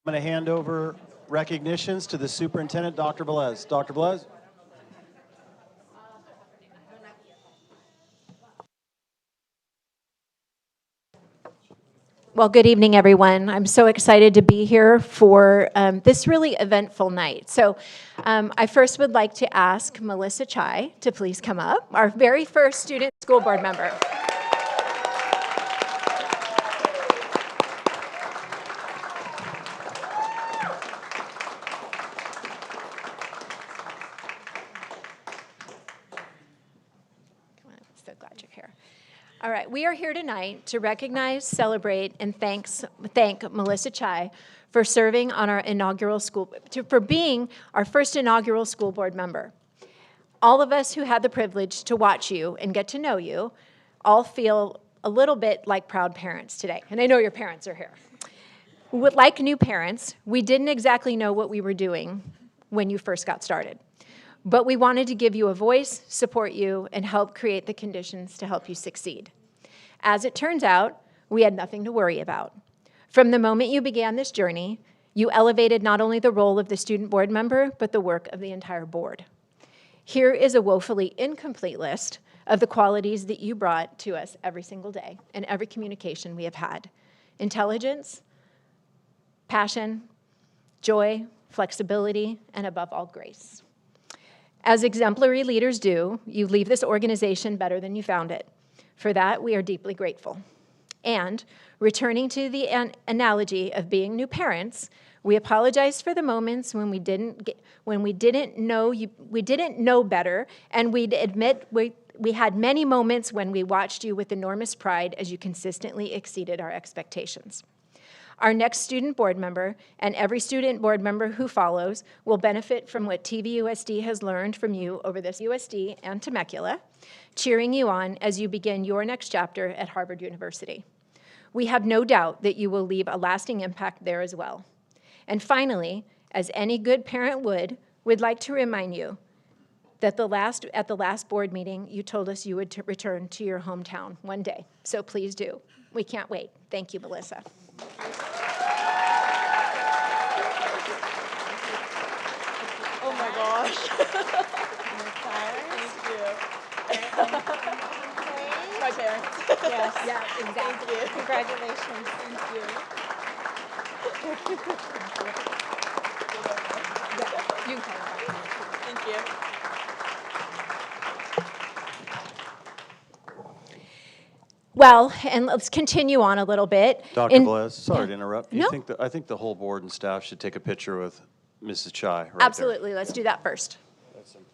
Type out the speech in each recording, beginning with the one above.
I'm going to hand over recognitions to the superintendent, Dr. Velez. Dr. Velez? Well, good evening, everyone. I'm so excited to be here for this really eventful night. So I first would like to ask Melissa Chai to please come up, our very first student school board member. So glad you're here. All right, we are here tonight to recognize, celebrate, and thank Melissa Chai for serving on our inaugural for being our first inaugural school board member. All of us who had the privilege to watch you and get to know you all feel a little bit like proud parents today, and I know your parents are here. Like new parents, we didn't exactly know what we were doing when you first got started. But we wanted to give you a voice, support you, and help create the conditions to help you succeed. As it turns out, we had nothing to worry about. From the moment you began this journey, you elevated not only the role of the student board member, but the work of the entire board. Here is a woefully incomplete list of the qualities that you brought to us every single day in every communication we have had. Intelligence, passion, joy, flexibility, and above all, grace. As exemplary leaders do, you leave this organization better than you found it. For that, we are deeply grateful. And returning to the analogy of being new parents, we apologize for the moments when we didn't know better, and we'd admit we had many moments when we watched you with enormous pride as you consistently exceeded our expectations. Our next student board member and every student board member who follows will benefit from what TVUSD has learned from you over this USD and Temecula, cheering you on as you begin your next chapter at Harvard University. We have no doubt that you will leave a lasting impact there as well. And finally, as any good parent would, we'd like to remind you that at the last board meeting, you told us you would return to your hometown one day. So please do. We can't wait. Thank you, Melissa. Oh my gosh. Thank you. My parents. Yes, yeah, exactly. Thank you. Congratulations. Thank you. Yeah, you can. Thank you. Well, and let's continue on a little bit. Dr. Velez, sorry to interrupt. No. I think the whole board and staff should take a picture with Mrs. Chai right Absolutely. Let's do that first. there. That's important.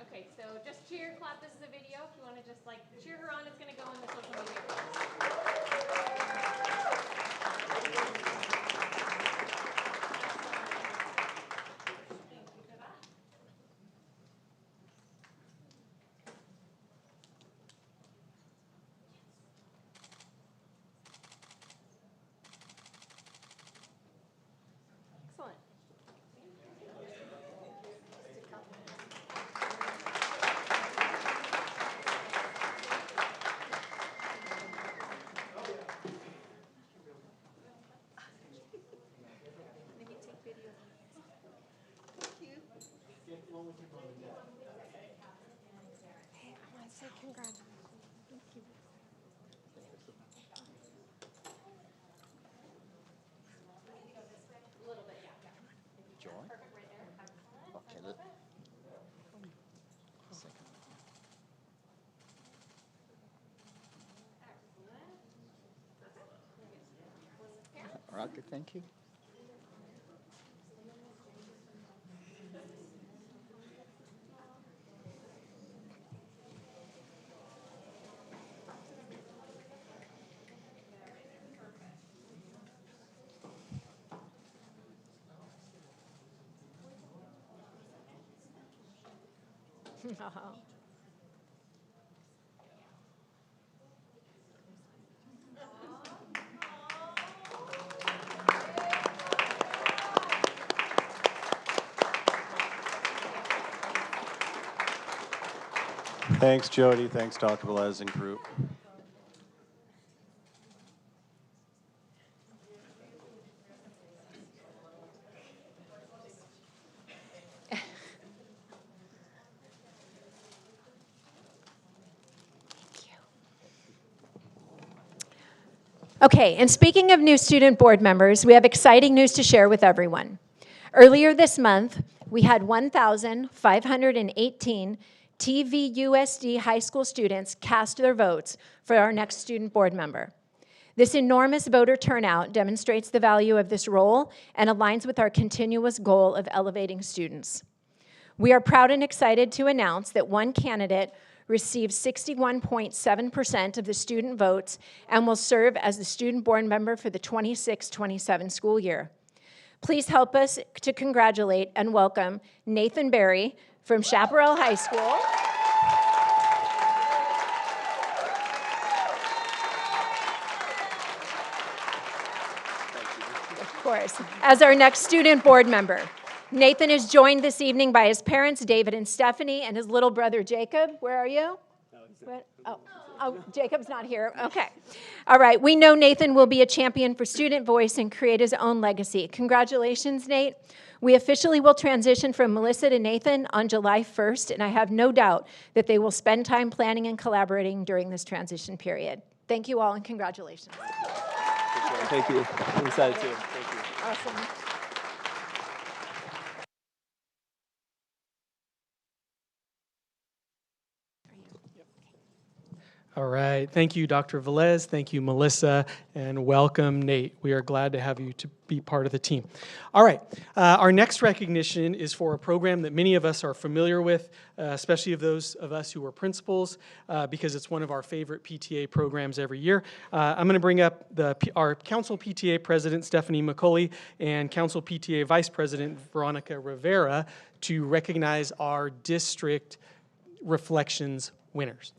Okay, so just cheer, clap. This is a video. If you want to just like cheer her on, it's going to go in the social media post. Excellent. Roger, thank you. Thanks, Jody. Thanks, Dr. Velez and group. Okay, and speaking of new student board members, we have exciting news to share with everyone. Earlier this month, we had 1,518 TVUSD high school students cast their votes for our next student board member. This enormous voter turnout demonstrates the value of this role and aligns with our continuous goal of elevating students. We are proud and excited to announce that one candidate received 61.7% of the student votes and will serve as the student board member for the 26-27 school year. Please help us to congratulate and welcome Nathan Berry from Chaparral High School. Of course, as our next student board member. Nathan is joined this evening by his parents, David and Stephanie, and his little brother, Jacob. Where are you? Oh, Jacob's not here. Okay. All right. We know Nathan will be a champion for student voice and create his own legacy. Congratulations, Nate. We officially will transition from Melissa to Nathan on July 1st, and I have no doubt that they will spend time planning and collaborating during this transition period. Thank you all, and congratulations. Thank you. I'm excited too. Thank you. Awesome. All right. Thank you, Dr. Velez. Thank you, Melissa, and welcome, Nate. We are glad to have you to be part of the team. All right. Our next recognition is for a program that many of us are familiar with, especially of those of us who are principals, because it's one of our favorite PTA programs every year. I'm going to bring up our Council PTA President, Stephanie McCulley, and Council PTA Vice President, Veronica Rivera, to recognize our district reflections winners.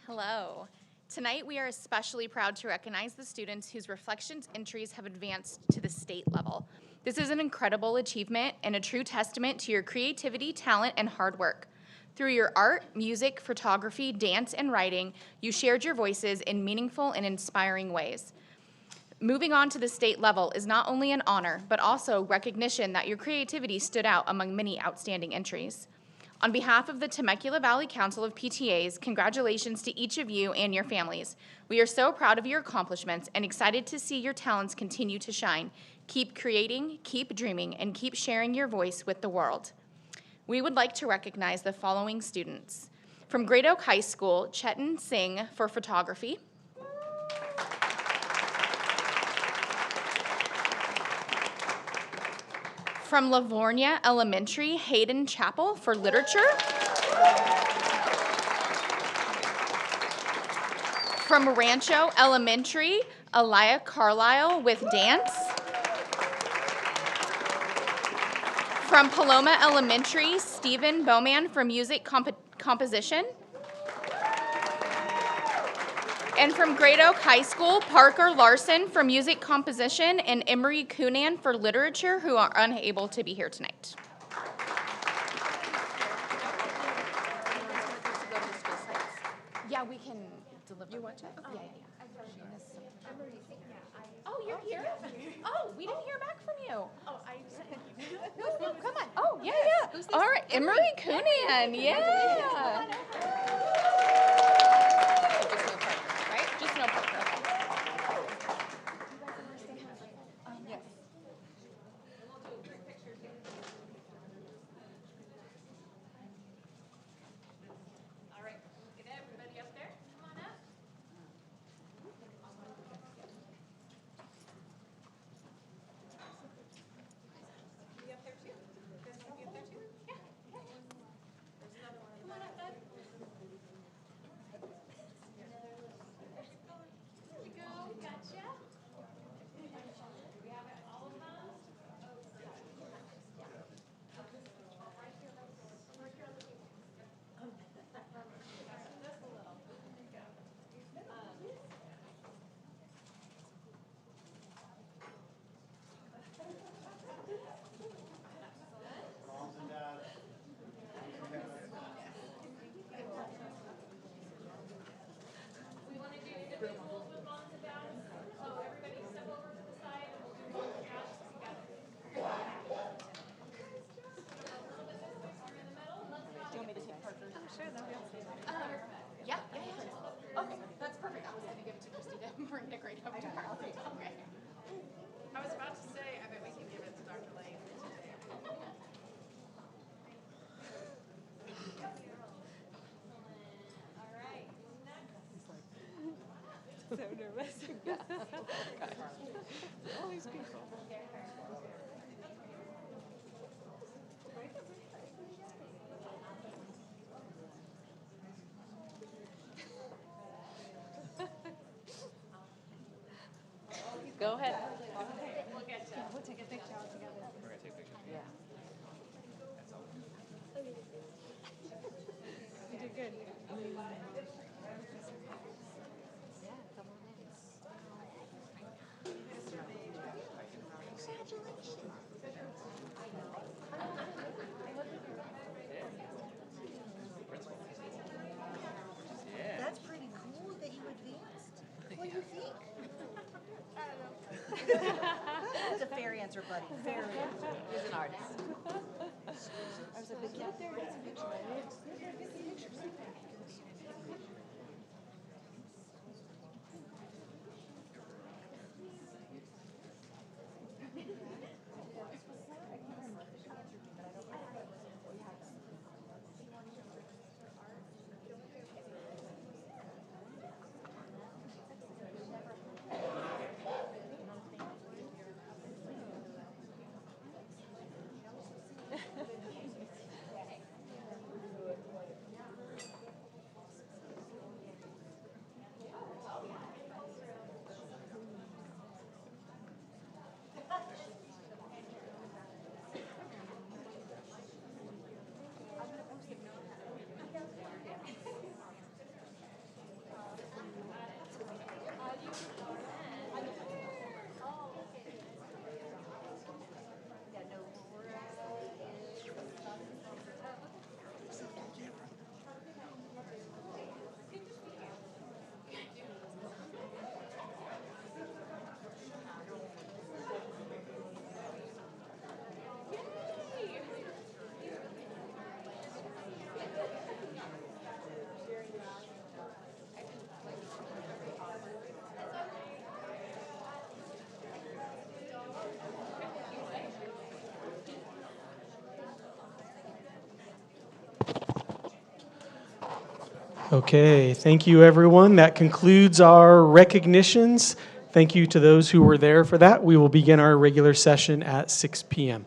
Hello. Tonight we are especially proud to recognize the students whose reflections entries have advanced to the state level. This is an incredible achievement and a true testament to your creativity, talent, and hard work. Through your art, music, photography, dance, and writing, you shared your voices in meaningful and inspiring ways. Moving on to the state level is not only an honor, but also recognition that your creativity stood out among many outstanding entries. On behalf of the Temecula Valley Council of PTAs, congratulations to each of you and your families. We are so proud of your accomplishments and excited to see your talents continue to shine. Keep creating, keep dreaming, and keep sharing your voice with the world. We would like to recognize the following students. From Great Oak High School, Chetan Singh for photography. From Livornia Elementary, Hayden Chappell for literature. From Rancho Elementary, Aliyah Carlisle with dance. From Paloma Elementary, Stephen Bowman for music composition. And from Great Oak High School, Parker Larson for music composition and Emery Coonan for literature, who are unable to be here tonight. Yeah, we can deliver. You want to? Oh, yeah. Oh, you're here? Oh, we didn't hear back from you. Oh, no, come on. Oh, yeah. All right, Emery Coonan, yeah. Just no Parker, okay. Yes. All right, get everybody up there. Come on up. You up there too? You guys want to be up there too? Yeah. There's another one. Come on up. Yeah, yeah, yeah. Okay, that's perfect. I was gonna give it to Christy to bring the grade up to her. Okay. I was about to say, I bet we can give it to Dr. Lane. All right. Go ahead. We'll take a picture all together. You did good. That's pretty cool that you advanced. What do you think? That's a fair answer, buddy. Fair answer. He's an artist. I was like, but get up there and get some pictures. Get some pictures. Okay, thank you, everyone. That concludes our recognitions. Thank you to those who were there for that. We will begin our regular session at 6 p.m.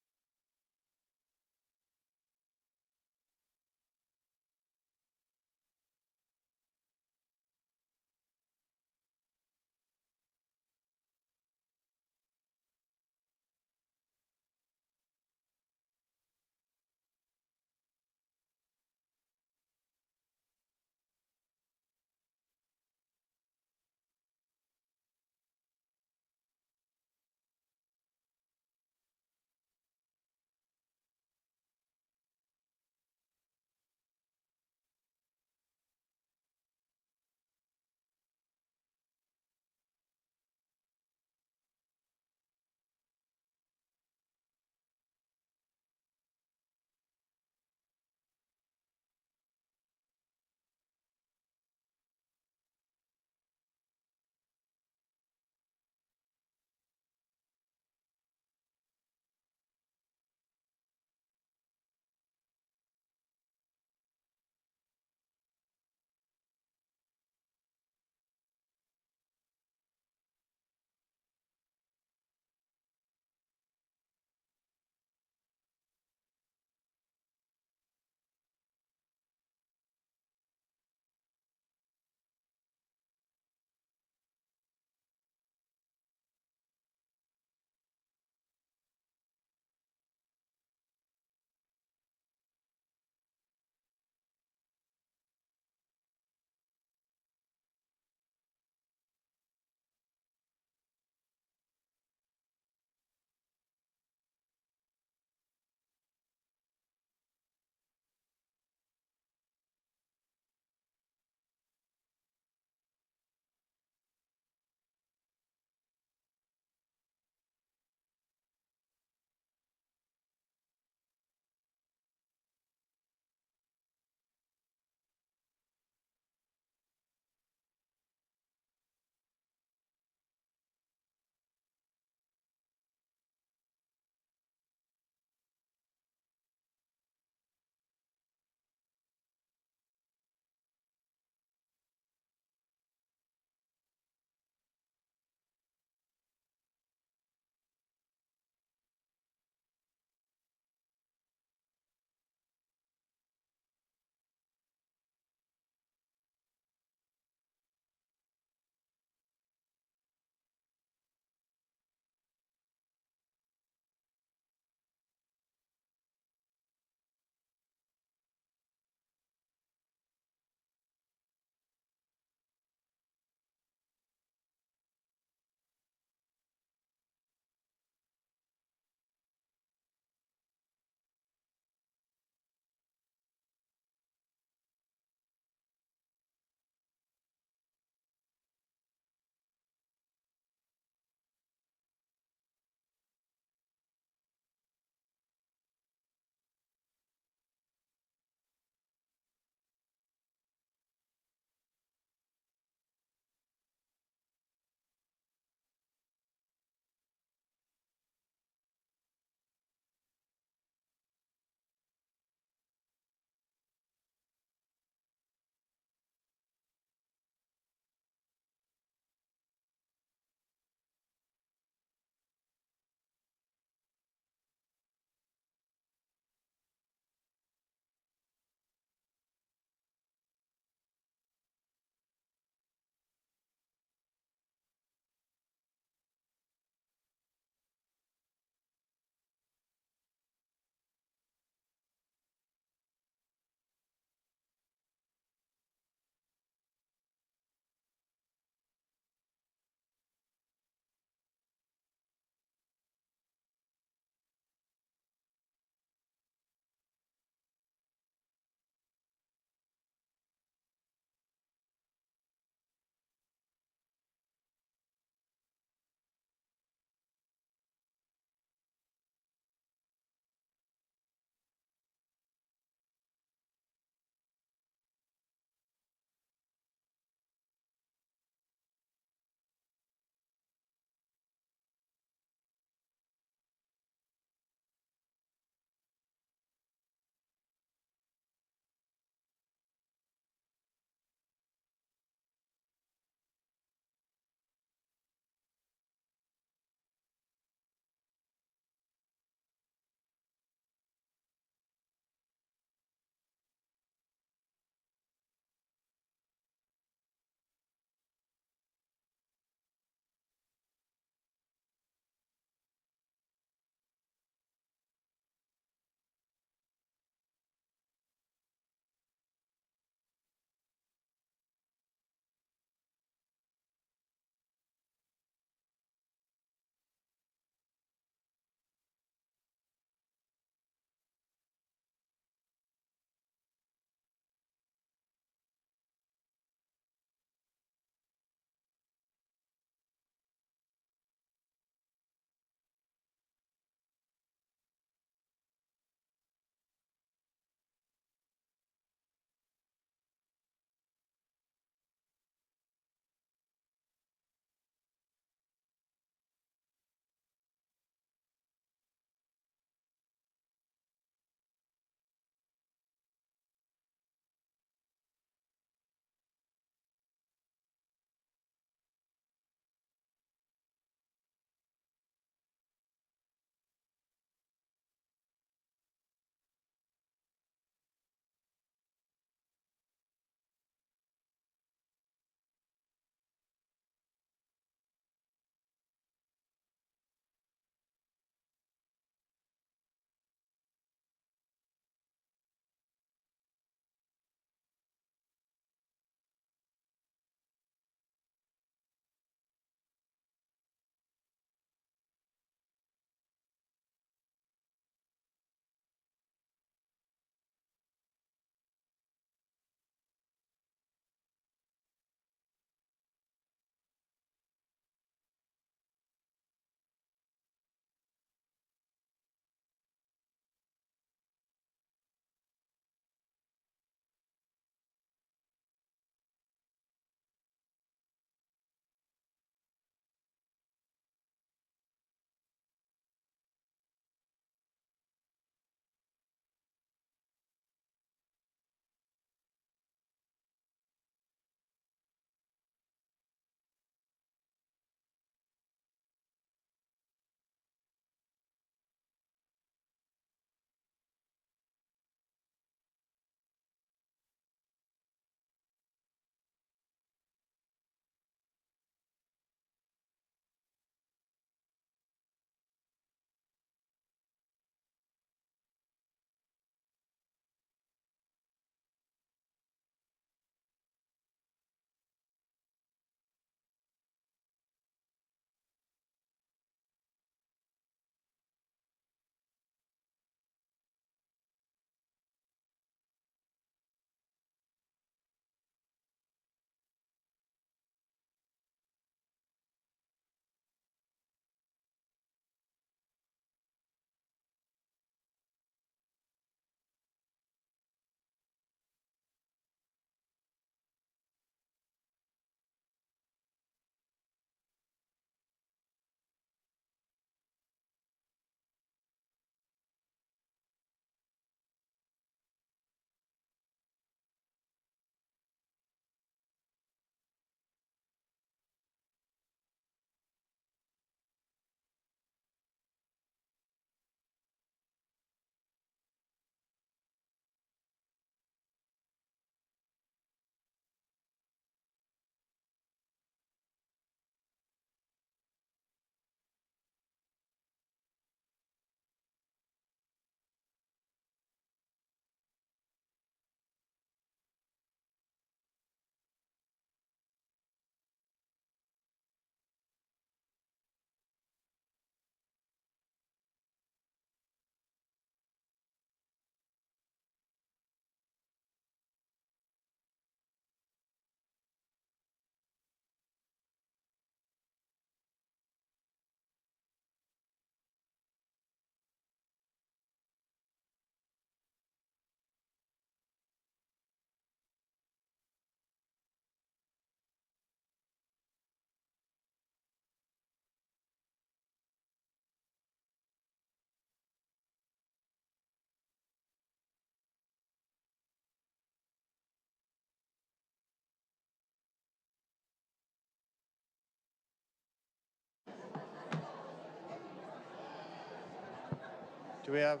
Do we have?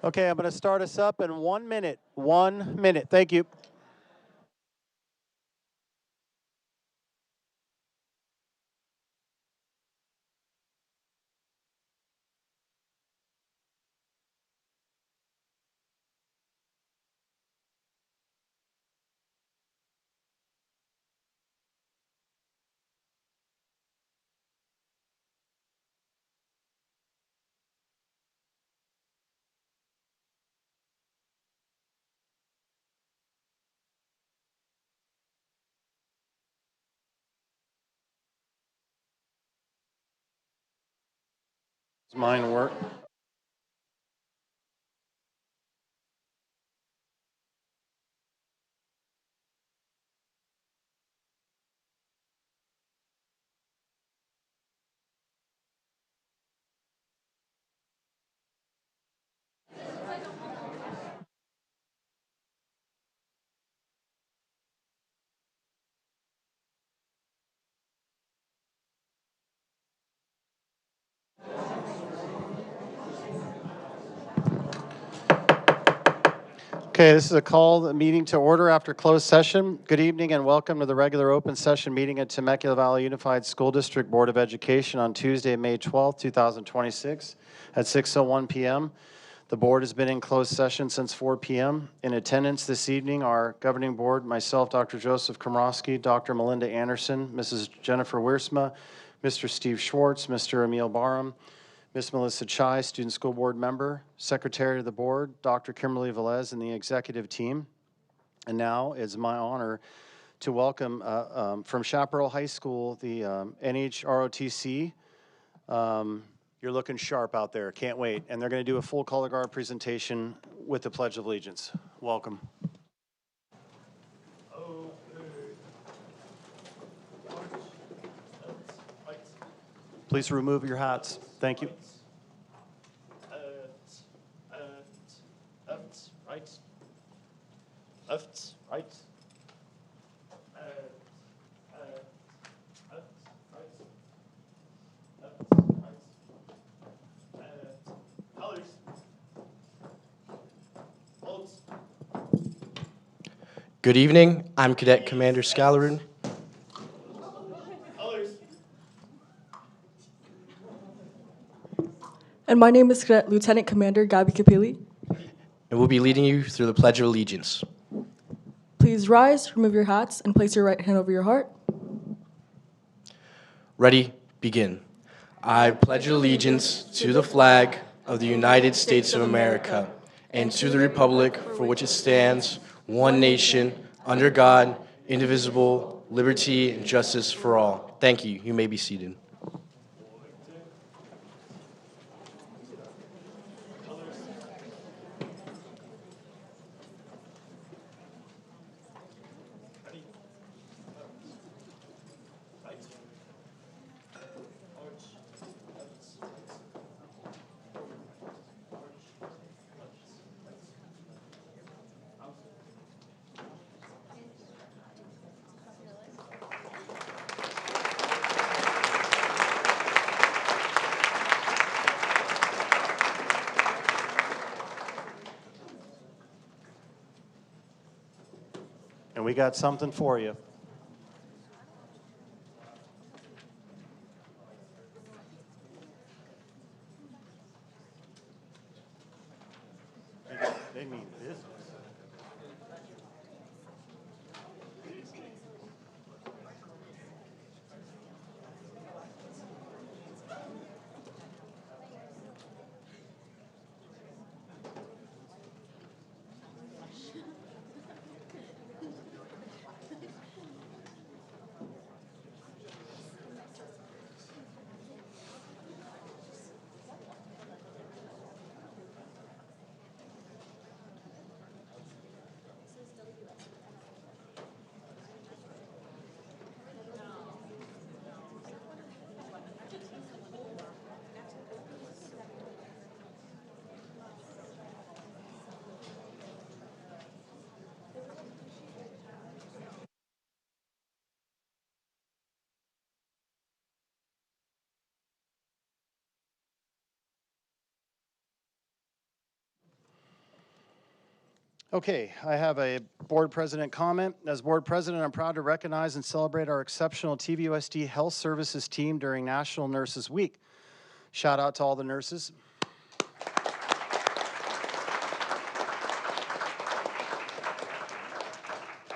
Okay, I'm going to start us up in 1 minute. 1 minute. Thank you. Does mine work? Okay, this is a call, a meeting to order after closed session. Good evening and welcome to the regular open session meeting at Temecula Valley Unified School District Board of Education on Tuesday, May 12, 2026 at 6:01 p.m. The board has been in closed session since 4 p.m. In attendance this evening are governing board, myself, Dr. Joseph Komrosky, Dr. Melinda Anderson, Mrs. Jennifer Wiersma, Mr. Steve Schwartz, Mr. Emil Barham, Ms. Melissa Chai, Student School Board Member, Secretary of the Board, Dr. Kimberly Velez, and the executive team. And now it's my honor to welcome from Chaparral High School, the NHROTC. You're looking sharp out there, can't wait. And they're gonna do a full color guard presentation with the Pledge of Allegiance. Welcome. Please remove your hats. Thank you. Left, right. Colors. Holds. Good evening. I'm Cadet Commander Scalarin. Colors. And my name is Cadet Lieutenant Commander Gabby Kapili. And we'll be leading you through the Pledge of Allegiance. Please rise, remove your hats, and place your right hand over your heart. Ready, begin. I pledge allegiance to the flag of the United States of America and to the republic for which it stands, one nation, under God, indivisible, liberty and justice for all. Thank you. You may be seated. And we got something for you. They mean business. Okay, I have a board president comment. As board president, I'm proud to recognize and celebrate our exceptional TVUSD Health Services team during National Nurses Week. Shout out to all the nurses.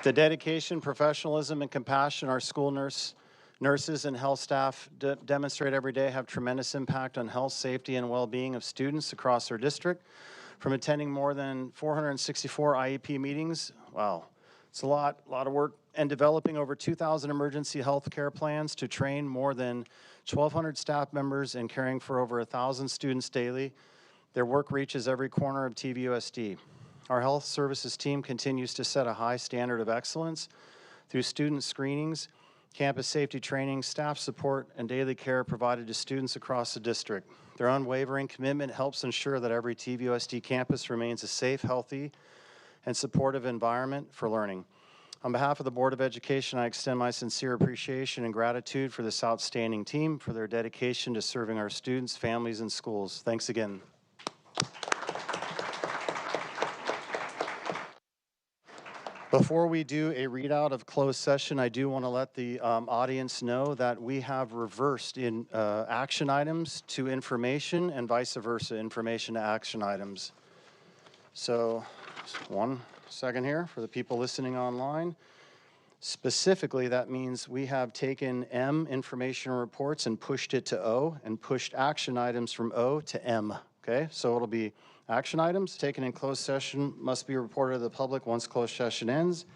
The dedication, professionalism, and compassion our school nurses and health staff demonstrate every day have tremendous impact on health, safety, and well-being of students across our district. From attending more than 464 IEP meetings, wow, it's a lot of work, and developing over 2,000 emergency health care plans to train more than 1,200 staff members and caring for over 1,000 students daily. Their work reaches every corner of TVUSD. Our health services team continues to set a high standard of excellence through student screenings, campus safety training, staff support, and daily care provided to students across the district. Their unwavering commitment helps ensure that every TVUSD campus remains a safe, healthy, and supportive environment for learning. On behalf of the Board of Education, I extend my sincere appreciation and gratitude for this outstanding team for their dedication to serving our students, families, and schools. Thanks again. Before we do a readout of closed session, I do want to let the audience know that we have reversed in action items to information and vice versa, information to action items. So, just 1 second here for the people listening online. Specifically, that means we have taken M, information reports, and pushed it to O, and pushed action items from O to M. Okay, so it'll be action items taken in closed session must be reported to the public once closed session ends.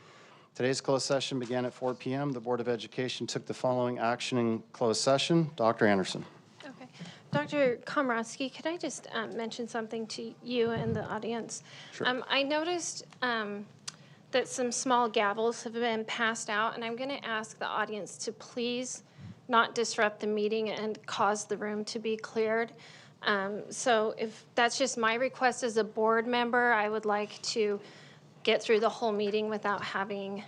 Today's closed session began at 4 p.m. The Board of Education took the following action in closed session. Dr. Anderson. Okay. Dr. Komrosky, could I just mention something to you and the audience? Sure. I noticed that some small gavels have been passed out, and I'm going to ask the audience to please not disrupt the meeting and cause the room to be cleared. So if that's just my request as a board member, I would like to get through the whole meeting without having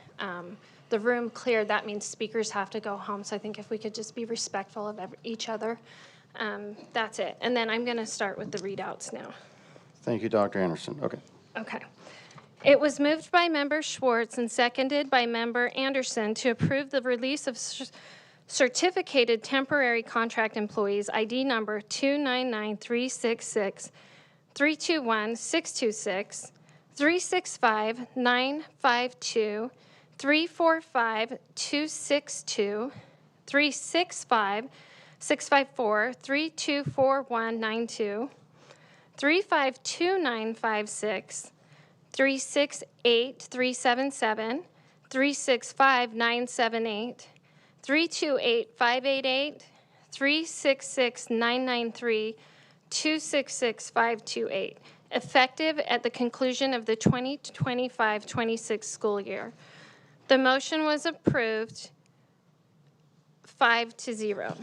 the room cleared. That means speakers have to go home. So I think if we could just be respectful of each other, that's it. And then I'm going to start with the readouts now. Thank you, Dr. Anderson. Okay. Okay. It was moved by Member Schwartz and seconded by Member Anderson to approve the release of certificated temporary contract employees, ID number 299366, 321626, 365952, 345262, 365654, 324192, 352956, 368377, 365978, 328588, 366993, 266528, effective at the conclusion of the 2025-26 school year. The motion was approved 5-0.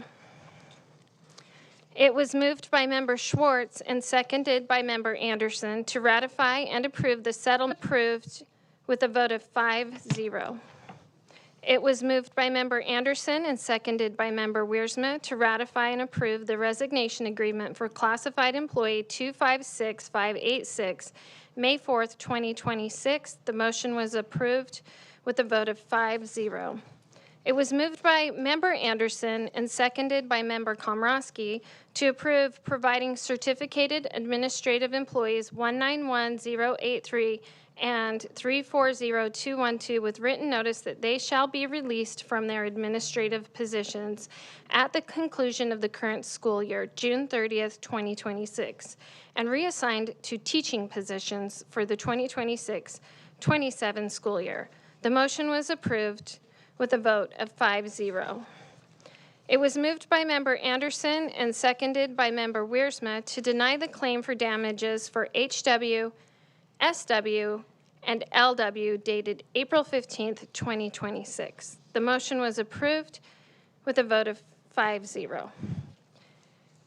It was moved by Member Schwartz and seconded by Member Anderson to ratify and approve the settlement, approved with a vote of 5-0. It was moved by Member Anderson and seconded by Member Wiersma to ratify and approve the resignation agreement for classified employee 256586, May 4th, 2026. The motion was approved with a vote of 5-0. It was moved by Member Anderson and seconded by Member Komrosky to approve providing certificated administrative employees 191083 and 340212 with written notice that they shall be released from their administrative positions at the conclusion of the current school year, June 30th, 2026, and reassigned to teaching positions for the 2026-27 school year. The motion was approved with a vote of 5-0. It was moved by Member Anderson and seconded by Member Wiersma to deny the claim for damages for HW, SW, and LW dated April 15th, 2026. The motion was approved with a vote of 5-0.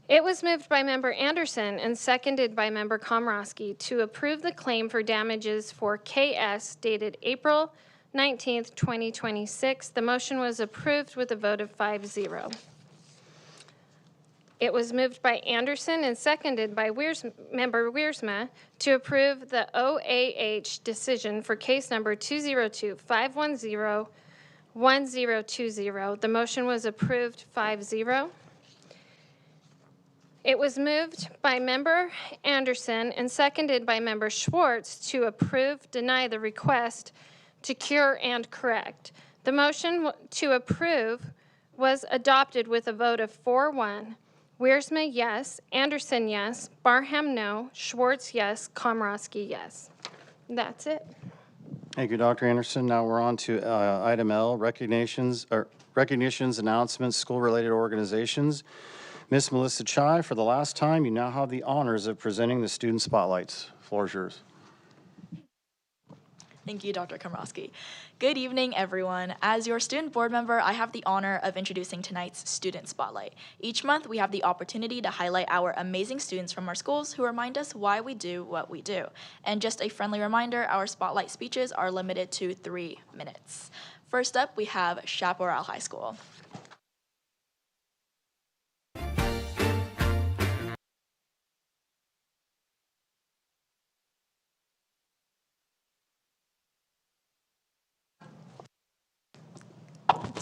It was moved by Member Anderson and seconded by Member Komrosky to approve the claim for damages for KS dated April 19th, 2026. The motion was approved with a vote of 5-0. It was moved by Anderson and seconded by Member Wiersma to approve the OAH decision for case number 202-510-1020. The motion was approved 5-0. It was moved by Member Anderson and seconded by Member Schwartz to approve, deny the request to cure and correct. The motion to approve was adopted with a vote of 4-1. Wiersma, yes. Anderson, yes. Barham, no. Schwartz, yes. Komrosky, yes. That's it. Thank you, Dr. Anderson. Now we're on to item L, recognitions, announcements, school-related organizations. Ms. Melissa Chai, for the last time, you now have the honors of presenting the student spotlights. Floor is yours. Thank you, Dr. Komrosky. Good evening, everyone. As your student board member, I have the honor of introducing tonight's Student Spotlight. Each month, we have the opportunity to highlight our amazing students from our schools who remind us why we do what we do. And just a friendly reminder, our spotlight speeches are limited to 3 minutes. First up, we have Chaparral High School.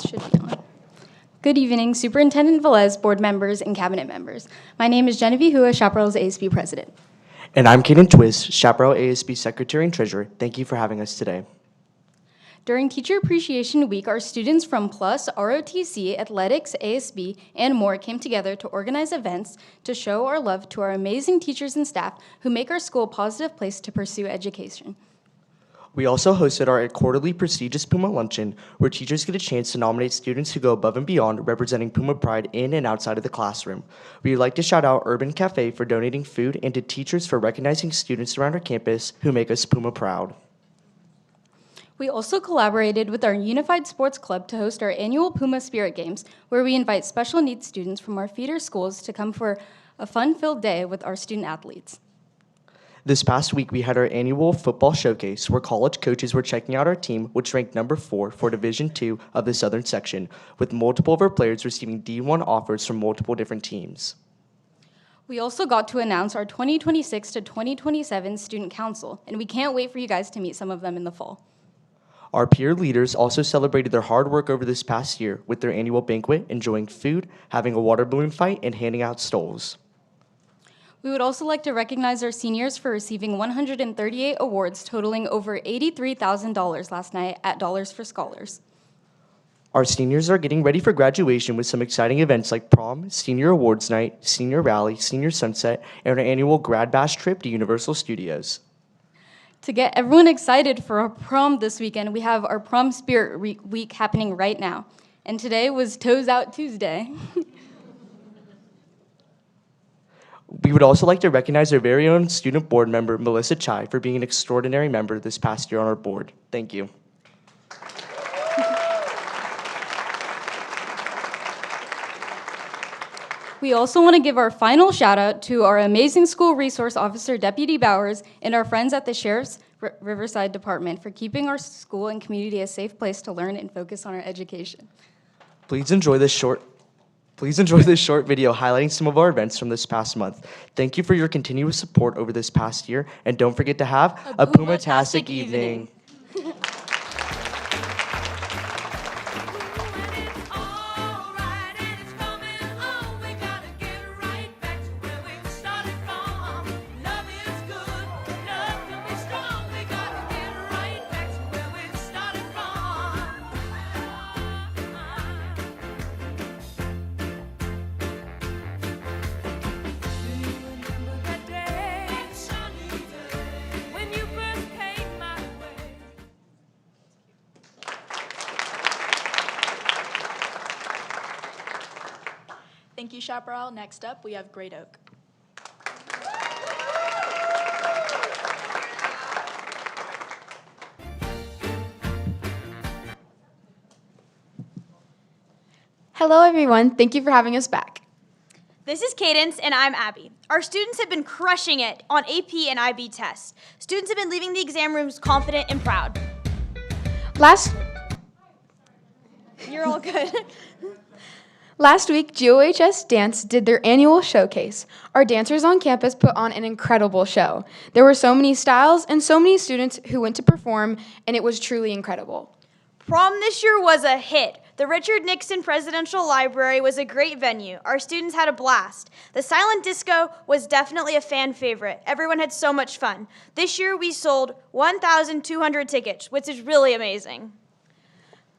Should be on. Good evening, Superintendent Velez, board members, and cabinet members. My name is Genevieve Hua, Chaparral's ASB president. And I'm Kaden Twist, Chaparral ASB secretary and treasurer. Thank you for having us today. During Teacher Appreciation Week, our students from PLUS, ROTC, Athletics, ASB, and more came together to organize events to show our love to our amazing teachers and staff who make our school a positive place to pursue education. We also hosted our quarterly prestigious Puma Luncheon, where teachers get a chance to nominate students who go above and beyond, representing Puma pride in and outside of the classroom. We'd like to shout out Urban Cafe for donating food and to teachers for recognizing students around our campus who make us Puma proud. We also collaborated with our Unified Sports Club to host our annual Puma Spirit Games, where we invite special needs students from our feeder schools to come for a fun-filled day with our student athletes. This past week, we had our annual football showcase where college coaches were checking out our team, which ranked number 4 for Division II of the Southern Section, with multiple of our players receiving D1 offers from multiple different teams. We also got to announce our 2026 to 2027 Student Council, and we can't wait for you guys to meet some of them in the fall. Our peer leaders also celebrated their hard work over this past year with their annual banquet, enjoying food, having a water balloon fight, and handing out stoles. We would also like to recognize our seniors for receiving 138 awards totaling over $83,000 last night at Dollars for Scholars. Our seniors are getting ready for graduation with some exciting events like prom, senior awards night, senior rally, senior sunset, and our annual grad bash trip to Universal Studios. To get everyone excited for our prom this weekend, we have our Prom Spirit Week happening right now. And today was Toes Out Tuesday. We would also like to recognize our very own student board member, Melissa Chai, for being an extraordinary member this past year on our board. Thank you. We also want to give our final shout out to our amazing school resource officer, Deputy Bowers, and our friends at the Sheriff's Riverside Department for keeping our school and community a safe place to learn and focus on our education. Please enjoy this short video highlighting some of our events from this past month. Thank you for your continuous support over this past year, and don't forget to have a Puma-tastic evening. Thank you, Chaparral. Next up, we have Great Oak. Hello, everyone. Thank you for having us back. This is Cadence, and I'm Abby. Our students have been crushing it on AP and IB tests. Students have been leaving the exam rooms confident and proud. Last You're all good. Last week, GOHS Dance did their annual showcase. Our dancers on campus put on an incredible show. There were so many styles and so many students who went to perform, and it was truly incredible. Prom this year was a hit. The Richard Nixon Presidential Library was a great venue. Our students had a blast. The silent disco was definitely a fan favorite. Everyone had so much fun. This year we sold 1,200 tickets, which is really amazing.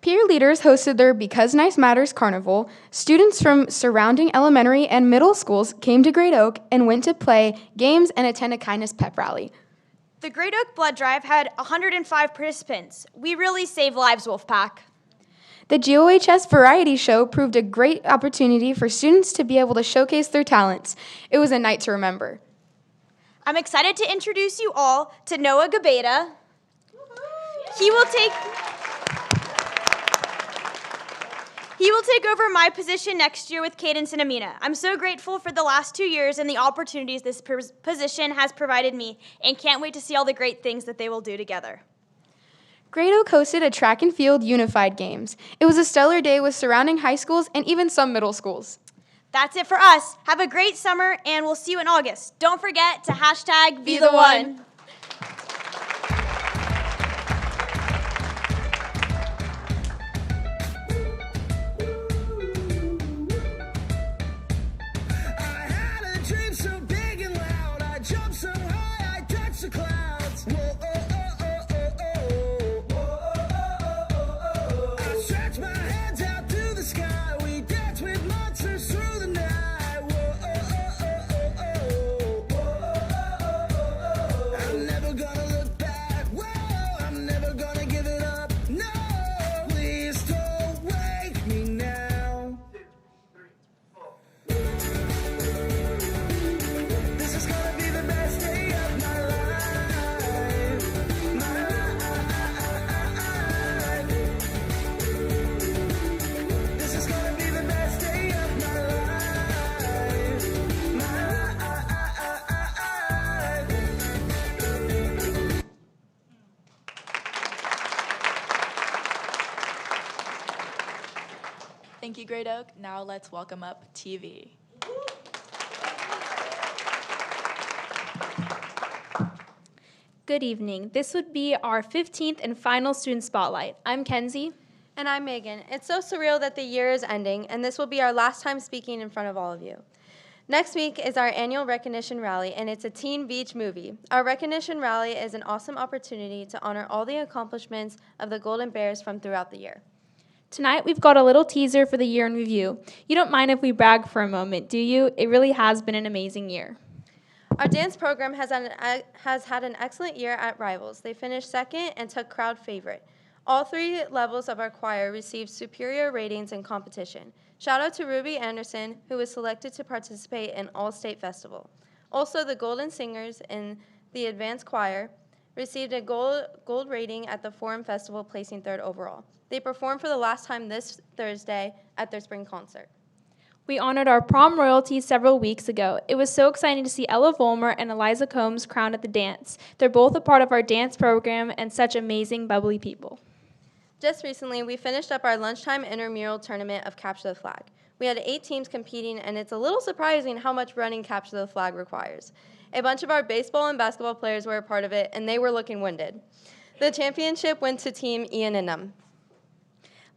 Peer leaders hosted their Because Nice Matters Carnival. Students from surrounding elementary and middle schools came to Great Oak and went to play games and attend a kindness pep rally. The Great Oak Blood Drive had 105 participants. We really saved lives, Wolfpack. The GOHS Variety Show proved a great opportunity for students to be able to showcase their talents. It was a night to remember. I'm excited to introduce you all to Noah Gabeta. He will take over my position next year with Cadence and Amina. I'm so grateful for the last 2 years and the opportunities this position has provided me, and can't wait to see all the great things that they will do together. Great Oak hosted a track and field unified games. It was a stellar day with surrounding high schools and even some middle schools. That's it for us. Have a great summer, and we'll see you in August. Don't forget to hashtag Be the One. Thank you, Great Oak. Now let's welcome up TV. Good evening. This would be our 15th and final student spotlight. I'm Kenzie. And I'm Megan. It's so surreal that the year is ending, and this will be our last time speaking in front of all of you. Next week is our annual recognition rally, and it's a Teen Beach movie. Our recognition rally is an awesome opportunity to honor all the accomplishments of the Golden Bears from throughout the year. Tonight, we've got a little teaser for the year in review. You don't mind if we brag for a moment, do you? It really has been an amazing year. Our dance program has had an excellent year at Rivals. They finished second and took crowd favorite. All 3 levels of our choir received superior ratings in competition. Shout out to Ruby Anderson, who was selected to participate in All-State Festival. Also, the Golden Singers in the Advanced Choir received a gold rating at the Forum Festival, placing 3rd overall. They performed for the last time this Thursday at their spring concert. We honored our prom royalty several weeks ago. It was so exciting to see Ella Vollmer and Eliza Combs crowned at the dance. They're both a part of our dance program and such amazing, bubbly people. Just recently, we finished up our lunchtime intramural tournament of Capture the Flag. We had 8 teams competing, and it's a little surprising how much running Capture the Flag requires. A bunch of our baseball and basketball players were a part of it, and they were looking winded. The championship went to Team Ian and them.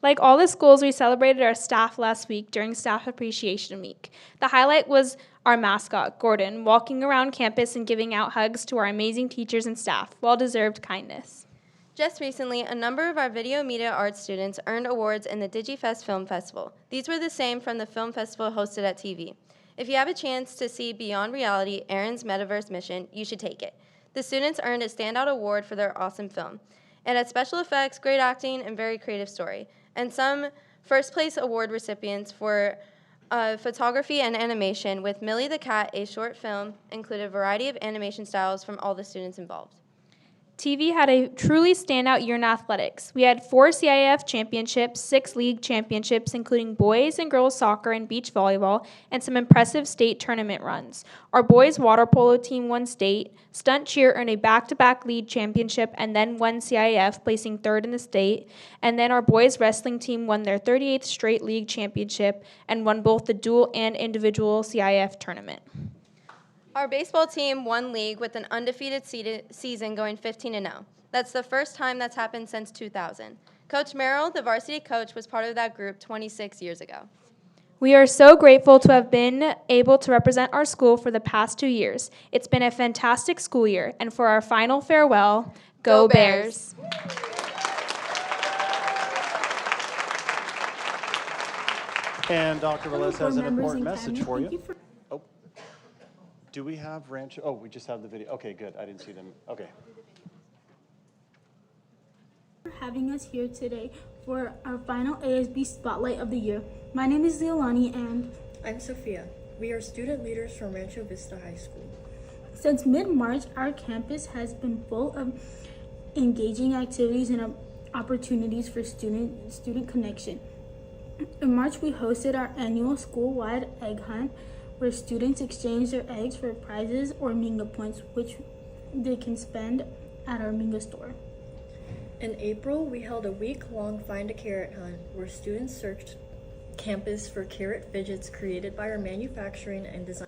Like all the schools, we celebrated our staff last week during Staff Appreciation Week. The highlight was our mascot, Gordon, walking around campus and giving out hugs to our amazing teachers and staff. Well-deserved kindness. Just recently, a number of our video media arts students earned awards in the DigiFest Film Festival. These were the same from the film festival hosted at TV. If you have a chance to see Beyond Reality, Aaron's Metaverse Mission, you should take it. The students earned a standout award for their awesome film. It had special effects, great acting, and very creative story. And some first-place award recipients for photography and animation, with Millie the Cat, a short film, included a variety of animation styles from all the students involved. TV had a truly standout year in athletics. We had 4 CIF championships, 6 league championships, including boys and girls soccer and beach volleyball, and some impressive state tournament runs. Our boys water polo team won state, stunt cheer earned a back-to-back league championship and then won CIF, placing 3rd in the state, and then our boys wrestling team won their 38th straight league championship and won both the dual and individual CIF tournament. Our baseball team won league with an undefeated season going 15-0. That's the first time that's happened since 2000. Coach Merrill, the varsity coach, was part of that group 26 years ago. We are so grateful to have been able to represent our school for the past 2 years. It's been a fantastic school year, and for our final farewell, go Bears! And Dr. Velez has an Board members important and message cabinet, for thank you. you Oh, do we have Rancho? Oh, we just have the video. Okay, good. I didn't see them. Okay. for having us here today for our final ASB Spotlight of the year. My name is Leolani and I'm Sophia. We are student leaders from Rancho Vista High School. Since mid-March, our campus has been full of engaging activities and opportunities for student connection. In March, we hosted our annual school-wide egg hunt, where students exchange their eggs for prizes or Minga points, which they can spend at our Minga store. In April, we held a week-long Find a Carrot hunt, where students searched campus for carrot fidgets created by our manufacturing and design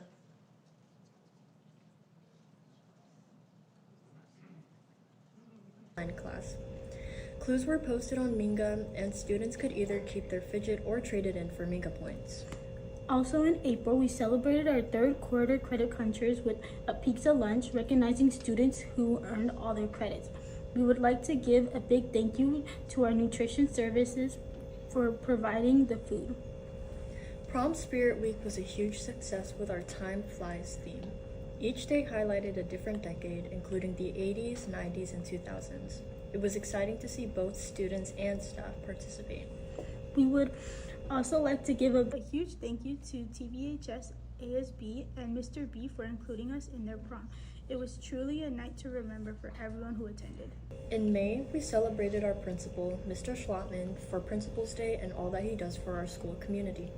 class. Clues were posted on Minga, and students could either keep their fidget or trade it in for Minga points. Also in April, we celebrated our third quarter credit crunchers with a pizza lunch, recognizing students who earned all their credits. We would like to give a big thank you to our nutrition services for providing the food. Prom Spirit Week was a huge success with our Time Flies theme. Each day highlighted a different decade, including the 80s, 90s, and 2000s. It was exciting to see both students and staff participate. We would also like to give a huge thank you to TVHS, ASB, and Mr. B for including us in their prom. It was truly a night to remember for everyone who attended. In May, we celebrated our principal, Mr. Schlotman, for Principal's Day and all that he does for our school community.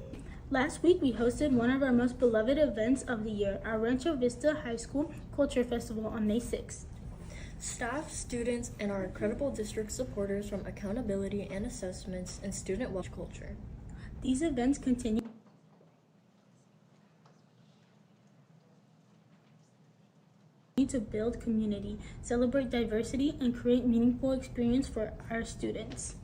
Last week, we hosted one of our most beloved events of the year, our Rancho Vista High School Culture Festival on May 6th. Staff, students, and our incredible district supporters from Accountability and Assessments and Student Welch Culture. These events continue to build community, celebrate diversity, and create meaningful experience for our students.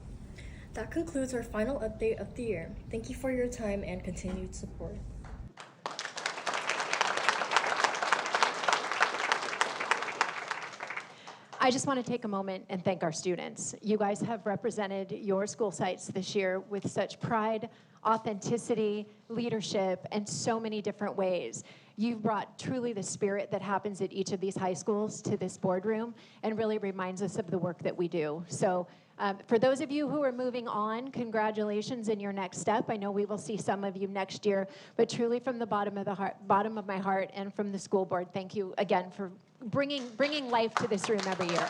That concludes our final update of the year. Thank you for your time and continued support. I just want to take a moment and thank our students. You guys have represented your school sites this year with such pride, authenticity, leadership, and so many different ways. You've brought truly the spirit that happens at each of these high schools to this boardroom and really reminds us of the work that we do. So for those of you who are moving on, congratulations in your next step. I know we will see some of you next year, but truly from the bottom of my heart and from the school board, thank you again for bringing life to this room every year.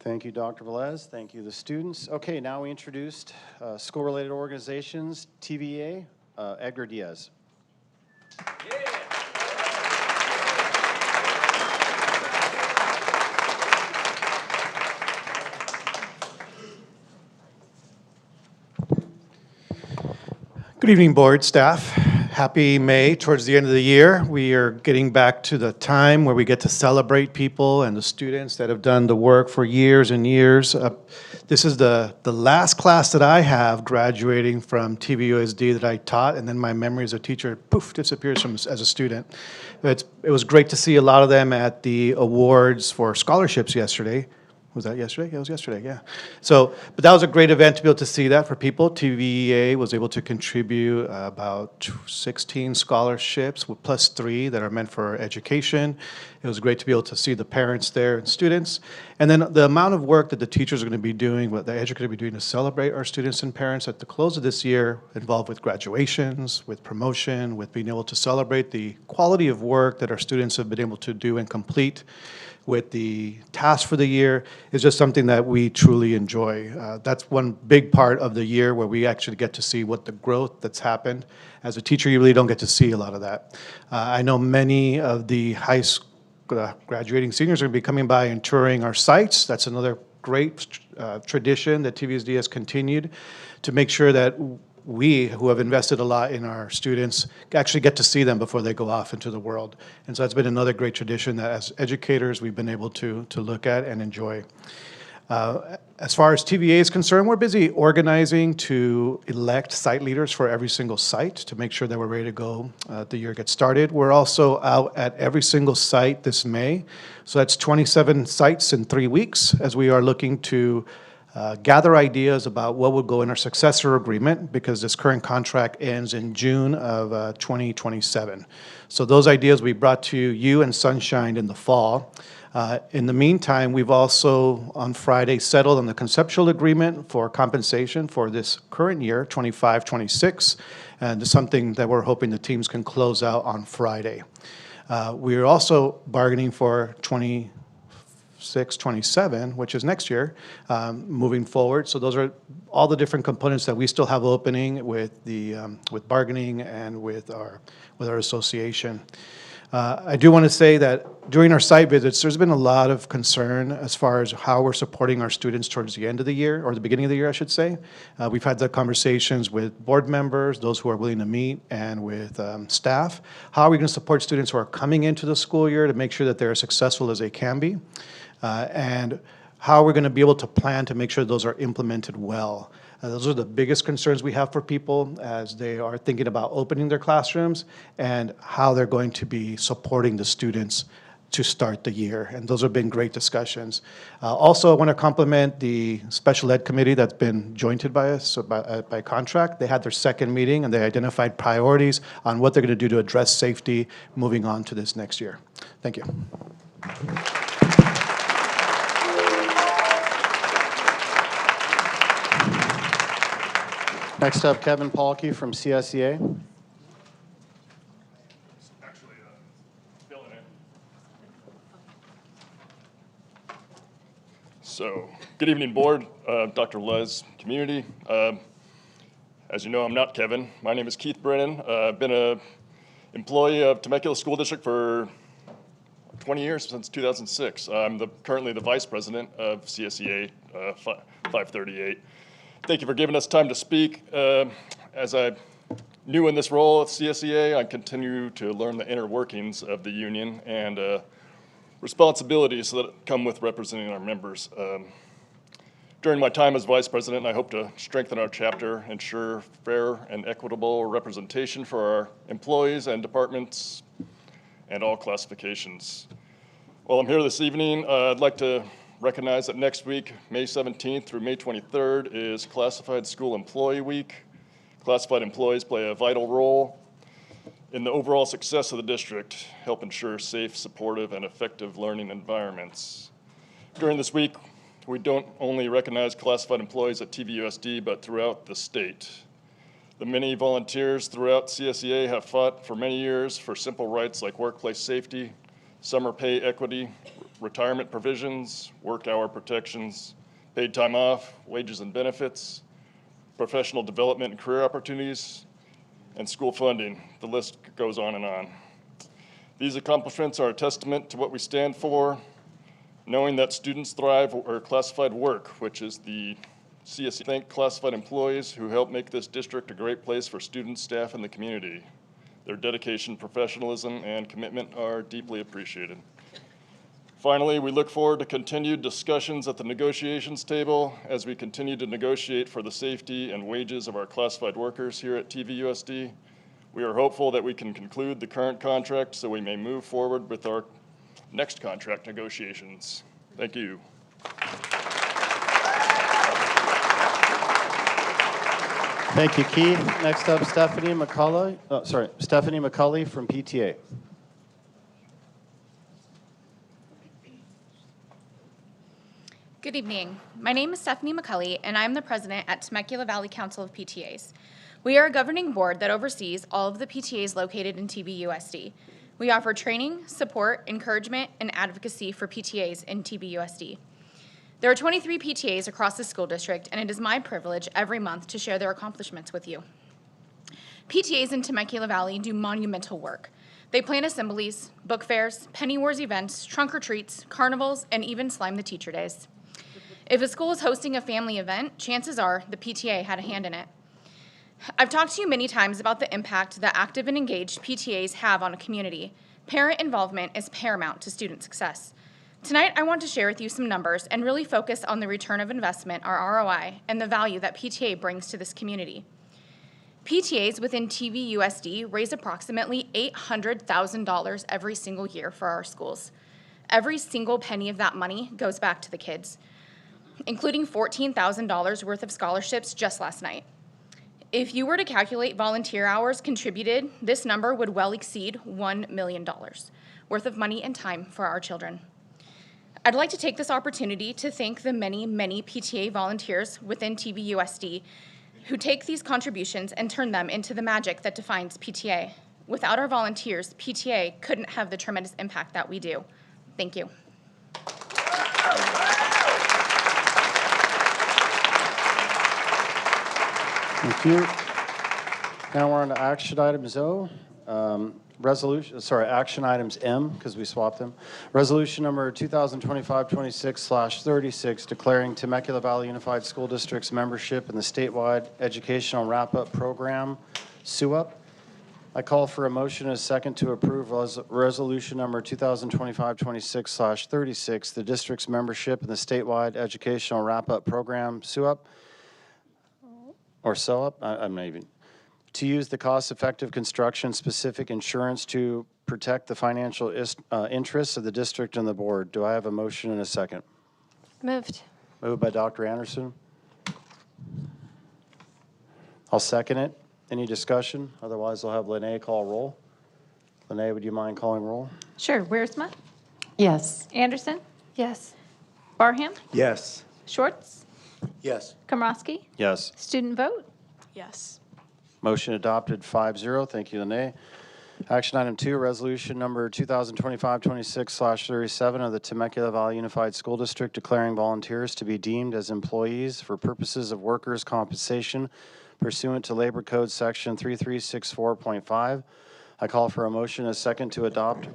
Thank you, Dr. Velez. Thank you, the students. Okay, now we introduced school-related organizations, TVA, Edgar Diaz. Good evening, board, staff. Happy May, towards the end of the year. We are getting back to the time where we get to celebrate people and the students that have done the work for years and years. This is the last class that I have graduating from TVUSD that I taught, and then my memory as a teacher, poof, disappears as a student. It was great to see a lot of them at the awards for scholarships yesterday. Was that yesterday? Yeah, it was yesterday, yeah. But that was a great event to be able to see that for people. TVA was able to contribute about 16 scholarships, plus 3 that are meant for education. It was great to be able to see the parents there and students. And then the amount of work that the teachers are going to be doing, what the educators are going to be doing to celebrate our students and parents at the close of this year, involved with graduations, with promotion, with being able to celebrate the quality of work that our students have been able to do and complete with the task for the year, is just something that we truly enjoy. That's one big part of the year where we actually get to see what the growth that's happened. As a teacher, you really don't get to see a lot of that. I know many of the high school graduating seniors are going to be coming by and touring our sites. That's another great tradition that TVSD has continued to make sure that we, who have invested a lot in our students, actually get to see them before they go off into the world. And so that's been another great tradition that as educators we've been able to look at and enjoy. As far as TVA is concerned, we're busy organizing to elect site leaders for every single site to make sure that we're ready to go the year gets started. We're also out at every single site this May. So that's 27 sites in 3 weeks as we are looking to gather ideas about what would go in our successor agreement, because this current contract ends in June of 2027. So those ideas we brought to you and Sunshine in the fall. In the meantime, we've also on Friday settled on the conceptual agreement for compensation for this current year, 25-26, and it's something that we're hoping the teams can close out on Friday. We're also bargaining for 26-27, which is next year, moving forward. So those are all the different components that we still have opening with the with bargaining and with our association. I do want to say that during our site visits, there's been a lot of concern as far as how we're supporting our students towards the end of the year, or the beginning of the year, I should say. We've had the conversations with board members, those who are willing to meet, and with staff. How are we going to support students who are coming into the school year to make sure that they're as successful as they can be? And how we're going to be able to plan to make sure those are implemented well. Those are the biggest concerns we have for people as they are thinking about opening their classrooms and how they're going to be supporting the students to start the year. And those have been great discussions. Also, I want to compliment the special ed committee that's been jointed by us by contract. They had their second meeting and they identified priorities on what they're going to do to address safety moving on to this next year. Thank you. Next up, Kevin Pahlke from CSEA. So, good evening, board, Dr. Les, community. As you know, I'm not Kevin. My name is Keith Brennan. I've been an employee of Temecula School District for 20 years, since 2006. I'm currently the vice president of CSEA 538. Thank you for giving us time to speak. As I'm new in this role at CSEA, I continue to learn the inner workings of the union and responsibilities that come with representing our members. During my time as vice president, I hope to strengthen our chapter, ensure fair and equitable representation for our employees and departments and all classifications. While I'm here this evening, I'd like to recognize that next week, May 17th through May 23rd, is Classified School Employee Week. Classified employees play a vital role in the overall success of the district, help ensure safe, supportive, and effective learning environments. During this week, we don't only recognize classified employees at TVUSD, but throughout the state. The many volunteers throughout CSEA have fought for many years for simple rights like workplace safety, summer pay equity, retirement provisions, work hour protections, paid time off, wages and benefits, professional development and career opportunities, and school funding. The list goes on and on. These accomplishments are a testament to what we stand for, knowing that students thrive or classified work, which is the CSE. Thank classified employees who help make this district a great place for students, staff, and the community. Their dedication, professionalism, and commitment are deeply appreciated. Finally, we look forward to continued discussions at the negotiations table as we continue to negotiate for the safety and wages of our classified workers here at TVUSD. We are hopeful that we can conclude the current contract so we may move forward with our next contract negotiations. Thank you. Thank you, Keith. Next up, Stephanie McCulley from PTA. Good evening. My name is Stephanie McCulley, and I'm the president at Temecula Valley Council of PTAs. We are a governing board that oversees all of the PTAs located in TVUSD. We offer training, support, encouragement, and advocacy for PTAs in TVUSD. There are 23 PTAs across the school district, and it is my privilege every month to share their accomplishments with you. PTAs in Temecula Valley do monumental work. They plan assemblies, book fairs, Penny Wars events, trunk or treats, carnivals, and even Slime the Teacher Days. If a school is hosting a family event, chances are the PTA had a hand in it. I've talked to you many times about the impact that active and engaged PTAs have on a community. Parent involvement is paramount to student success. Tonight, I want to share with you some numbers and really focus on the return of investment, or ROI, and the value that PTA brings to this community. PTAs within TVUSD raise approximately $800,000 every single year for our schools. Every single penny of that money goes back to the kids, including $14,000 worth of scholarships just last night. If you were to calculate volunteer hours contributed, this number would well exceed $1 million worth of money and time for our children. I'd like to take this opportunity to thank the many, many PTA volunteers within TVUSD who take these contributions and turn them into the magic that defines PTA. Without our volunteers, PTA couldn't have the tremendous impact that we do. Thank you. Thank you. Now we're on to action items O. Action items M, because we swapped them. Resolution number 2025-26/36, declaring Temecula Valley Unified School District's membership in the statewide educational wrap-up program, SUWUP. I call for a motion and a second to approve resolution number 2025-26/36, the district's membership in the statewide educational wrap-up program, SUWUP, or SUWUP, I'm not even. To use the cost-effective construction-specific insurance to protect the financial interests of the district and the board. Do I have a motion and a second? Moved. Moved by Dr. Anderson. I'll second it. Any discussion? Otherwise, I'll have Lene call roll. Lene, would you mind calling roll? Sure. Wiersma? Yes. Anderson? Yes. Barham? Yes. Schwartz? Yes. Komrosky? Yes. Student vote? Yes. Motion adopted 5-0. Thank you, Lene. Action item 2, resolution number 2025-26/37 of the Temecula Valley Unified School District declaring volunteers to be deemed as employees for purposes of workers' compensation pursuant to Labor Code Section 3364.5. I call for a motion and a second to adopt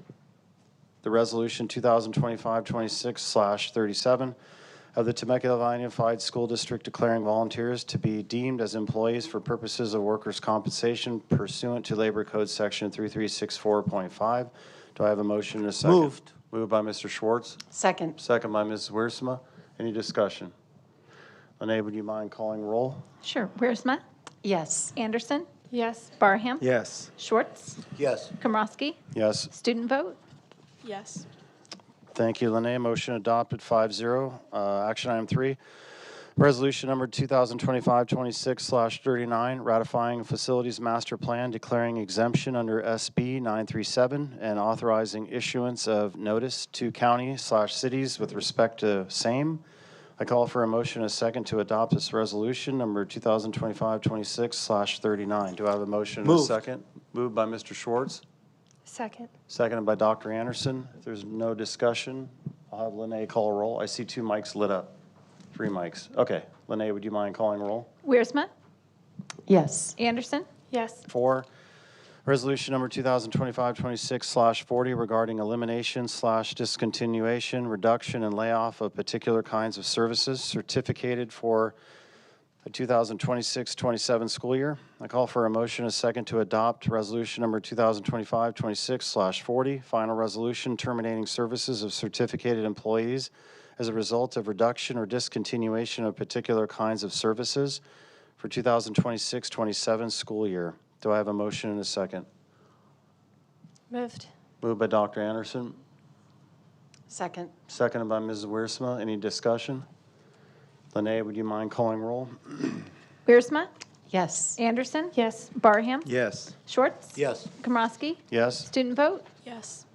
the resolution 2025-26/37 of the Temecula Valley Unified School District declaring volunteers to be deemed as employees for purposes of workers' compensation pursuant to Labor Code Section 3364.5. Do I have a motion and a second? Moved. Moved by Mr. Schwartz. Second. Second by Ms. Wiersma. Any discussion? Lene, would you mind calling roll? Sure. Wiersma? Yes. Anderson? Yes. Barham? Yes. Schwartz? Yes. Komrosky? Yes. Student vote? Yes. Thank you, Lene. Motion adopted 5-0. Action item 3, resolution number 2025-26/39, ratifying facilities master plan, declaring exemption under SB 937, and authorizing issuance of notice to county/cities with respect to same. I call for a motion and a second to adopt this resolution number 2025-26/39. Do I have a motion and a Moved. second? Moved by Mr. Schwartz. Second. Seconded by Dr. Anderson. If there's no discussion, I'll have Lene call a roll. I see 2 mics lit up. 3 mics. Okay. Lene, would you mind calling roll? Wiersma? Yes. Anderson? Yes. 4, resolution number 2025-26/40 regarding elimination/discontinuation, reduction, and layoff of particular kinds of services certificated for the 2026-27 school year. I call for a motion and a second to adopt resolution number 2025-26/40, final resolution terminating services of certificated employees as a result of reduction or discontinuation of particular kinds of services for 2026-27 school year. Do I have a motion and a second? Moved. Moved by Dr. Anderson, Second. seconded by Mrs. Wiersma. Any discussion? Lene, would you mind calling roll? Wiersma? Yes. Anderson? Yes. Barham? Yes. Schwartz? Yes. Komrosky? Yes. Student vote? Yes.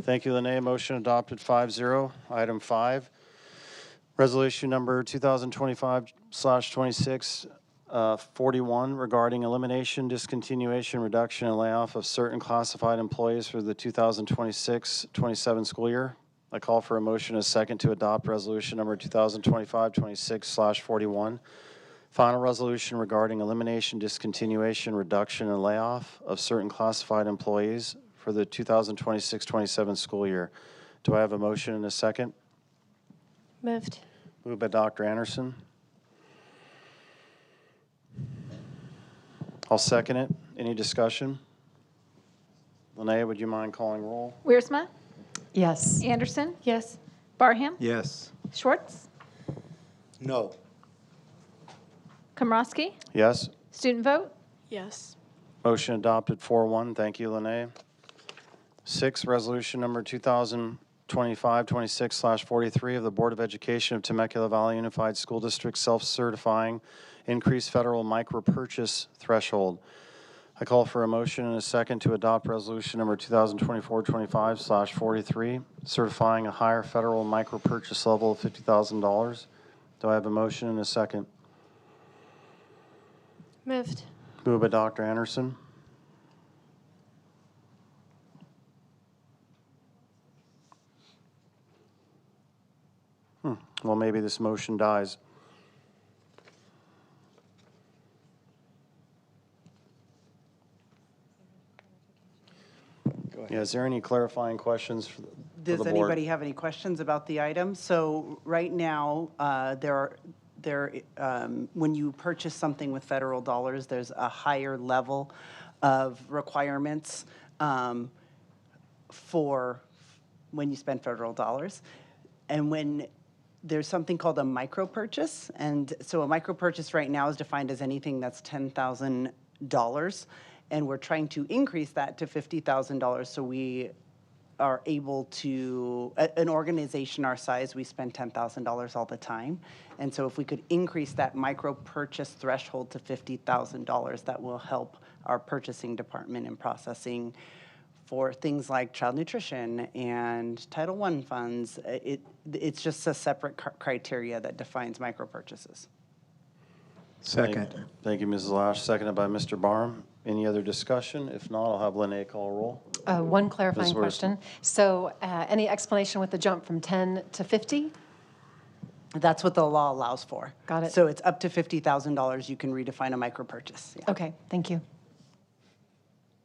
Thank you, Lene. Motion adopted 5-0. Item 5, Resolution number 2025/26, 41, regarding elimination, discontinuation, reduction, and layoff of certain classified employees for the 2026-27 school year. I call for a motion and a second to adopt resolution number 2025/26/41. Final resolution regarding elimination, discontinuation, reduction, and layoff of certain classified employees for the 2026-27 school year. Do I have a motion and a second? Moved. Moved by Dr. Anderson. I'll second it. Any discussion? Linnea, would you mind calling roll? Wiersma, Yes. Anderson. Yes. Barham, Yes. Schwartz, No. Komrosky, Yes. student vote. Yes. Motion adopted 4-1. Thank you, Linnea. 6, resolution number 2025-26/43 of the Board of Education of Temecula Valley Unified School District self-certifying increased federal micro-purchase threshold. I call for a motion and a second to adopt resolution number 2024-25/43, certifying a higher federal micro-purchase level of $50,000. Do I have a motion and a second? Moved. Moved by Dr. Anderson. Well, maybe this motion dies. Yeah, is there any clarifying questions for the Does board? anybody have any questions about the item? So right now, when you purchase something with federal dollars, there's a higher level of requirements for when you spend federal dollars. And when there's something called a micro purchase, and so a micro purchase right now is defined as anything that's $10,000, and we're trying to increase that to $50,000 so we are able to, an organization our size, we spend $10,000 all the time. And so if we could increase that micro purchase threshold to $50,000, that will help our purchasing department in processing for things like child nutrition and Title I funds. It's just a separate criteria that defines micro purchases. Second. Thank you, Mrs. Lash. Seconded by Mr. Barham. Any other discussion? If not, I'll have Linnea call a roll. One clarifying Ms. Wortham. question. So any explanation with the jump from 10 to 50? That's what the law allows for. Got it. So it's up to $50,000 you can redefine a micro purchase. Yeah. Okay, thank you.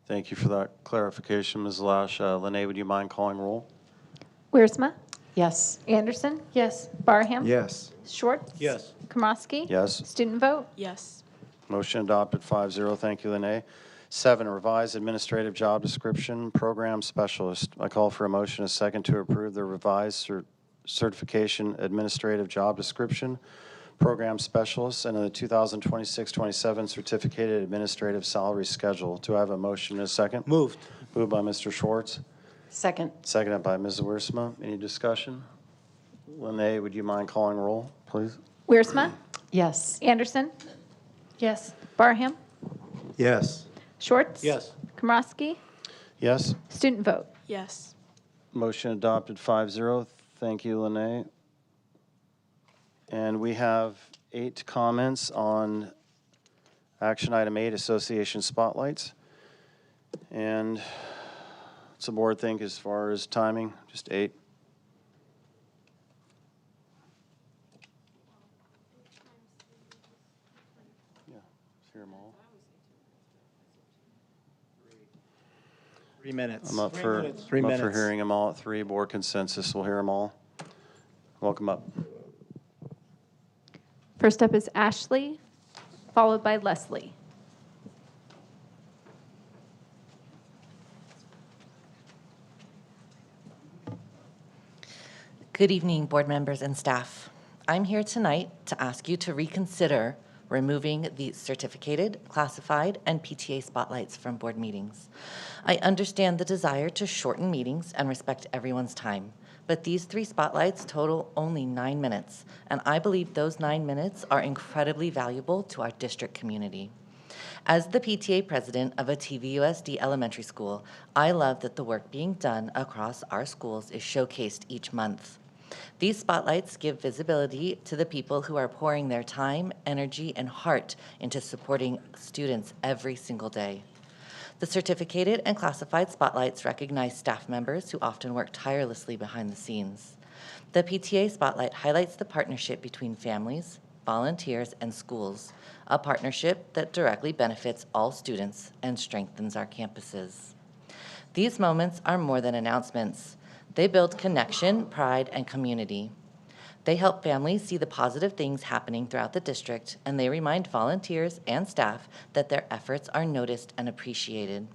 Thank you for that clarification, Ms. Lash. Linnea, would you mind calling roll? Wiersma, Yes. Anderson. Yes. Barham. Yes. Schwartz. Yes. Komrosky. Yes. Student vote. Yes. Motion adopted 5-0. Thank you, Linnea. 7, revised administrative job description, program specialist. I call for a motion, a second, to approve the revised certification administrative job description, program specialist, and the 2026-27 certificated administrative salary schedule. Do I have a motion and a second? Moved. Moved by Mr. Schwartz, Second. seconded by Ms. Wiersma. Any discussion? Linnea, would you mind calling roll, please? Wiersma, Yes. Anderson. Yes. Barham. Yes. Schwartz. Yes. Komrosky. Yes. Student vote. Yes. Motion adopted 5-0. Thank you, Linnea. And we have 8 comments on action item 8, association spotlights. And what's the board think as far as timing? Just 8? Yeah, let's hear them all. 3 minutes. I'm up for, I'm up for hearing them all at 3. Board consensus, we'll hear them all. Welcome up. First up is Ashley, followed by Leslie. Good evening, board members and staff. I'm here tonight to ask you to reconsider removing the certificated, classified, and PTA spotlights from board meetings. I understand the desire to shorten meetings and respect everyone's time, but these 3 spotlights total only 9 minutes, and I believe those 9 minutes are incredibly valuable to our district community. As the PTA president of a TVUSD elementary school, I love that the work being done across our schools is showcased each month. These spotlights give visibility to the people who are pouring their time, energy, and heart into supporting students every single day. The certificated and classified spotlights recognize staff members who often work tirelessly behind the scenes. The PTA Spotlight highlights the partnership between families, volunteers, and schools, a partnership that directly benefits all students and strengthens our campuses. These moments are more than announcements. They build connection, pride, and community. They help families see the positive things happening throughout the district, and they remind volunteers and staff that their efforts are noticed and appreciated.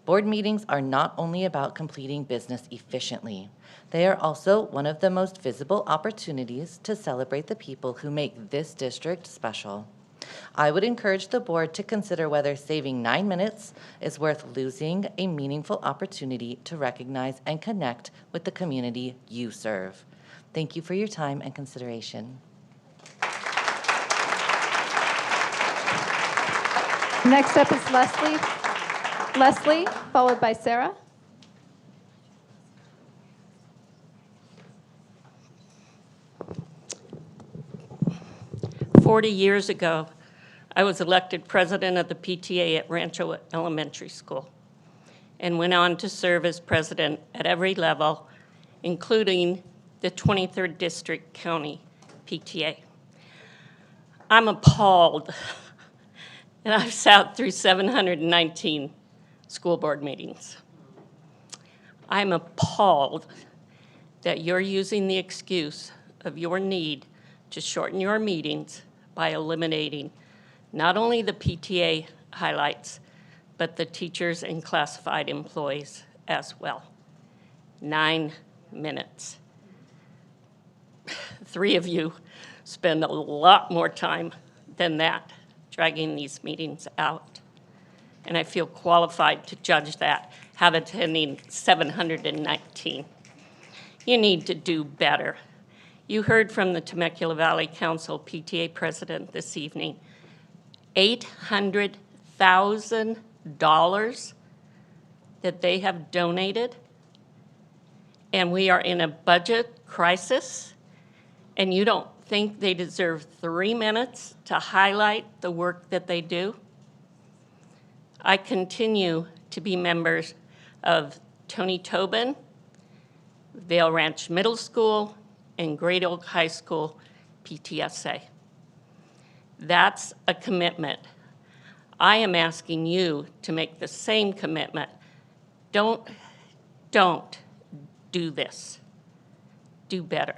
Board meetings are not only about completing business efficiently, they are also one of the most visible opportunities to celebrate the people who make this district special. I would encourage the board to consider whether saving 9 minutes is worth losing a meaningful opportunity to recognize and connect with the community you serve. Thank you for your time and consideration. Next up is Leslie. Leslie, followed by Sarah. "40 years ago, I was elected president of the PTA at Rancho Elementary School and went on to serve as president at every level, including the 23rd District County PTA. I'm appalled that I've sat through 719 school board meetings. I'm appalled that you're using the excuse of your need to shorten your meetings by eliminating not only the PTA highlights, but the teachers and classified employees as well. 9 minutes. 3 of you spend a lot more time than that dragging these meetings out. And I feel qualified to judge that, have attending 719. You need to do better. You heard from the Temecula Valley Council PTA president this evening, $800,000 that they have donated, and we are in a budget crisis, and you don't think they deserve 3 minutes to highlight the work that they do? I continue to be members of Tony Tobin, Vail Ranch Middle School, and Great Oak High School PTSA. That's a commitment. I am asking you to make the same commitment. Don't do this. Do better.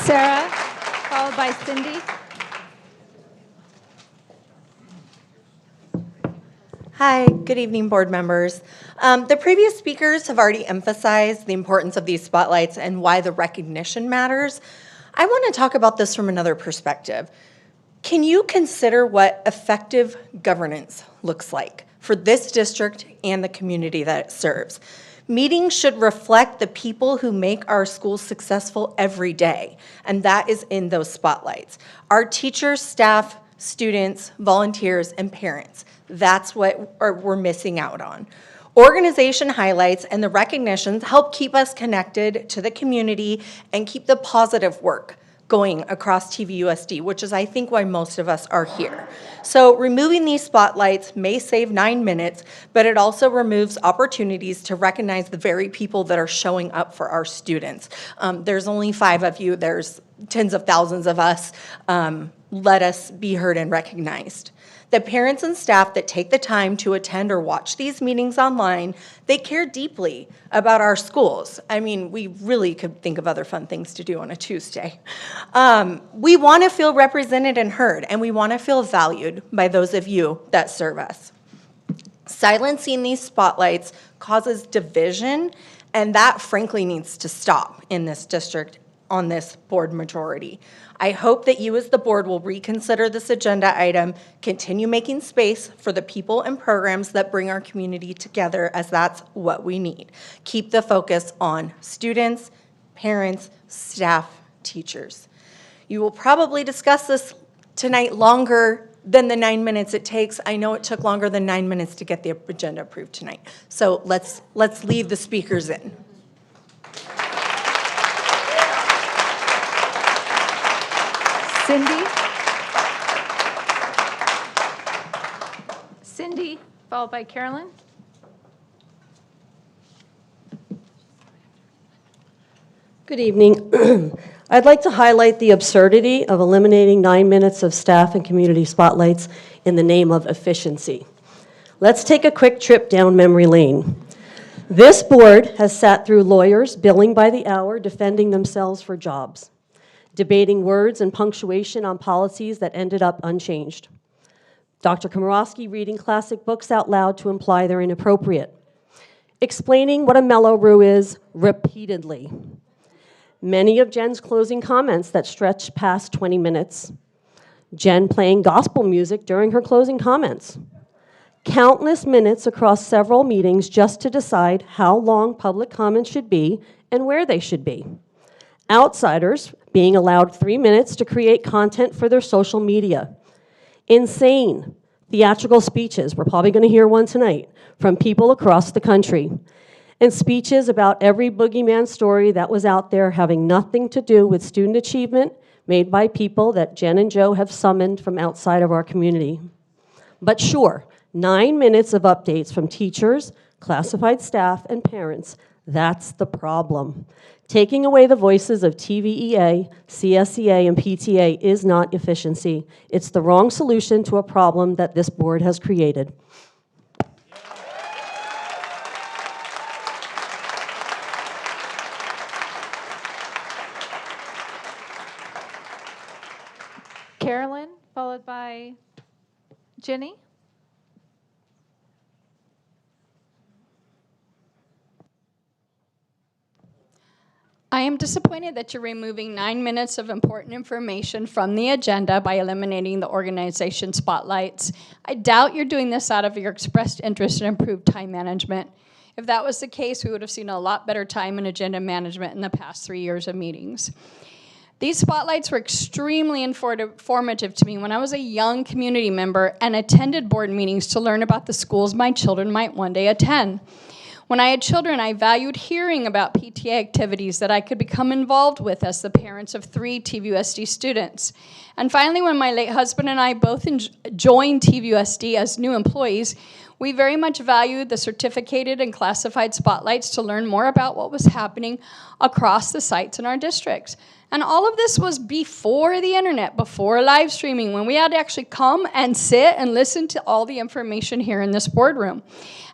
Sarah, followed by Cindy. Hi, good evening, board members. The previous speakers have already emphasized the importance of these spotlights and why the recognition matters. I want to talk about this from another perspective. Can you consider what effective governance looks like for this district and the community that it serves? Meetings should reflect the people who make our schools successful every day, and that is in those spotlights. Our teachers, staff, students, volunteers, and parents. That's what we're missing out on. Organization highlights and the recognitions help keep us connected to the community and keep the positive work going across TVUSD, which is, I think, why most of us are here. So removing these spotlights may save 9 minutes, but it also removes opportunities to recognize the very people that are showing up for our students. There's only 5 of you. There's tens of thousands of us. Let us be heard and recognized. The parents and staff that take the time to attend or watch these meetings online, they care deeply about our schools. I mean, we really could think of other fun things to do on a Tuesday. We want to feel represented and heard, and we want to feel valued by those of you that serve us. Silencing these spotlights causes division, and that frankly needs to stop in this district on this board majority. I hope that you as the board will reconsider this agenda item, continue making space for the people and programs that bring our community together, as that's what we need. Keep the focus on students, parents, staff, teachers. You will probably discuss this tonight longer than the 9 minutes it takes. I know it took longer than 9 minutes to get the agenda approved tonight. So let's leave the speakers in. Cindy, followed by Carolyn. Good evening. I'd like to highlight the absurdity of eliminating 9 minutes of staff and community spotlights in the name of efficiency. Let's take a quick trip down memory lane. This board has sat through lawyers billing by the hour, defending themselves for jobs, debating words and punctuation on policies that ended up unchanged. Dr. Komorowski reading classic books out loud to imply they're inappropriate, explaining what a Mello-Roo is repeatedly. Many of Jen's closing comments that stretched past 20 minutes. Jen playing gospel music during her closing comments. Countless minutes across several meetings just to decide how long public comments should be and where they should be. Outsiders being allowed 3 minutes to create content for their social media. Insane theatrical speeches, we're probably going to hear one tonight, from people across the country. And speeches about every boogeyman story that was out there having nothing to do with student achievement made by people that Jen and Joe have summoned from outside of our community. But sure, 9 minutes of updates from teachers, classified staff, and parents, that's the problem. Taking away the voices of TVEA, CSEA, and PTA is not efficiency. It's the wrong solution to a problem that this board has created. Carolyn, followed by Jenny. I am disappointed that you're removing 9 minutes of important information from the agenda by eliminating the organization spotlights. I doubt you're doing this out of your expressed interest in improved time management. If that was the case, we would have seen a lot better time and agenda management in the past 3 years of meetings. These spotlights were extremely informative to me when I was a young community member and attended board meetings to learn about the schools my children might one day attend. When I had children, I valued hearing about PTA activities that I could become involved with as the parents of 3 TVUSD students. And finally, when my late husband and I both joined TVUSD as new employees, we very much valued the certificated and classified spotlights to learn more about what was happening across the sites in our districts. And all of this was before the internet, before live streaming, when we had to actually come and sit and listen to all the information here in this boardroom.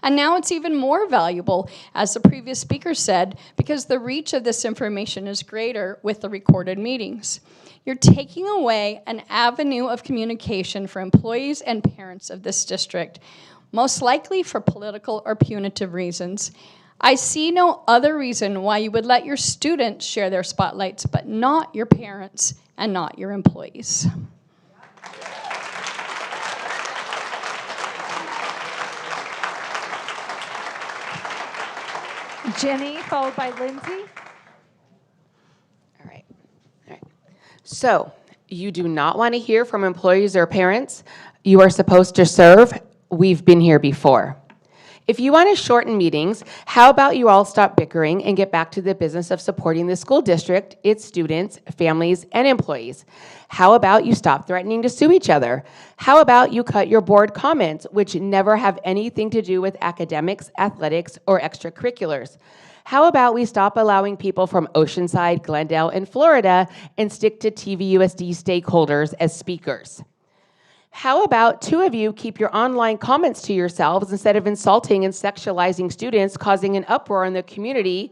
And now it's even more valuable, as the previous speaker said, because the reach of this information is greater with the recorded meetings. You're taking away an avenue of communication for employees and parents of this district, most likely for political or punitive reasons. I see no other reason why you would let your students share their spotlights, but not your parents and not your employees. Jenny, followed by Lindsay. All right. So, you do not want to hear from employees or parents. You are supposed to serve. We've been here before. If you want to shorten meetings, how about you all stop bickering and get back to the business of supporting the school district, its students, families, and employees? How about you stop threatening to sue each other? How about you cut your board comments, which never have anything to do with academics, athletics, or extracurriculars? How about we stop allowing people from Oceanside, Glendale, and Florida and stick to TVUSD stakeholders as speakers? How about 2 of you keep your online comments to yourselves instead of insulting and sexualizing students, causing an uproar in the community,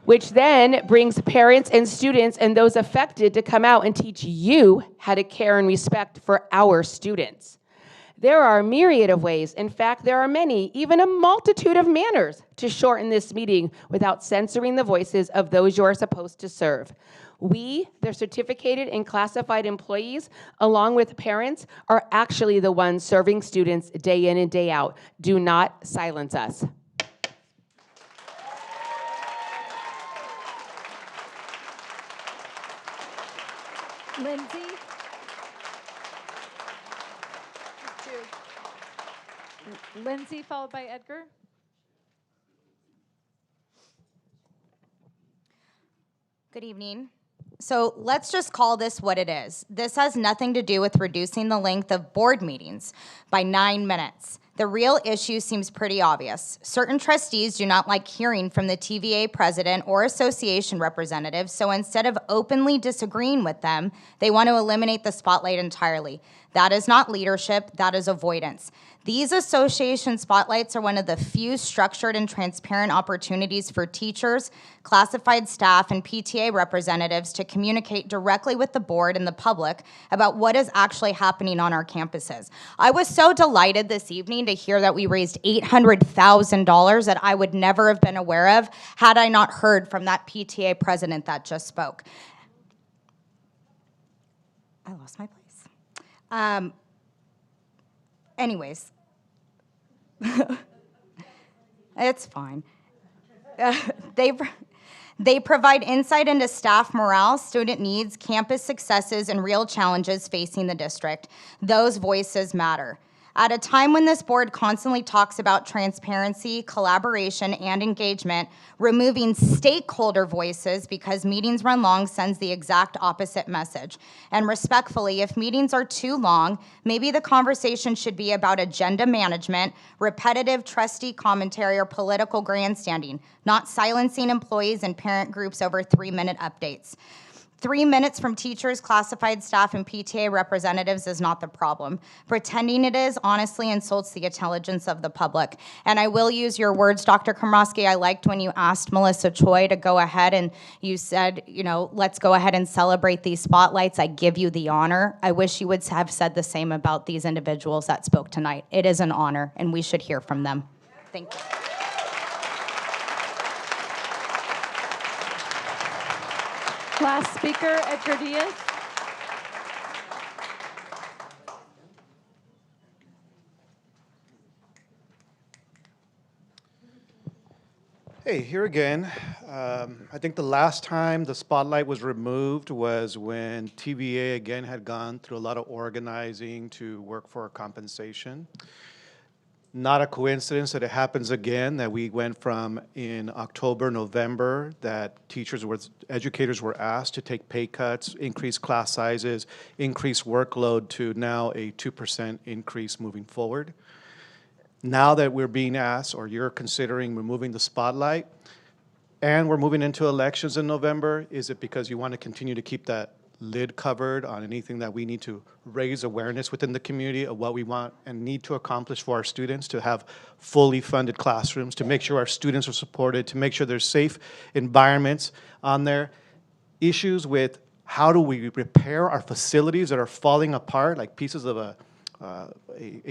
which then brings parents and students and those affected to come out and teach you how to care and respect for our students. There are a myriad of ways, in fact, there are many, even a multitude of manners to shorten this meeting without censoring the voices of those you are supposed to serve. We, the certificated and classified employees, along with parents, are actually the ones serving students day in and day out. Do not silence us. Lindsay? Lindsay, followed by Edgar. Good evening. So let's just call this what it is. This has nothing to do with reducing the length of board meetings by 9 minutes. The real issue seems pretty obvious. Certain trustees do not like hearing from the TVA president or association representatives, so instead of openly disagreeing with them, they want to eliminate the spotlight entirely. That is not leadership, that is avoidance. These association spotlights are one of the few structured and transparent opportunities for teachers, classified staff, and PTA representatives to communicate directly with the board and the public about what is actually happening on our campuses. I was so delighted this evening to hear that we raised $800,000 that I would never have been aware of had I not heard from that PTA president that just spoke. I lost my place. Anyways, it's fine. They provide insight into staff morale, student needs, campus successes, and real challenges facing the district. Those voices matter. At a time when this board constantly talks about transparency, collaboration, and engagement, removing stakeholder voices because meetings run long sends the exact opposite message. And respectfully, if meetings are too long, maybe the conversation should be about agenda management, repetitive trustee commentary, or political grandstanding, not silencing employees and parent groups over 3-minute updates. 3 minutes from teachers, classified staff, and PTA representatives is not the problem. Pretending it is honestly insults the intelligence of the public. And I will use your words, Dr. Komrosky. I liked when you asked Melissa Choi to go ahead and you said, you know, let's go ahead and celebrate these spotlights. I give you the honor. I wish you would have said the same about these individuals that spoke tonight. It is an honor, and we should hear from them. Thank you. Last speaker, Edgar Diaz. Hey, here again. I think the last time the spotlight was removed was when TVA again had gone through a lot of organizing to work for compensation. Not a coincidence that it happens again, that we went from in October, November, that educators were asked to take pay cuts, increase class sizes, increase workload to now a 2% increase moving forward. Now that we're being asked, or you're considering removing the spotlight, and we're moving into elections in November, is it because you want to continue to keep that lid covered on anything that we need to raise awareness within the community of what we want and need to accomplish for our students, to have fully funded classrooms, to make sure our students are supported, to make sure there's safe environments on there? Issues with how do we repair our facilities that are falling apart, like pieces of a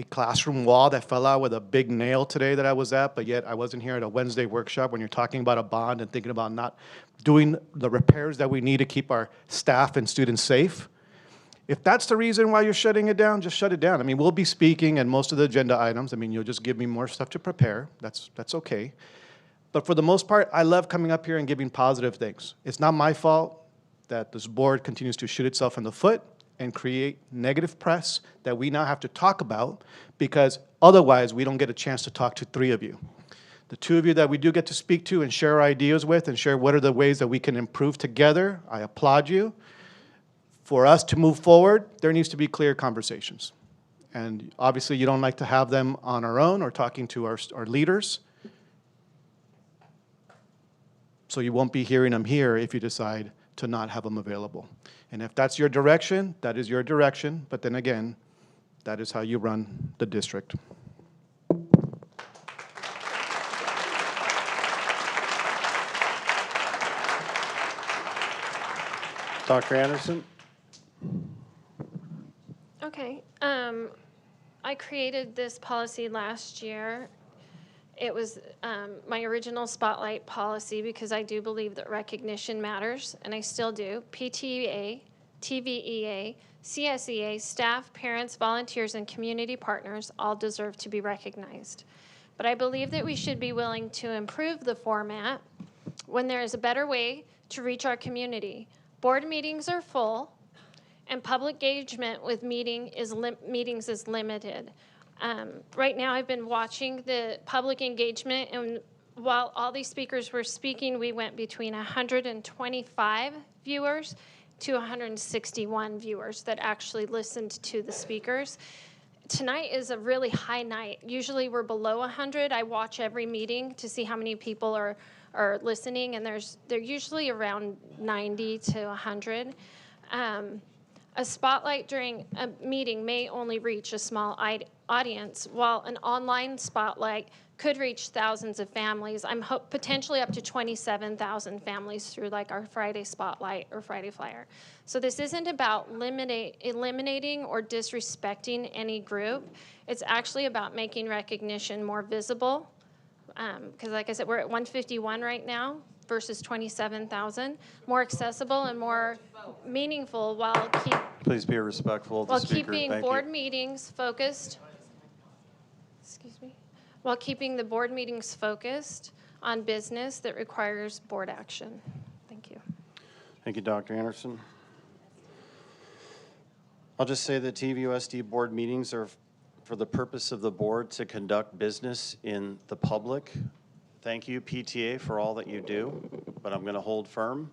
classroom wall that fell out with a big nail today that I was at, but yet I wasn't here at a Wednesday workshop when you're talking about a bond and thinking about not doing the repairs that we need to keep our staff and students safe. If that's the reason why you're shutting it down, just shut it down. I mean, we'll be speaking and most of the agenda items. I mean, you'll just give me more stuff to prepare. That's okay. But for the most part, I love coming up here and giving positive things. It's not my fault that this board continues to shoot itself in the foot and create negative press that we now have to talk about, because otherwise we don't get a chance to talk to 3 of you. The 2 of you that we do get to speak to and share ideas with and share what are the ways that we can improve together, I applaud you. For us to move forward, there needs to be clear conversations. And obviously you don't like to have them on our own or talking to our leaders. So you won't be hearing them here if you decide to not have them available. And if that's your direction, that is your direction. But then again, that is how you run the district. Dr. Anderson? Okay. I created this policy last year. It was my original spotlight policy because I do believe that recognition matters, and I still do. PTA, TVEA, CSEA, staff, parents, volunteers, and community partners all deserve to be recognized. But I believe that we should be willing to improve the format when there is a better way to reach our community. Board meetings are full, and public engagement with meetings is limited. Right now, I've been watching the public engagement, and while all these speakers were speaking, we went between 125 viewers to 161 viewers that actually listened to the speakers. Tonight is a really high night. Usually we're below 100. I watch every meeting to see how many people are listening, and they're usually around 90 to 100. A spotlight during a meeting may only reach a small audience, while an online spotlight could reach thousands of families. I'm potentially up to 27,000 families through like our Friday Spotlight or Friday Flyer. So this isn't about eliminating or disrespecting any group. It's actually about making recognition more visible. Because like I said, we're at 151 right now versus 27,000. More accessible and more meaningful while Please be respectful of the speaker. keeping Thank board you. meetings focused. Excuse me. While keeping the board meetings focused on business that requires board action. Thank you. Thank you, Dr. Anderson. I'll just say that TVUSD board meetings are for the purpose of the board to conduct business in the public. Thank you, PTA, for all that you do, but I'm going to hold firm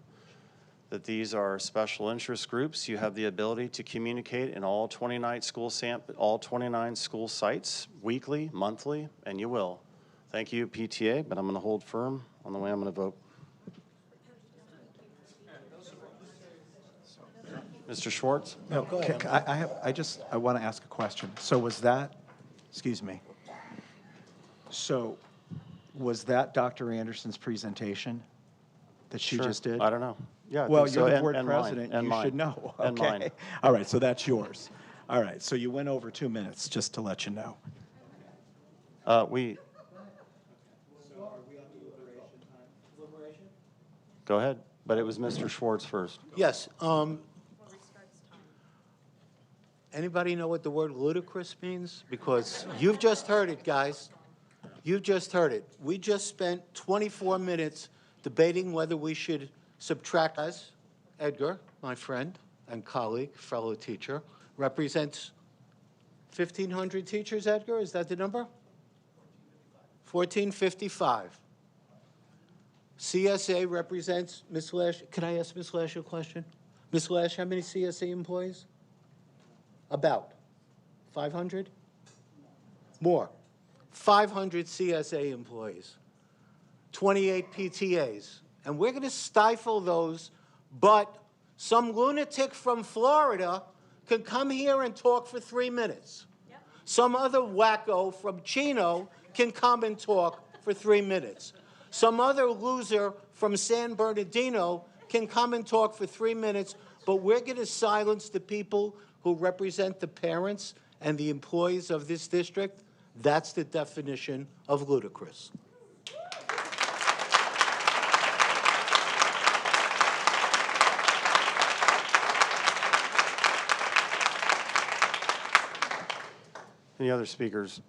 that these are special interest groups. You have the ability to communicate in all 29 school sites, weekly, monthly, and you will. Thank you, PTA, but I'm going to hold firm on the way I'm going to vote. Mr. Schwartz? No, go ahead. I want to ask a question. So was that, excuse me. So was that Dr. Anderson's presentation that she Sure. just did? I don't know. Yeah, I Well, think you're so. the board And president. mine. And You mine. should know. And Okay. mine. All right, so that's yours. All right, so you went over 2 minutes, just to let you know. Go ahead, but it was Mr. Schwartz first. Yes. Anybody know what the word ludicrous means? Because you've just heard it, guys. You've just heard it. We just spent 24 minutes debating whether we should subtract. As Edgar, my friend and colleague, fellow teacher, represents 1,500 teachers, Edgar? Is that the number? 1,455. CSA represents, Ms. Lash, can I ask Ms. Lash a question? Ms. Lash, how many CSA employees? About 500? More. 500 CSA employees, 28 PTAs. And we're going to stifle those, but some lunatic from Florida can come here and talk for 3 minutes. Some other wacko from Chino can come and talk for 3 minutes. Some other loser from San Bernardino can come and talk for 3 minutes, but we're going to silence the people who represent the parents and the employees of this district. That's the definition of ludicrous. Any other speakers?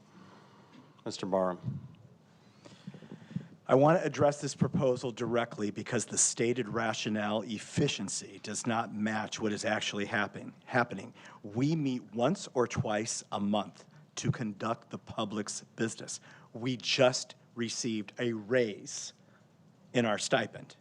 Mr. Barham. I want to address this proposal directly because the stated rationale efficiency does not match what is actually happening. We meet once or twice a month to conduct the public's business. We just received a raise in our stipend.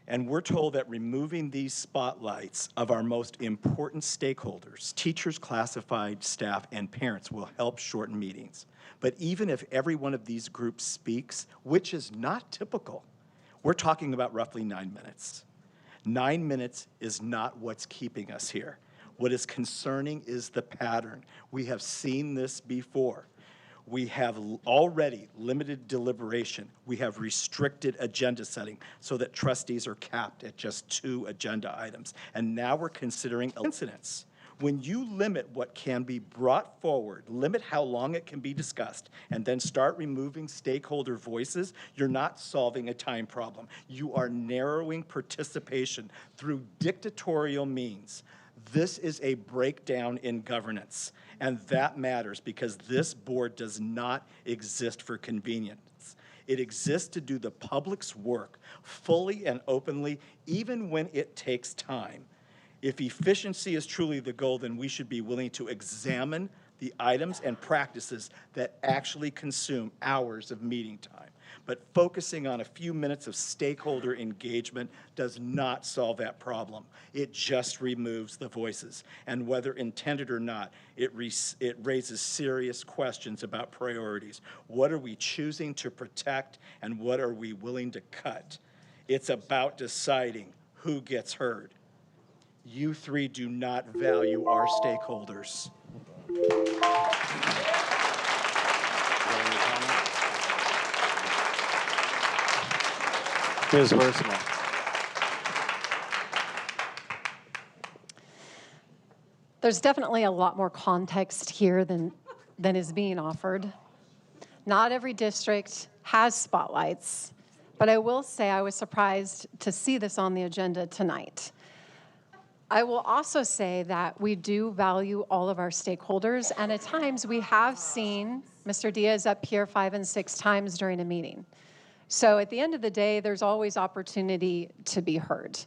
And we're told that removing these spotlights of our most important stakeholders, teachers, classified staff, and parents, will help shorten meetings. But even if every one of these groups speaks, which is not typical, we're talking about roughly 9 minutes. 9 minutes is not what's keeping us here. What is concerning is the pattern. We have seen this before. We have already limited deliberation. We have restricted agenda setting so that trustees are capped at just 2 agenda items. And now we're considering incidents. When you limit what can be brought forward, limit how long it can be discussed, and then start removing stakeholder voices, you're not solving a time problem. You are narrowing participation through dictatorial means. This is a breakdown in governance, and that matters because this board does not exist for convenience. It exists to do the public's work fully and openly, even when it takes time. If efficiency is truly the goal, then we should be willing to examine the items and practices that actually consume hours of meeting time. But focusing on a few minutes of stakeholder engagement does not solve that problem. It just removes the voices. And whether intended or not, it raises serious questions about priorities. What are we choosing to protect, and what are we willing to cut? It's about deciding who gets heard. You three do not value our stakeholders. Ms. Wuersma. There's definitely a lot more context here than is being offered. Not every district has spotlights, but I will say I was surprised to see this on the agenda tonight. I will also say that we do value all of our stakeholders, and at times we have seen Mr. Diaz up here 5 and 6 times during a meeting. So at the end of the day, there's always opportunity to be heard.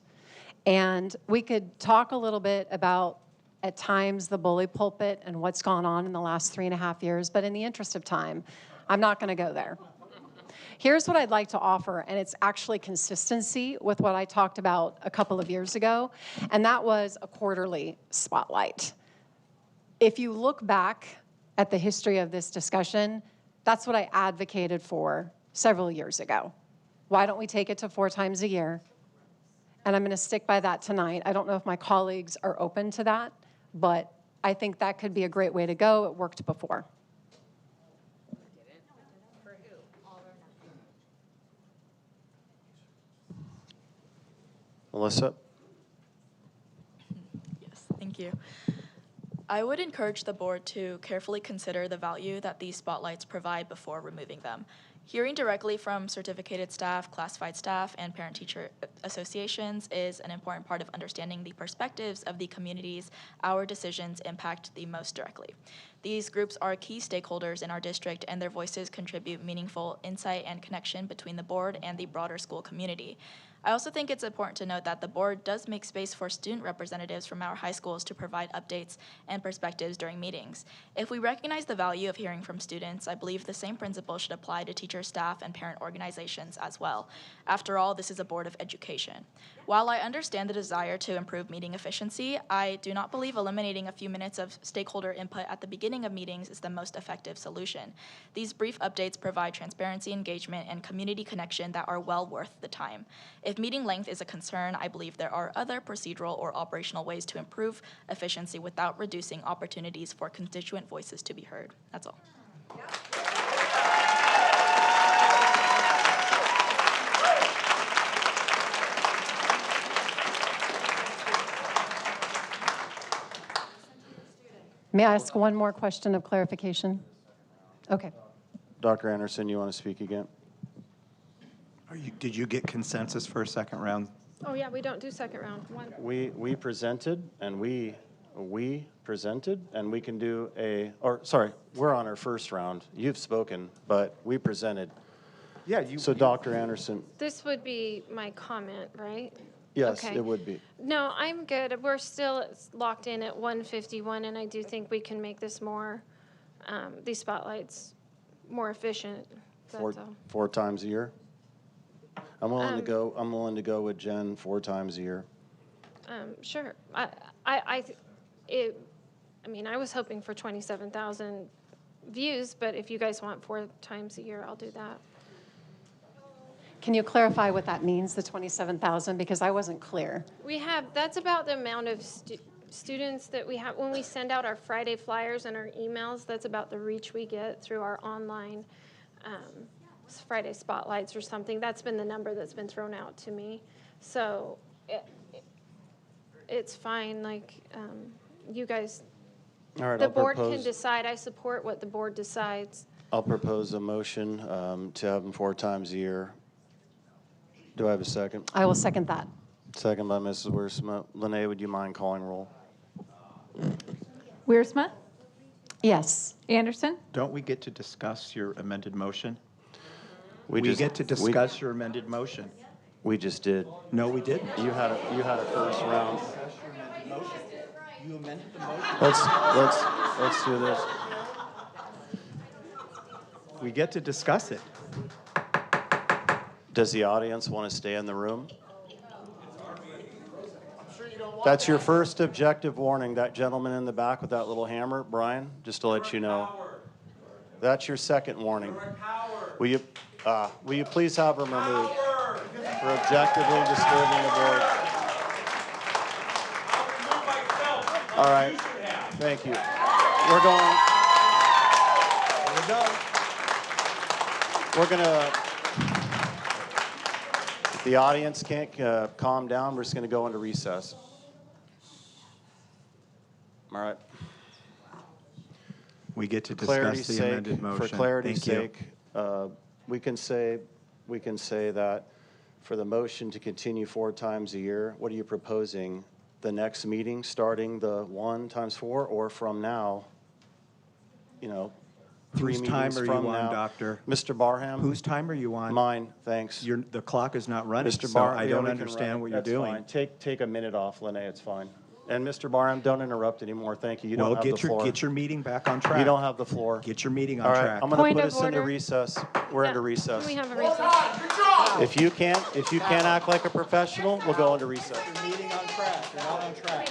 And we could talk a little bit about, at times, the bully pulpit and what's gone on in the last 3.5 years, but in the interest of time, I'm not going to go there. Here's what I'd like to offer, and it's actually consistency with what I talked about a couple of years ago, and that was a quarterly spotlight. If you look back at the history of this discussion, that's what I advocated for several years ago. Why don't we take it to 4 times a year? And I'm going to stick by that tonight. I don't know if my colleagues are open to that, but I think that could be a great way to go. It worked before. Melissa? Yes, thank you. I would encourage the board to carefully consider the value that these spotlights provide before removing them. Hearing directly from certificated staff, classified staff, and parent-teacher associations is an important part of understanding the perspectives of the communities our decisions impact the most directly. These groups are key stakeholders in our district, and their voices contribute meaningful insight and connection between the board and the broader school community. I also think it's important to note that the board does make space for student representatives from our high schools to provide updates and perspectives during meetings. If we recognize the value of hearing from students, I believe the same principle should apply to teachers, staff, and parent organizations as well. After all, this is a board of education. While I understand the desire to improve meeting efficiency, I do not believe eliminating a few minutes of stakeholder input at the beginning of meetings is the most effective solution. These brief updates provide transparency, engagement, and community connection that are well worth the time. If meeting length is a concern, I believe there are other procedural or operational ways to improve efficiency without reducing opportunities for constituent voices to be heard. That's all. May I ask one more question of clarification? Okay. Dr. Anderson, you want to speak again? Did you get consensus for a second round? Oh, yeah, we don't do second round. One. We presented, and we presented, and we can do sorry, we're on our first round. You've spoken, but we presented. Yeah, So Dr. Anderson, This would be my comment, right? yes, Okay. it would be. No, I'm good. We're still locked in at 151, and I do think we can make this more, these spotlights more efficient. That's all. 4 times a year? I'm willing to go with Jen 4 times a year. Sure. I mean, I was hoping for 27,000 views, but if you guys want 4 times a year, I'll do that. Can you clarify what that means, the 27,000, because I wasn't clear? That's about the amount of students that we have. When we send out our Friday flyers and our emails, that's about the reach we get through our online Friday spotlights or something. That's been the number that's been thrown out to me. So it's fine. Like, you guys, All right, the I'll board can propose- decide. I support what the board decides. I'll propose a motion to have them 4 times a year. Do I have a second? I will second that. Second by Mrs. Wiersma. Lene, would you mind calling roll? Wiersma? Yes. Anderson? Don't we get to discuss your amended motion? We We just- get to we- discuss your amended motion. We just did. No, we didn't. You had a first round. motion. You amended the motion. Let's do this. We get to discuss it. Does the audience want to stay in the room? That's your first objective warning, that gentleman in the back with that little hammer, Brian, just to let you know. That's your second warning. Will you please have him removed for objectively disturbing the board? All right, thank you. We're going. We're gonna. If the audience can't calm down, we're just gonna go into recess. All right. We get to discuss the amended motion. For clarity's Thank you. sake, we can say that for the motion to continue 4 times a year, what are you proposing? The next meeting, starting the 1 times 4, or from now, 3 Whose meetings time are you from on, now? Doctor? Mr. Barham? Whose time are you on? Mine, thanks. The clock is not running, Mr. so Barham, I yeah, don't we can run understand it. what you're That's doing. fine. Take a minute off, Lene, it's fine. And Mr. Barham, don't interrupt anymore, thank you. You don't Well, have the floor. get your meeting back on track. You don't have the floor. Get your meeting All on right, track. I'm going to Point put of us into order. recess. We're into recess. We have a recess. If you can't act like a professional, we'll go into recess. Meeting on track. You're not on track.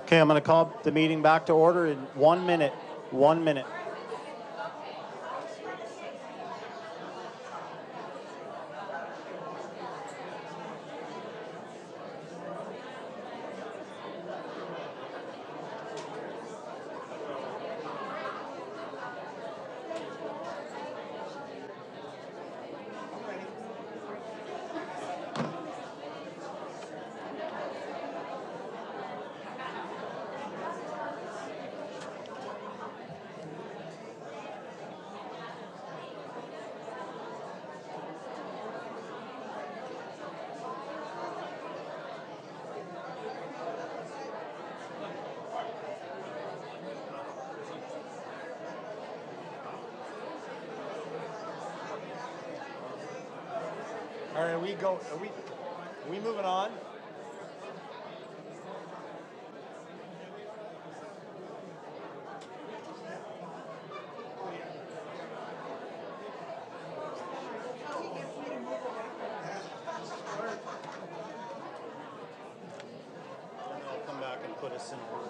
Okay, I'm going to call the meeting back to order in 1 minute. 1 minute. All right, are we moving on? I'll come back and put us in order.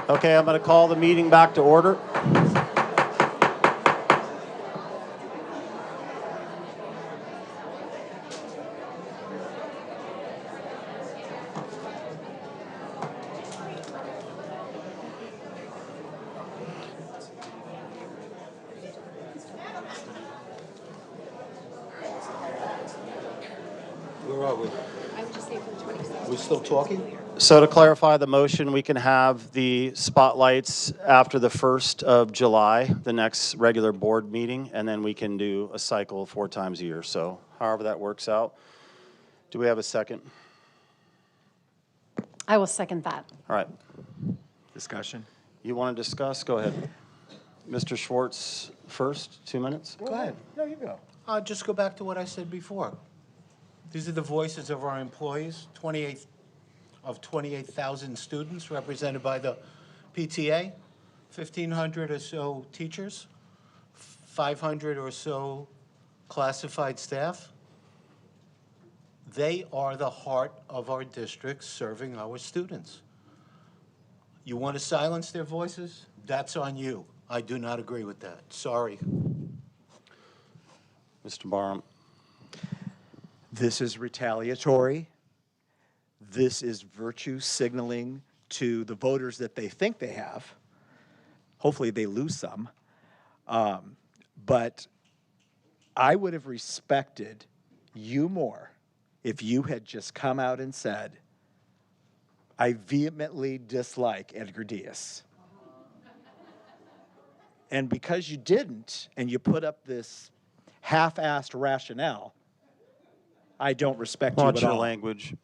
Okay, I'm going to call the meeting back to order. Where are we? We still talking? So to clarify the motion, we can have the spotlights after the 1st of July, the next regular board meeting, and then we can do a cycle 4 times a year. So however that works out. Do we have a second? I will second that. All right. Discussion? You want to discuss? Go ahead. Mr. Schwartz first, 2 minutes. Go ahead. No, you go. I'll just go back to what I said before. These are the voices of our employees, 28,000 students represented by the PTA, 1,500 or so teachers, 500 or so classified staff. They are the heart of our district serving our students. You want to silence their voices? That's on you. I do not agree with that. Sorry. Mr. Barham. This is retaliatory. This is virtue signaling to the voters that they think they have. Hopefully they lose some. But I would have respected you more if you had just come out and said, I vehemently dislike Edgar Diaz. And because you didn't, and you put up this half-assed rationale, I don't respect you Watch at your all. language.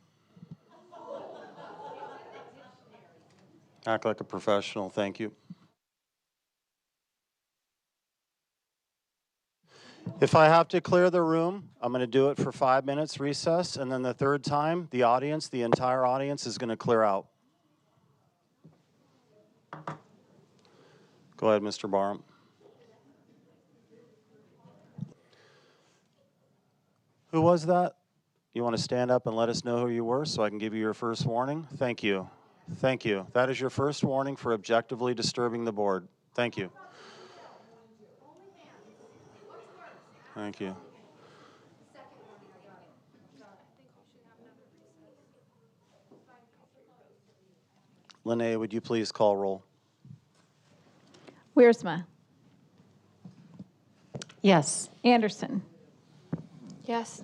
Act like a professional. Thank you. If I have to clear the room, I'm going to do it for 5 minutes recess, and then the third time, the audience, the entire audience, is going to clear out. Go ahead, Mr. Barham. Who was that? You want to stand up and let us know who you were so I can give you your first warning? Thank you. Thank you. That is your first warning for objectively disturbing the board. Thank you. Thank you. Linnea, would you please call roll? Wiersma. Yes. Anderson. Yes.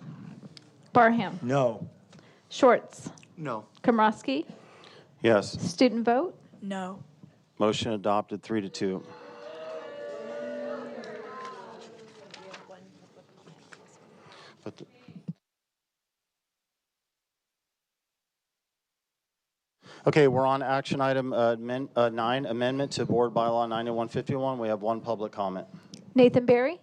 Barham. No. Schwartz. No. Komrosky. Yes. Student vote. No. Motion adopted 3-2. But okay, we're on action item 9, amendment to Board Bylaw 9151. We have one public comment. Nathan Barry.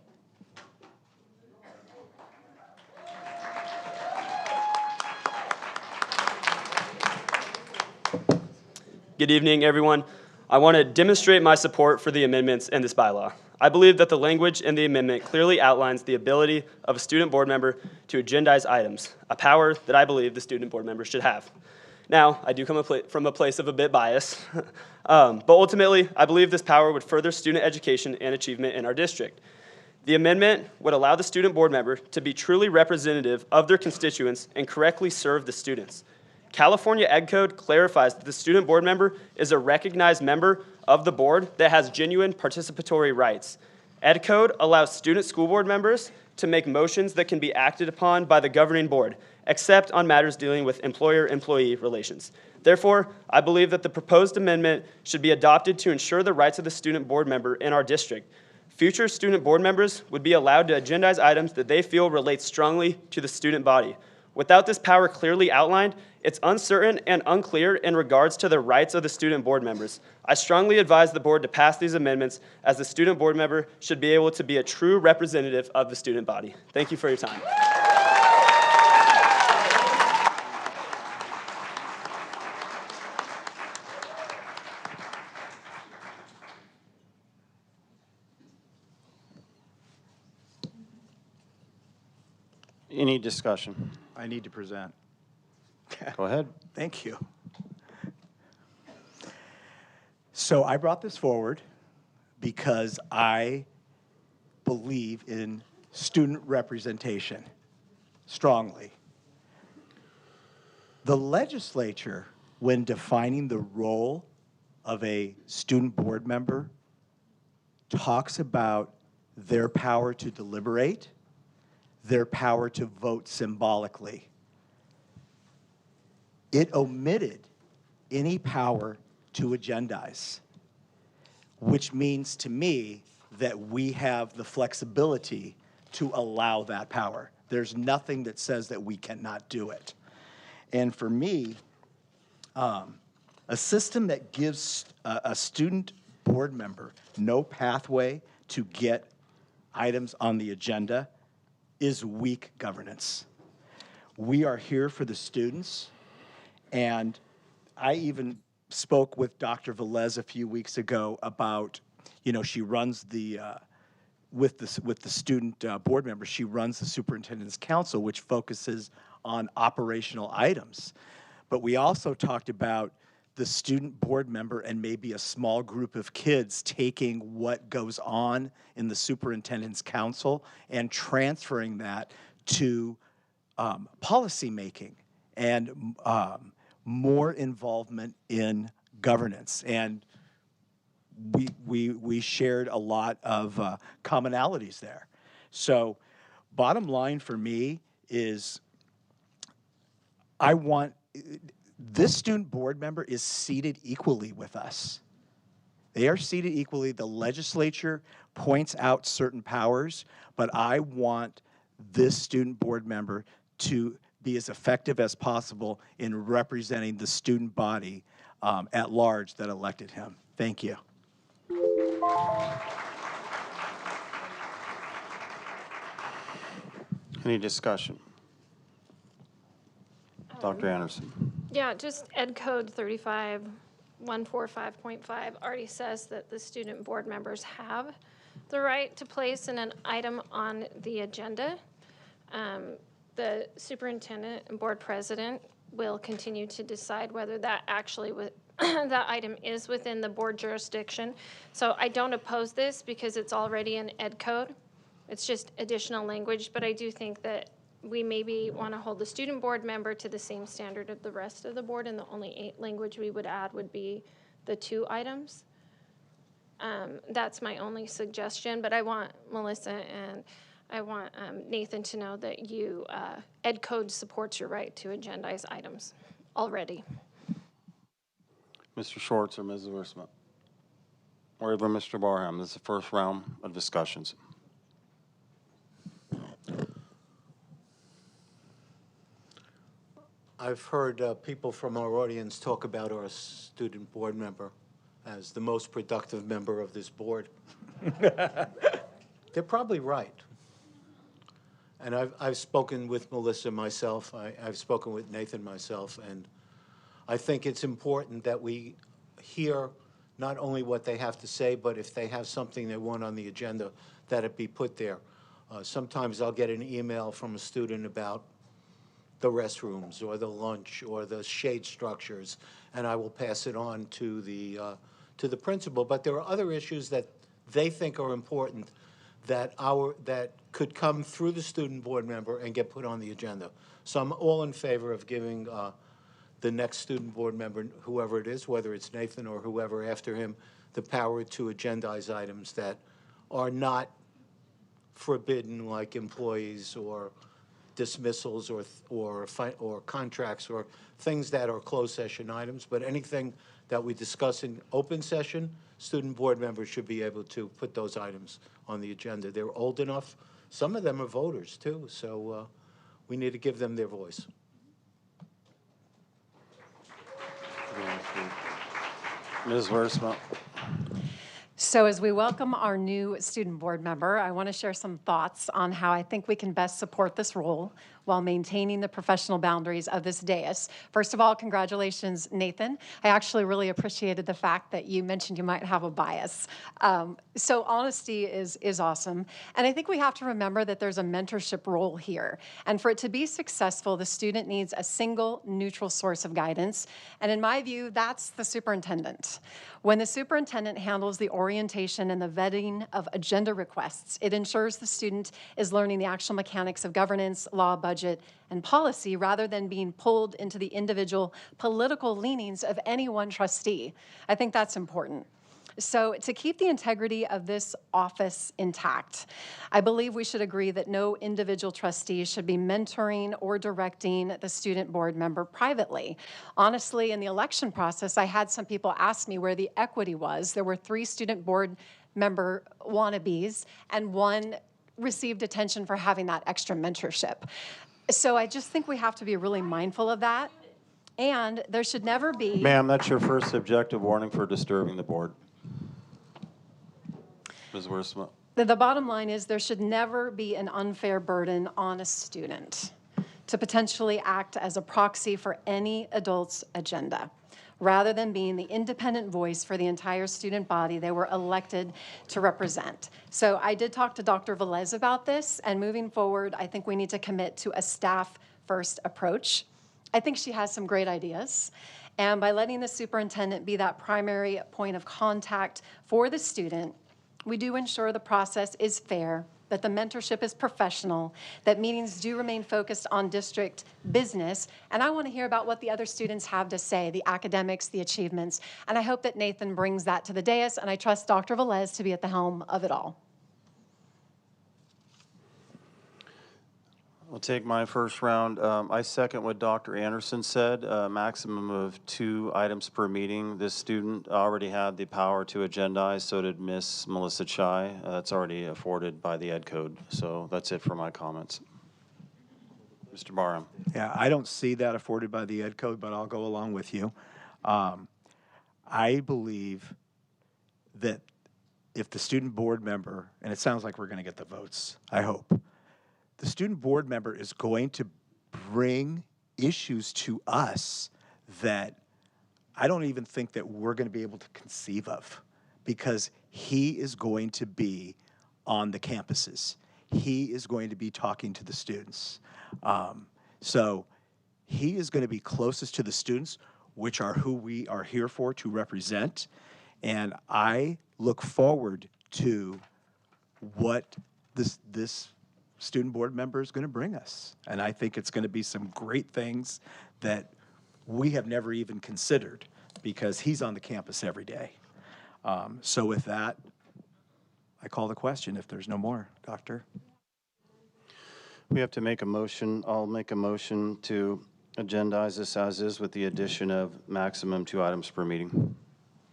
Good evening, everyone. I want to demonstrate my support for the amendments in this bylaw. I believe that the language in the amendment clearly outlines the ability of a student board member to agendize items, a power that I believe the student board member should have. Now, I do come from a place of a bit bias, but ultimately, I believe this power would further student education and achievement in our district. The amendment would allow the student board member to be truly representative of their constituents and correctly serve the students. California Ed Code clarifies that the student board member is a recognized member of the board that has genuine participatory rights. Ed Code allows student school board members to make motions that can be acted upon by the governing board, except on matters dealing with employer-employee relations. Therefore, I believe that the proposed amendment should be adopted to ensure the rights of the student board member in our district. Future student board members would be allowed to agendize items that they feel relate strongly to the student body. Without this power clearly outlined, it's uncertain and unclear in regards to the rights of the student board members. I strongly advise the board to pass these amendments, as the student board member should be able to be a true representative of the student body. Thank you for your time. Any discussion? I need to present. Go ahead. Thank you. So I brought this forward because I believe in student representation strongly. The legislature, when defining the role of a student board member, talks about their power to deliberate, their power to vote symbolically. It omitted any power to agendize, which means to me that we have the flexibility to allow that power. There's nothing that says that we cannot do it. And for me, a system that gives a student board member no pathway to get items on the agenda is weak governance. We are here for the students, and I even spoke with Dr. Velez a few weeks ago about, she runs the, with the student board members, she runs the Superintendent's Council, which focuses on operational items. But we also talked about the student board member and maybe a small group of kids taking what goes on in the Superintendent's Council and transferring that to policy making and more involvement in governance. And we shared a lot of commonalities there. So bottom line for me is I want, this student board member is seated equally with us. They are seated equally. The legislature points out certain powers, but I want this student board member to be as effective as possible in representing the student body at large that elected him. Thank you. Any discussion? Dr. Anderson. Yeah, just Ed Code 35145.5 already says that the student board members have the right to place an item on the agenda. The superintendent and board president will continue to decide whether that actually that item is within the board jurisdiction. So I don't oppose this because it's already in Ed Code. It's just additional language, but I do think that we maybe want to hold the student board member to the same standard of the rest of the board, and the only language we would add would be the 2 items. That's my only suggestion, but I want Melissa and I want Nathan to know that you, Ed Code supports your right to agendize items already. Mr. Schwartz or Mrs. Wursma? Or even Mr. Barham. This is the first round of discussions. I've heard people from our audience talk about our student board member as the most productive member of this board. They're probably right. And I've spoken with Melissa myself. I've spoken with Nathan myself, and I think it's important that we hear not only what they have to say, but if they have something they want on the agenda, that it be put there. Sometimes I'll get an email from a student about the restrooms or the lunch or the shade structures, and I will pass it on to the principal. But there are other issues that they think are important that could come through the student board member and get put on the agenda. So I'm all in favor of giving the next student board member, whoever it is, whether it's Nathan or whoever after him, the power to agendize items that are not forbidden, like employees or dismissals or contracts or things that are closed session items, but anything that we discuss in open session, student board members should be able to put those items on the agenda. They're old enough. Some of them are voters too, so we need to give them their voice. Ms. Wursma. So as we welcome our new student board member, I want to share some thoughts on how I think we can best support this role while maintaining the professional boundaries of this dais. First of all, congratulations, Nathan. I actually really appreciated the fact that you mentioned you might have a bias. So honesty is awesome. And I think we have to remember that there's a mentorship role here. And for it to be successful, the student needs a single neutral source of guidance. And in my view, that's the superintendent. When the superintendent handles the orientation and the vetting of agenda requests, it ensures the student is learning the actual mechanics of governance, law, budget, and policy rather than being pulled into the individual political leanings of any one trustee. I think that's important. So to keep the integrity of this office intact, I believe we should agree that no individual trustee should be mentoring or directing the student board member privately. Honestly, in the election process, I had some people ask me where the equity was. There were 3 student board member wannabes, and 1 received attention for having that extra mentorship. So I just think we have to be really mindful of that. And there should never be... Ma'am, that's your first subjective warning for disturbing the board. Ms. Wursma. The bottom line is there should never be an unfair burden on a student to potentially act as a proxy for any adult's agenda, rather than being the independent voice for the entire student body they were elected to represent. So I did talk to Dr. Velez about this, and moving forward, I think we need to commit to a staff-first approach. I think she has some great ideas. And by letting the superintendent be that primary point of contact for the student, we do ensure the process is fair, that the mentorship is professional, that meetings do remain focused on district business, and I want to hear about what the other students have to say, the academics, the achievements, and I hope that Nathan brings that to the dais, and I trust Dr. Velez to be at the helm of it all. I'll take my first round. I second what Dr. Anderson said, a maximum of 2 items per meeting. This student already had the power to agendize, so did Miss Melissa Chai. That's already afforded by the Ed Code. So that's it for my comments. Mr. Barham. Yeah, I don't see that afforded by the Ed Code, but I'll go along with you. I believe that if the student board member, and it sounds like we're going to get the votes, I hope, the student board member is going to bring issues to us that I don't even think that we're going to be able to conceive of, because he is going to be on the campuses. He is going to be talking to the students. So he is going to be closest to the students, which are who we are here for to represent. And I look forward to what this student board member is going to bring us. And I think it's going to be some great things that we have never even considered, because he's on the campus every day. So with that, I call the question if there's no more. Doctor? We have to make a motion. I'll make a motion to agendize this as is with the addition of maximum 2 items per meeting.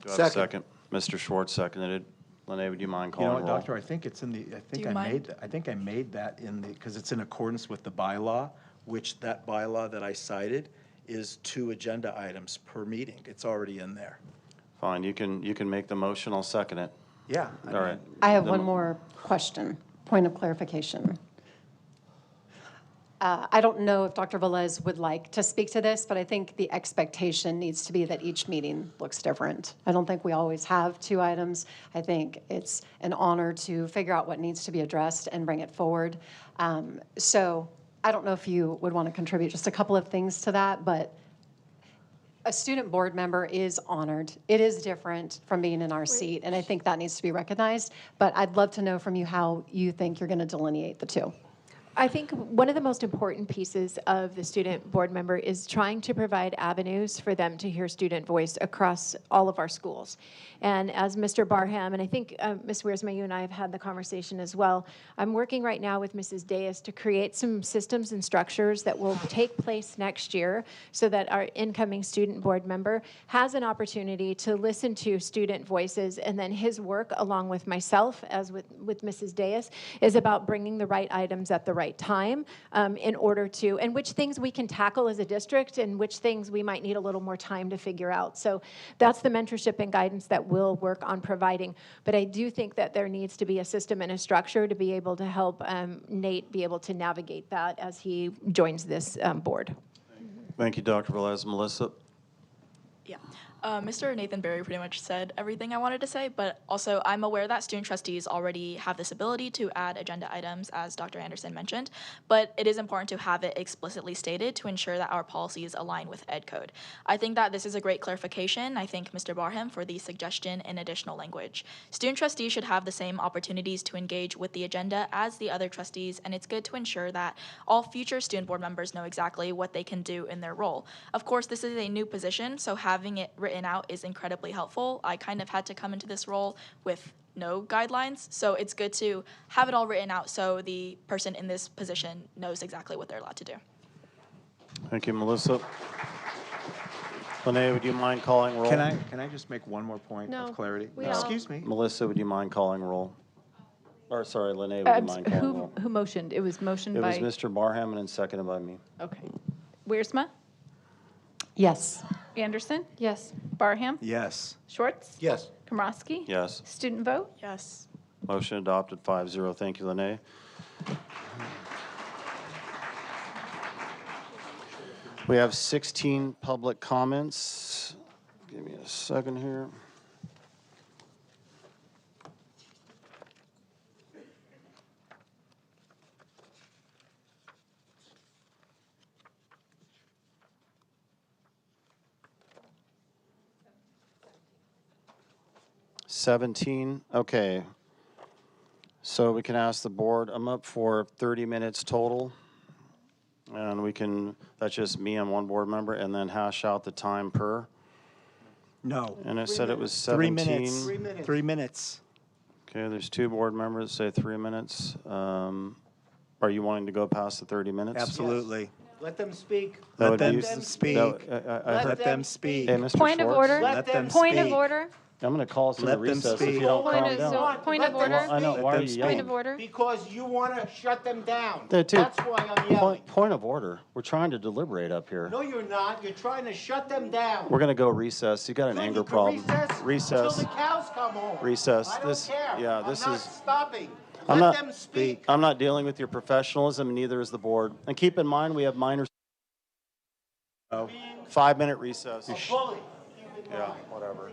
Do I have a second? Mr. Schwartz seconded it. Lene, would you mind You calling know what, roll? Doctor, I think it's in the, you mind? I think I made that in the, because it's in accordance with the bylaw, which that bylaw that I cited is 2 agenda items per meeting. It's already in there. Fine, you can make the motion. I'll second it. Yeah. All right. I have Then- one more question, point of clarification. I don't know if Dr. Velez would like to speak to this, but I think the expectation needs to be that each meeting looks different. I don't think we always have 2 items. I think it's an honor to figure out what needs to be addressed and bring it forward. So I don't know if you would want to contribute just a couple of things to that, but a student board member is honored. It is different from being in our seat, and I think that needs to be recognized. But I'd love to know from you how you think you're going to delineate the 2. I think one of the most important pieces of the student board member is trying to provide avenues for them to hear student voice across all of our schools. And as Mr. Barham, and I think Ms. Wiersma, you and I have had the conversation as well, I'm working right now with Mrs. Deas to create some systems and structures that will take place next year so that our incoming student board member has an opportunity to listen to student voices, and then his work along with myself, as with Mrs. Deas, is about bringing the right items at the right time in order to, and which things we can tackle as a district and which things we might need a little more time to figure out. So that's the mentorship and guidance that we'll work on providing. But I do think that there needs to be a system and a structure to be able to help Nate be able to navigate that as he joins this board. Thank you, Dr. Velez. Melissa? Yeah. Mr. Nathan Berry pretty much said everything I wanted to say, but also I'm aware that student trustees already have this ability to add agenda items, as Dr. Anderson mentioned, but it is important to have it explicitly stated to ensure that our policies align with Ed Code. I think that this is a great clarification. I thank Mr. Barham for the suggestion in additional language. Student trustees should have the same opportunities to engage with the agenda as the other trustees, and it's good to ensure that all future student board members know exactly what they can do in their role. Of course, this is a new position, so having it written out is incredibly helpful. I kind of had to come into this role with no guidelines, so it's good to have it all written out so the person in this position knows exactly what they're allowed to do. Thank you, Melissa. Lene, would you mind calling roll? Can I just make one more point of clarity? we all- Excuse me. Melissa, would you mind calling roll? Or sorry, Lene, would you mind calling roll? Who motioned? It was motioned It by? was Mr. Barham and then seconded by me. Okay. Wiersma? Yes. Anderson? Yes. Barham? Yes. Schwartz? Yes. Komrosky? Yes. Student vote? Yes. Motion adopted 5-0. Thank you, Lene. We have 16 public comments. Give me a second here. Okay. So we can ask the board, I'm up for 30 minutes total. And we can, that's just me and one board member, and then hash out the time per. No. And it said it was 3 17. minutes. 3 minutes. 3 minutes. Okay, there's 2 board members, say 3 minutes. Are you wanting to go past the 30 minutes? Absolutely. Let them speak. That Let would them be- speak. I heard- Let them speak. Hey, Mr. Point of Schwartz, order. Let them Point of speak. order. I'm going to call us into Let them recess if you speak. don't Point calm of, down. point of order. I know, Let why are them you speak. yelling? Point of order. Because you want to shut them down. Dude, That's why I'm yelling. Point of order. We're trying to deliberate up here. No, you're not. You're trying to shut them down. We're going to go recess. You got an Good, anger you can problem. Till Recess. the cows come home. Recess. I don't This- care. yeah, this I'm not is- stopping. I'm Let not- them speak. I'm not dealing with your professionalism, and neither is the board. And keep in mind, we have minors. 5-minute recess. Bully. Yeah, whatever.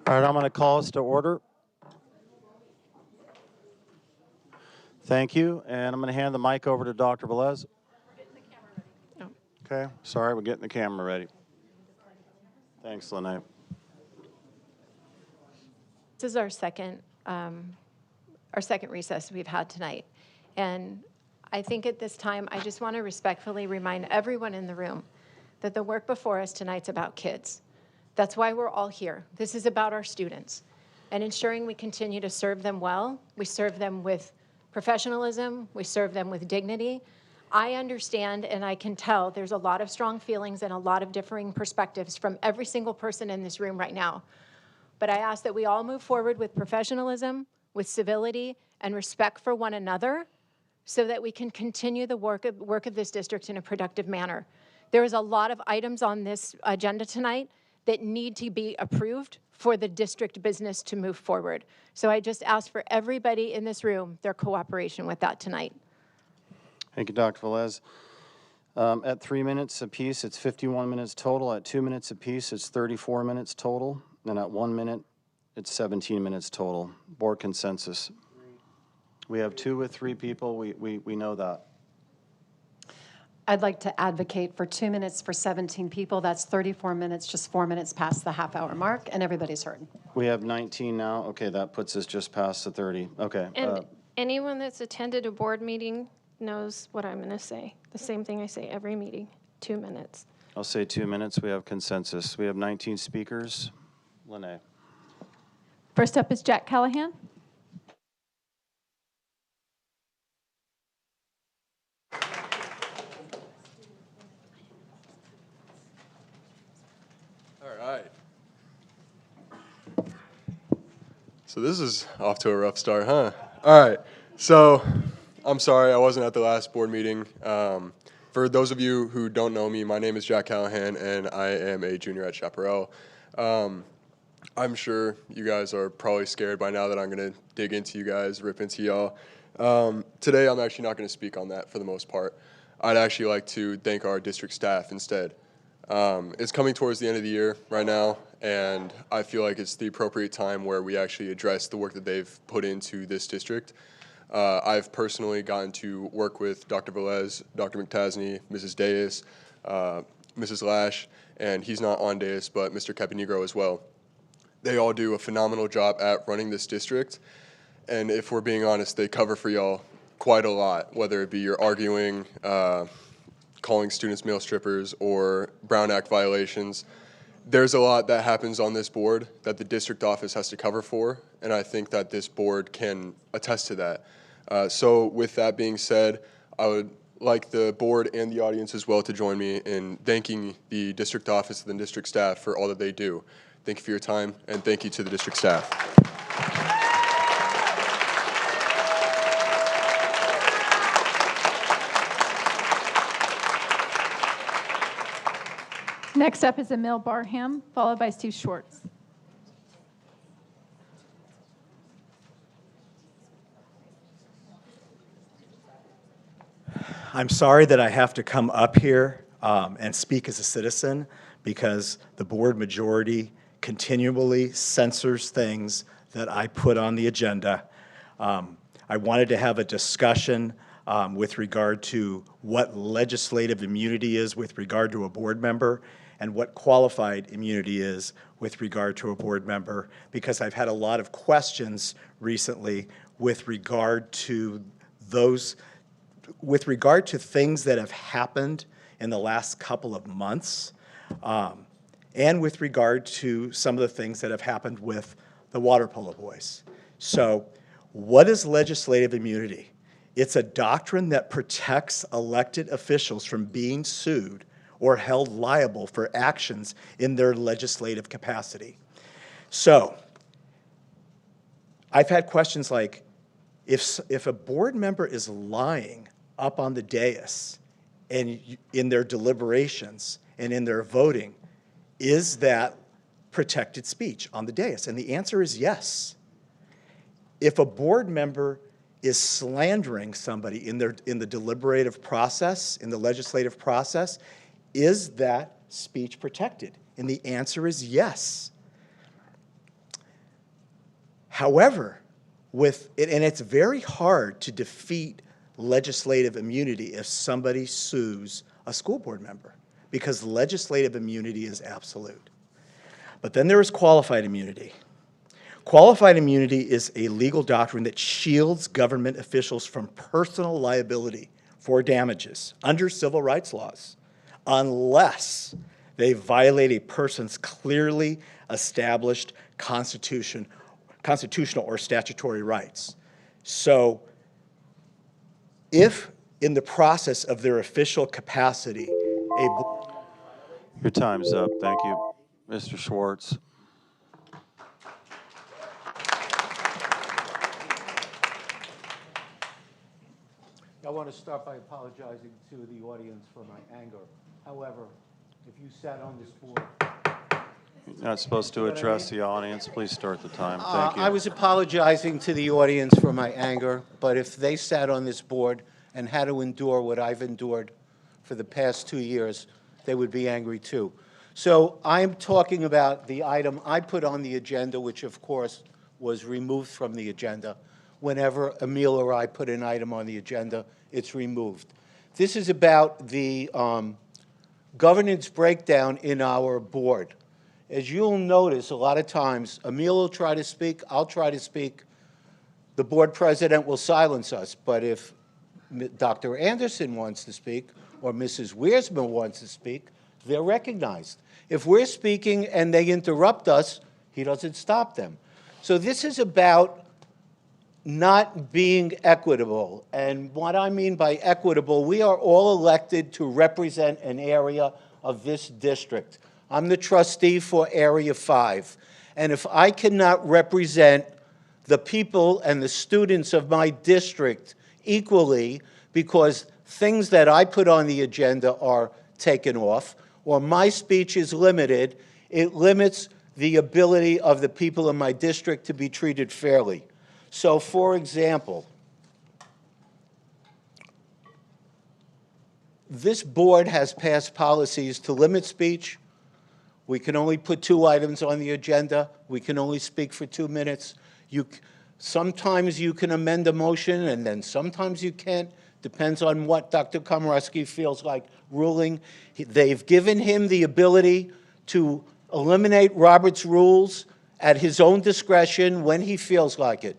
All right, I'm going to call us to order. Thank you, and I'm going to hand the mic over to Dr. Velez. Okay, sorry, we're getting the camera ready. Thanks, Lene. This is our second recess we've had tonight. And I think at this time, I just want to respectfully remind everyone in the room that the work before us tonight's about kids. That's why we're all here. This is about our students and ensuring we continue to serve them well. We serve them with professionalism. We serve them with dignity. I understand and I can tell there's a lot of strong feelings and a lot of differing perspectives from every single person in this room right now. But I ask that we all move forward with professionalism, with civility, and respect for one another so that we can continue the work of this district in a productive manner. There is a lot of items on this agenda tonight that need to be approved for the district business to move forward. So I just ask for everybody in this room their cooperation with that tonight. Thank you, Dr. Velez. At 3 minutes apiece, it's 51 minutes total. At 2 minutes apiece, it's 34 minutes total. And at 1 minute, it's 17 minutes total. Board consensus. We have 2 with 3 people. We know that. I'd like to advocate for 2 minutes for 17 people. That's 34 minutes, just 4 minutes past the half-hour mark, and everybody's heard. We have 19 now. Okay, that puts us just past the 30. Okay. And anyone that's attended a board meeting knows what I'm going to say. The same thing I say every meeting, 2 minutes. I'll say 2 minutes. We have consensus. We have 19 speakers. Lene. First up is Jack Callahan. All right. So this is off to a rough start, huh? All right. So I'm sorry I wasn't at the last board meeting. For those of you who don't know me, my name is Jack Callahan, and I am a junior at Chaparral. I'm sure you guys are probably scared by now that I'm going to dig into you guys, rip into y'all. Today, I'm actually not going to speak on that for the most part. I'd actually like to thank our district staff instead. It's coming towards the end of the year right now, and I feel like it's the appropriate time where we actually address the work that they've put into this district. I've personally gotten to work with Dr. Velez, Dr. McTasney, Mrs. Deus, Mrs. Lash, and he's not on dais, but Mr. Caponegro as well. They all do a phenomenal job at running this district, and if we're being honest, they cover for y'all quite a lot, whether it be you're arguing, calling students male strippers, or Brown Act violations. There's a lot that happens on this board that the district office has to cover for, and I think that this board can attest to that. So with that being said, I would like the board and the audience as well to join me in thanking the district office and the district staff for all that they do. Thank you for your time, and thank you to the district staff. Next up is Emil Barham, followed by Steve Schwartz. I'm sorry that I have to come up here and speak as a citizen because the board majority continually censors things that I put on the agenda. I wanted to have a discussion with regard to what legislative immunity is with regard to a board member and what qualified immunity is with regard to a board member, because I've had a lot of questions recently with regard to things that have happened in the last couple of months, and with regard to some of the things that have happened with the water polo boys. So what is legislative immunity? It's a doctrine that protects elected officials from being sued or held liable for actions in their legislative capacity. So I've had questions like, if a board member is lying up on the dais and in their deliberations and in their voting, is that protected speech on the dais? And the answer is yes. If a board member is slandering somebody in the deliberative process, in the legislative process, is that speech protected? And the answer is yes. However, and it's very hard to defeat legislative immunity if somebody sues a school board member, because legislative immunity is absolute. But then there is qualified immunity. Qualified immunity is a legal doctrine that shields government officials from personal liability for damages under civil rights laws, unless they violate a person's clearly established constitutional or statutory rights. So if in the process of their official capacity, Your time's up. Thank you. Mr. Schwartz. I want to start by apologizing to the audience for my anger. However, if you sat on this board... You're not supposed to address the audience. Please start the time. Thank you. I was apologizing to the audience for my anger, but if they sat on this board and had to endure what I've endured for the past 2 years, they would be angry too. So I'm talking about the item I put on the agenda, which of course was removed from the agenda. Whenever Emil or I put an item on the agenda, it's removed. This is about the governance breakdown in our board. As you'll notice, a lot of times, Emil will try to speak, I'll try to speak, the board president will silence us. But if Dr. Anderson wants to speak, or Mrs. Wiersma wants to speak, they're recognized. If we're speaking and they interrupt us, he doesn't stop them. So this is about not being equitable. And what I mean by equitable, we are all elected to represent an area of this district. I'm the trustee for Area 5. And if I cannot represent the people and the students of my district equally because things that I put on the agenda are taken off, or my speech is limited, it limits the ability of the people in my district to be treated fairly. So, for example, this board has passed policies to limit speech. We can only put 2 items on the agenda. We can only speak for 2 minutes. Sometimes you can amend a motion, and then sometimes you can't. Depends on what Dr. Komorowski feels like ruling. They've given him the ability to eliminate Robert's rules at his own discretion when he feels like it.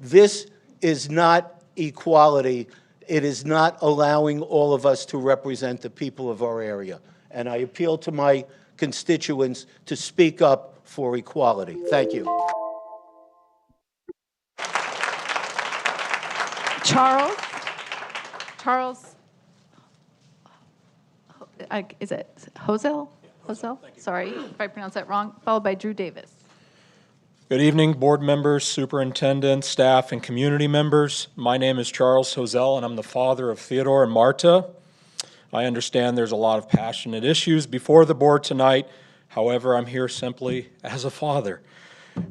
This is not equality. It is not allowing all of us to represent the people of our area. And I appeal to my constituents to speak up for equality. Thank you. Charles, is it Hosel? Hosel? Sorry if I pronounced that wrong. Followed by Drew Davis. Good evening, board members, superintendent, staff, and community members. My name is Charles Hosel, and I'm the father of Theodore and Marta. I understand there's a lot of passionate issues before the board tonight. However, I'm here simply as a father,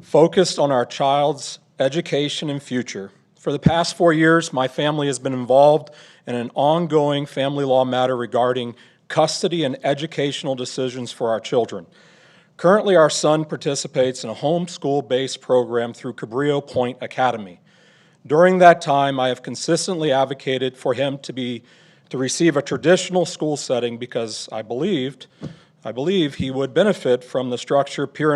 focused on our child's education and future. For the past 4 years, my family has been involved in an ongoing family law matter regarding custody and educational decisions for our children. Currently, our son participates in a homeschool-based program through Cabrillo Point Academy. During that time, I have consistently advocated for him to receive a traditional school setting because I believe he would benefit from the structure, peer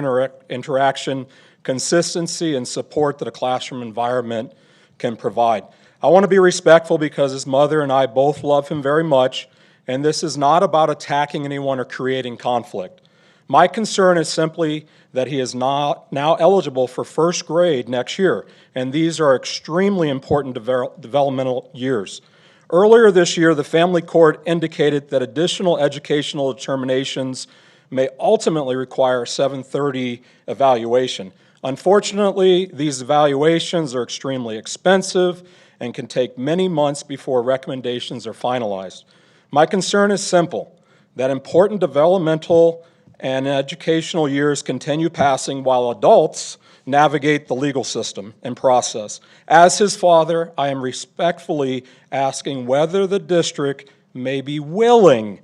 interaction, consistency, and support that a classroom environment can provide. I want to be respectful because his mother and I both love him very much, and this is not about attacking anyone or creating conflict. My concern is simply that he is now eligible for first grade next year, and these are extremely important developmental years. Earlier this year, the family court indicated that additional educational determinations may ultimately require a 730 evaluation. Unfortunately, these evaluations are extremely expensive and can take many months before recommendations are finalized. My concern is simple, that important developmental and educational years continue passing while adults navigate the legal system and process. As his father, I am respectfully asking whether the district may be willing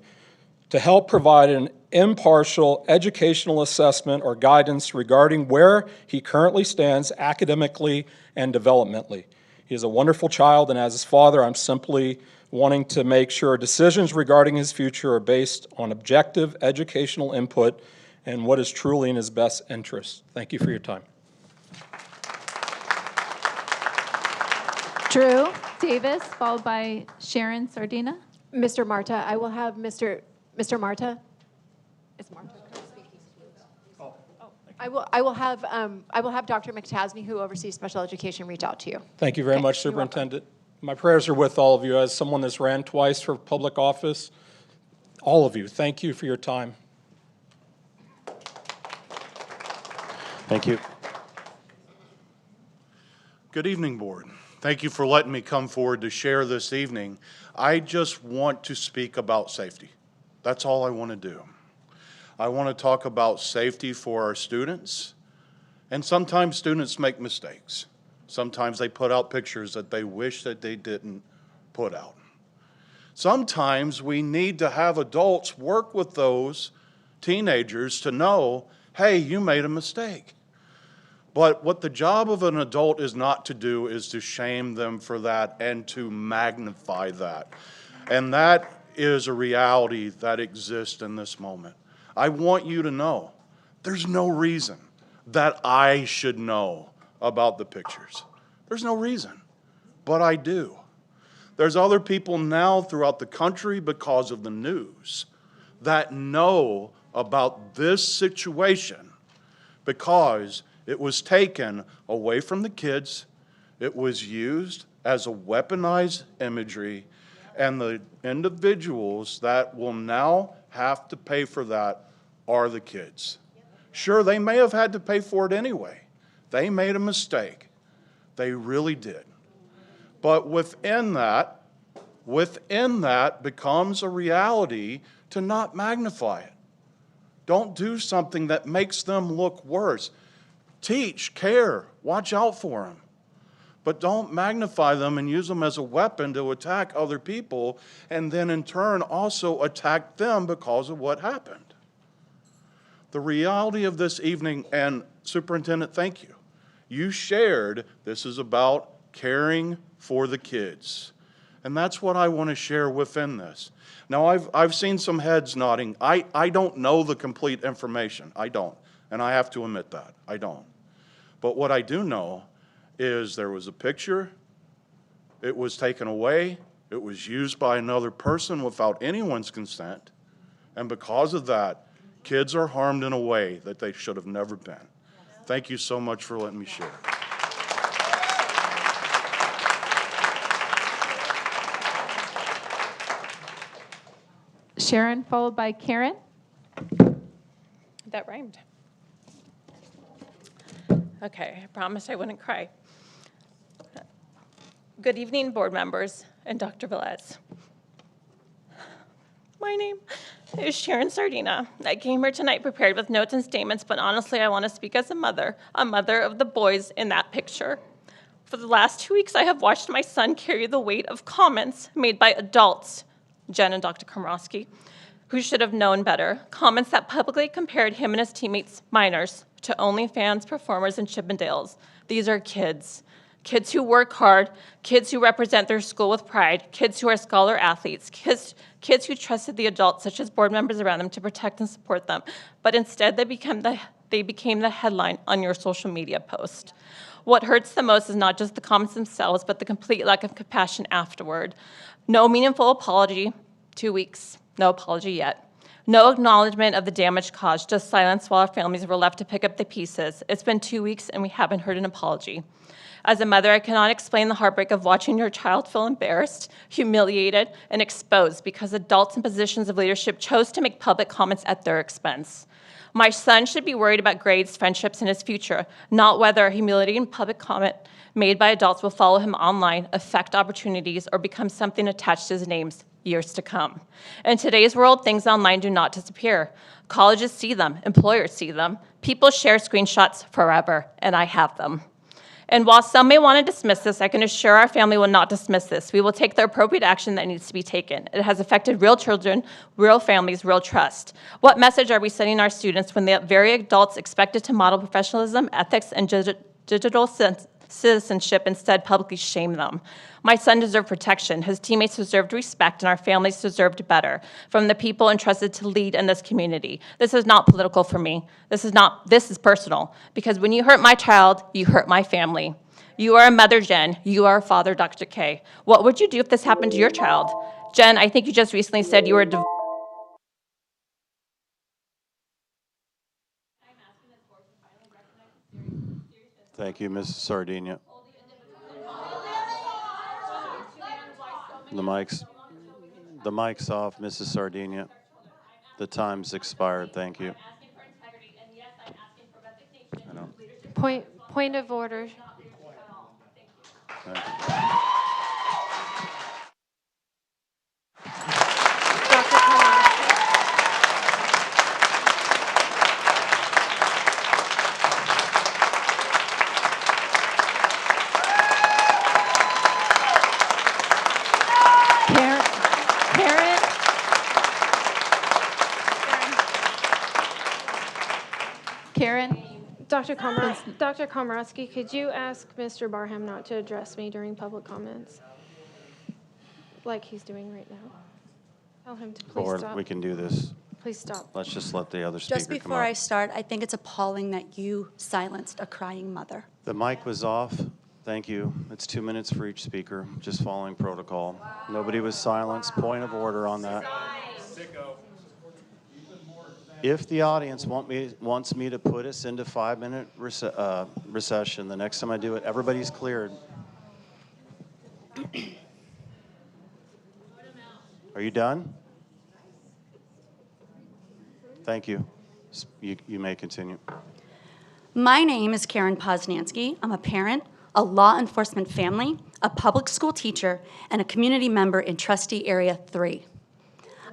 to help provide an impartial educational assessment or guidance regarding where he currently stands academically and developmentally. He is a wonderful child, and as his father, I'm simply wanting to make sure decisions regarding his future are based on objective educational input and what is truly in his best interest. Thank you for your time. Drew Davis, followed by Sharon Sardina. Mr. Marta, I will have Mr. Marta. It's Marta. I will have Dr. McTasney, who oversees special education, reach out to you. Thank you very much, Superintendent. My prayers are with all of you. As someone that's ran twice for public office, all of you, thank you for your time. Thank you. Good evening, Board. Thank you for letting me come forward to share this evening. I just want to speak about safety. That's all I want to do. I want to talk about safety for our students. And sometimes students make mistakes. Sometimes they put out pictures that they wish that they didn't put out. Sometimes we need to have adults work with those teenagers to know, hey, you made a mistake. But what the job of an adult is not to do is to shame them for that and to magnify that. And that is a reality that exists in this moment. I want you to know there's no reason that I should know about the pictures. There's no reason, but I do. There's other people now throughout the country because of the news that know about this situation because it was taken away from the kids, it was used as a weaponized imagery, and the individuals that will now have to pay for that are the kids. Sure, they may have had to pay for it anyway. They made a mistake. They really did. But within that becomes a reality to not magnify it. Don't do something that makes them look worse. Teach, care, watch out for them. But don't magnify them and use them as a weapon to attack other people and then in turn also attack them because of what happened. The reality of this evening, and Superintendent, thank you. You shared this is about caring for the kids. And that's what I want to share within this. Now, I've seen some heads nodding. I don't know the complete information. I don't. And I have to admit that. I don't. But what I do know is there was a picture. It was taken away. It was used by another person without anyone's consent. And because of that, kids are harmed in a way that they should have never been. Thank you so much for letting me share. Sharon, followed by Karen. That rhymed. Okay, I promised I wouldn't cry. Good evening, board members and Dr. Velez. My name is Sharon Sardina. I came here tonight prepared with notes and statements, but honestly, I want to speak as a mother of the boys in that picture. For the last 2 weeks, I have watched my son carry the weight of comments made by adults, Jen and Dr. Komrosky, who should have known better. Comments that publicly compared him and his teammates, minors, to OnlyFans performers in Chippendales. These are kids. Kids who work hard, kids who represent their school with pride, kids who are scholar athletes, kids who trusted the adults, such as board members around them, to protect and support them. But instead, they became the headline on your social media post. What hurts the most is not just the comments themselves, but the complete lack of compassion afterward. No meaningful apology, 2 weeks, no apology yet. No acknowledgement of the damage caused, just silence while our families were left to pick up the pieces. It's been 2 weeks and we haven't heard an apology. As a mother, I cannot explain the heartbreak of watching your child feel embarrassed, humiliated, and exposed because adults in positions of leadership chose to make public comments at their expense. My son should be worried about grades, friendships, and his future, not whether a humiliating public comment made by adults will follow him online, affect opportunities, or become something attached to his name years to come. In today's world, things online do not disappear. Colleges see them, employers see them, people share screenshots forever, and I have them. And while some may want to dismiss this, I can assure our family will not dismiss this. We will take the appropriate action that needs to be taken. It has affected real children, real families, real trust. What message are we sending our students when the very adults expected to model professionalism, ethics, and digital citizenship instead publicly shame them? My son deserved protection, his teammates deserved respect, and our families deserved better from the people entrusted to lead in this community. This is not political for me. This is personal, because when you hurt my child, you hurt my family. You are a mother, Jen. You are a father, Dr. K. What would you do if this happened to your child? Jen, I think you just recently said you were Thank you, Mrs. Sardinia. The mic's off, Mrs. Sardinia. The time's expired. Thank you. I know. Point of order. Thank you. Karen? Dr. Komorowski, could you ask Mr. Barham not to address me during public comments? Like he's doing right now. Tell him to please Board, stop. we can do this. Please stop. Let's just let the other speaker Just come before up. I start, I think it's appalling that you silenced a crying mother. The mic was off. Thank you. It's 2 minutes for each speaker, just following protocol. Nobody was silenced. Point of order on that. If the audience wants me to put us into 5-minute recession, the next time I do it, everybody's cleared. Are you done? Thank you. You may continue. My name is Karen Poznansky. I'm a parent, a law enforcement family, a public school teacher, and a community member in Trustee Area 3.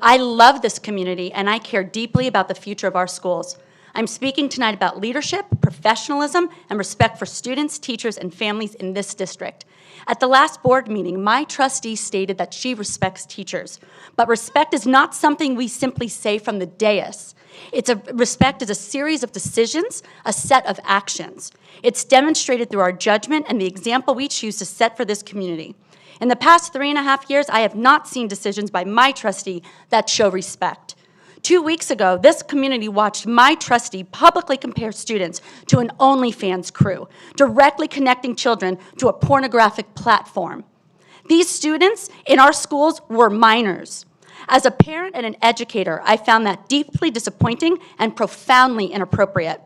I love this community, and I care deeply about the future of our schools. I'm speaking tonight about leadership, professionalism, and respect for students, teachers, and families in this district. At the last board meeting, my trustee stated that she respects teachers. But respect is not something we simply say from the dais. Respect is a series of decisions, a set of actions. It's demonstrated through our judgment and the example we choose to set for this community. In the past 3.5 years, I have not seen decisions by my trustee that show respect. 2 weeks ago, this community watched my trustee publicly compare students to an OnlyFans crew, directly connecting children to a pornographic platform. These students in our schools were minors. As a parent and an educator, I found that deeply disappointing and profoundly inappropriate.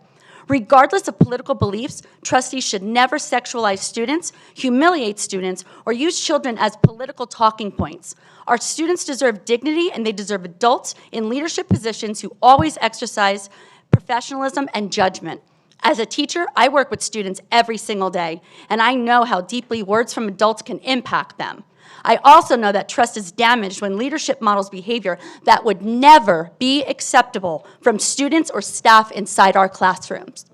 Regardless of political beliefs, trustees should never sexualize students, humiliate students, or use children as political talking points. Our students deserve dignity, and they deserve adults in leadership positions who always exercise professionalism and judgment. As a teacher, I work with students every single day, and I know how deeply words from adults can impact them. I also know that trust is damaged when leadership models behavior that would never be acceptable from students or staff inside our classrooms.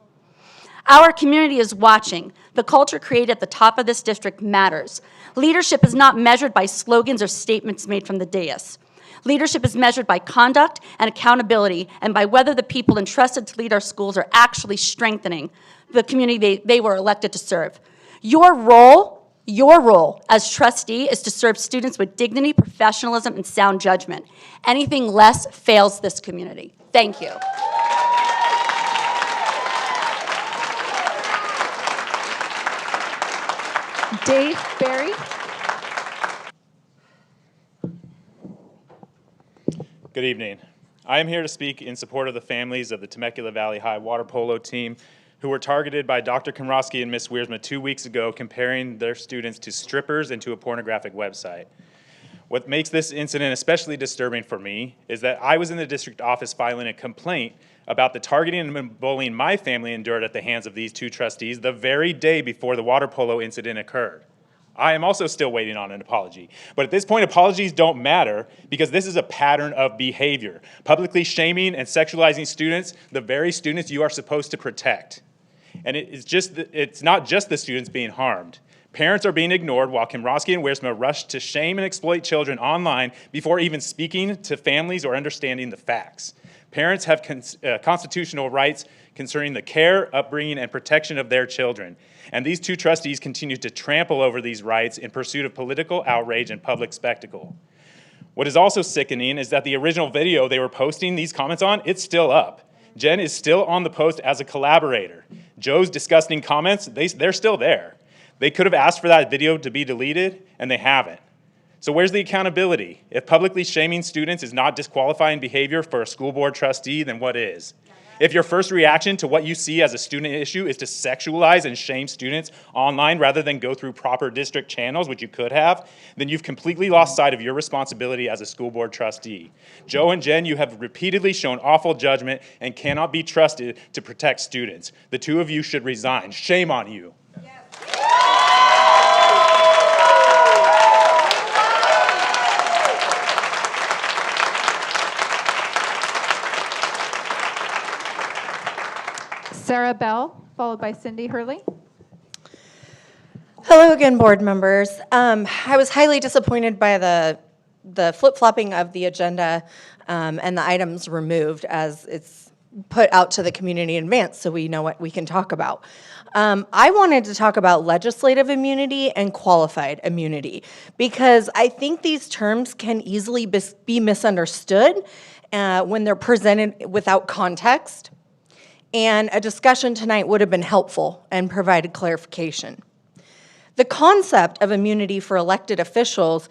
Our community is watching. The culture created at the top of this district matters. Leadership is not measured by slogans or statements made from the dais. Leadership is measured by conduct and accountability, and by whether the people entrusted to lead our schools are actually strengthening the community they were elected to serve. Your role as trustee is to serve students with dignity, professionalism, and sound judgment. Anything less fails this community. Thank you. Dave Barry. Good evening. I am here to speak in support of the families of the Temecula Valley High water polo team who were targeted by Dr. Komorowski and Ms. Wiersma 2 weeks ago, comparing their students to strippers and to a pornographic website. What makes this incident especially disturbing for me is that I was in the district office filing a complaint about the targeting and bullying my family endured at the hands of these two trustees the very day before the water polo incident occurred. I am also still waiting on an apology. But at this point, apologies don't matter because this is a pattern of behavior. Publicly shaming and sexualizing students, the very students you are supposed to protect. And it's not just the students being harmed. Parents are being ignored while Komrosky and Wiersma rush to shame and exploit children online before even speaking to families or understanding the facts. Parents have constitutional rights concerning the care, upbringing, and protection of their children. And these two trustees continue to trample over these rights in pursuit of political outrage and public spectacle. What is also sickening is that the original video they were posting these comments on, it's still up. Jen is still on the post as a collaborator. Joe's disgusting comments, they're still there. They could have asked for that video to be deleted, and they haven't. So where's the accountability? If publicly shaming students is not disqualifying behavior for a school board trustee, then what is? If your first reaction to what you see as a student issue is to sexualize and shame students online rather than go through proper district channels, which you could have, then you've completely lost sight of your responsibility as a school board trustee. Joe and Jen, you have repeatedly shown awful judgment and cannot be trusted to protect students. The two of you should resign. Shame on you. Sarah Bell, followed by Cindy Hurley. Hello again, board members. I was highly disappointed by the flip-flopping of the agenda and the items removed as it's put out to the community in advance so we know what we can talk about. I wanted to talk about legislative immunity and qualified immunity because I think these terms can easily be misunderstood when they're presented without context. And a discussion tonight would have been helpful and provided clarification. The concept of immunity for elected officials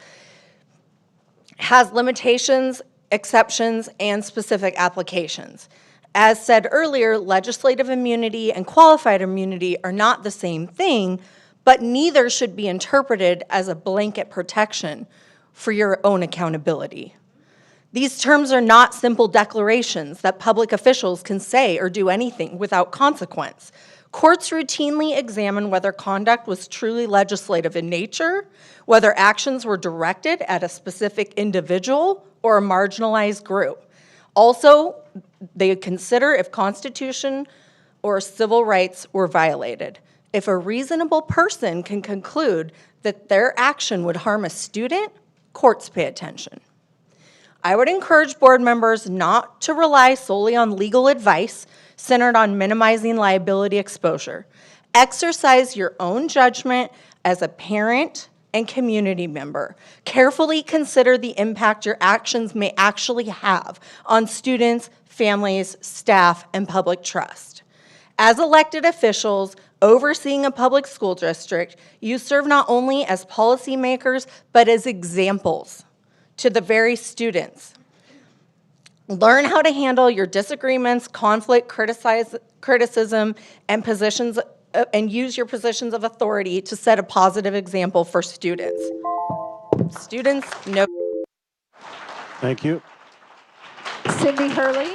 has limitations, exceptions, and specific applications. As said earlier, legislative immunity and qualified immunity are not the same thing, but neither should be interpreted as a blanket protection for your own accountability. These terms are not simple declarations that public officials can say or do anything without consequence. Courts routinely examine whether conduct was truly legislative in nature, whether actions were directed at a specific individual or a marginalized group. Also, they consider if Constitution or civil rights were violated. If a reasonable person can conclude that their action would harm a student, courts pay attention. I would encourage board members not to rely solely on legal advice centered on minimizing liability exposure. Exercise your own judgment as a parent and community member. Carefully consider the impact your actions may actually have on students, families, staff, and public trust. As elected officials overseeing a public school district, you serve not only as policymakers, but as examples to the very students. Learn how to handle your disagreements, conflict, criticism, and positions, and use your positions of authority to set a positive example for students. Students know. Thank you. Cindy Hurley.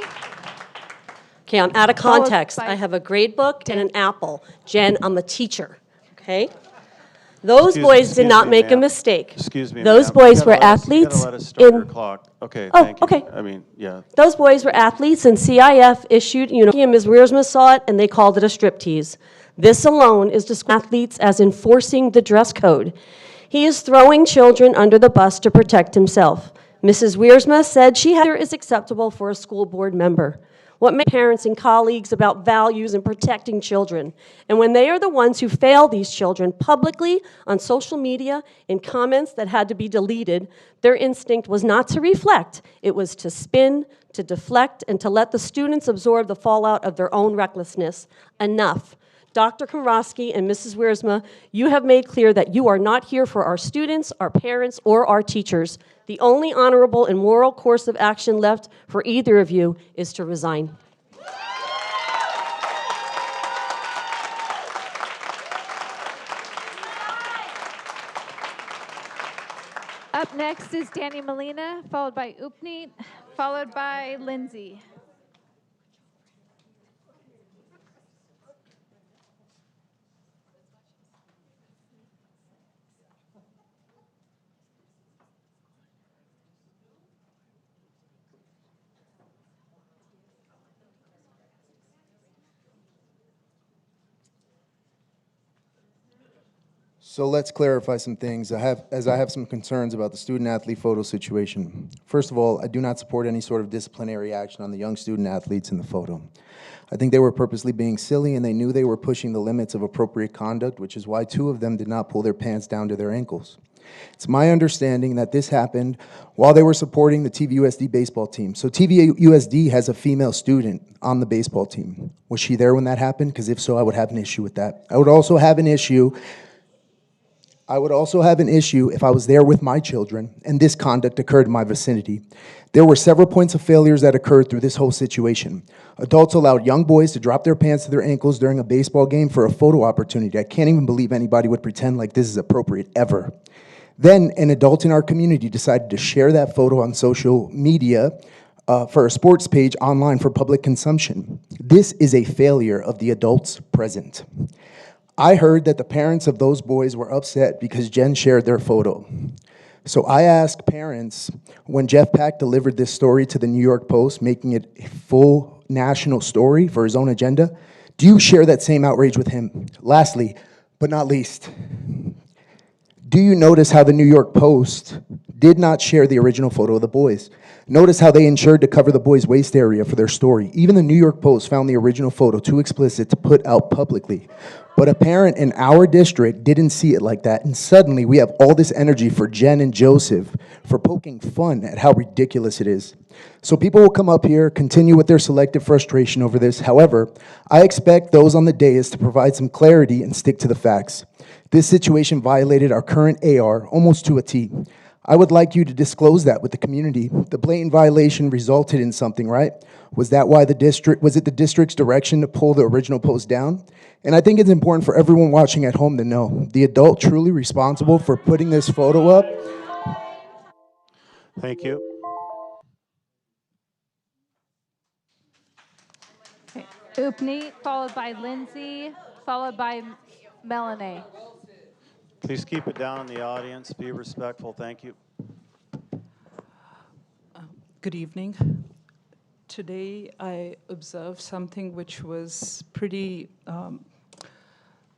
Okay, I'm out of Followed context. by- I have a grade book and an apple. Jen, I'm a teacher, okay? Those boys did not make a mistake. Excuse me, Those ma'am. boys You were gotta let us- you athletes gotta let us start your in. clock. Okay, Oh, thank you. okay. I mean, yeah. Those boys were athletes, and CIF issued, and Ms. Wiersma saw it, and they called it a striptease. This alone is athletes as enforcing the dress code. He is throwing children under the bus to protect himself. Mrs. Wiersma said she had is acceptable for a school board member. What makes parents and colleagues about values and protecting children? And when they are the ones who fail these children publicly on social media in comments that had to be deleted, their instinct was not to reflect. It was to spin, to deflect, and to let the students absorb the fallout of their own recklessness. Enough. Dr. Komrosky and Mrs. Wiersma, you have made clear that you are not here for our students, our parents, or our teachers. The only honorable and moral course of action left for either of you is to resign. Up next is Danny Molina, followed by Upneat, followed by Lindsay. So let's clarify some things. I have some concerns about the student-athlete photo situation. First of all, I do not support any sort of disciplinary action on the young student-athletes in the photo. I think they were purposely being silly, and they knew they were pushing the limits of appropriate conduct, which is why 2 of them did not pull their pants down to their ankles. It's my understanding that this happened while they were supporting the TVUSD baseball team. So TVUSD has a female student on the baseball team. Was she there when that happened? Because if so, I would have an issue with that. I would also have an issue if I was there with my children and this conduct occurred in my vicinity. There were several points of failures that occurred through this whole situation. Adults allowed young boys to drop their pants to their ankles during a baseball game for a photo opportunity. I can't even believe anybody would pretend like this is appropriate ever. Then an adult in our community decided to share that photo on social media for a sports page online for public consumption. This is a failure of the adults present. I heard that the parents of those boys were upset because Jen shared their photo. So I asked parents, when Jeff Pack delivered this story to the New York Post, making it a full national story for his own agenda, do you share that same outrage with him? Lastly, but not least, do you notice how the New York Post did not share the original photo of the boys? Notice how they ensured to cover the boys' waist area for their story. Even the New York Post found the original photo too explicit to put out publicly. But a parent in our district didn't see it like that, and suddenly we have all this energy for Jen and Joseph for poking fun at how ridiculous it is. So people will come up here, continue with their selective frustration over this. However, I expect those on the dais to provide some clarity and stick to the facts. This situation violated our current AR almost to a T. I would like you to disclose that with the community. The blatant violation resulted in something, right? Was it the district's direction to pull the original post down? And I think it's important for everyone watching at home to know the adult truly responsible for putting this photo up. Thank you. Upneat, followed by Lindsay, followed by Melanie. Please keep it down in the audience. Be respectful. Thank you. Good evening. Today I observed something which was pretty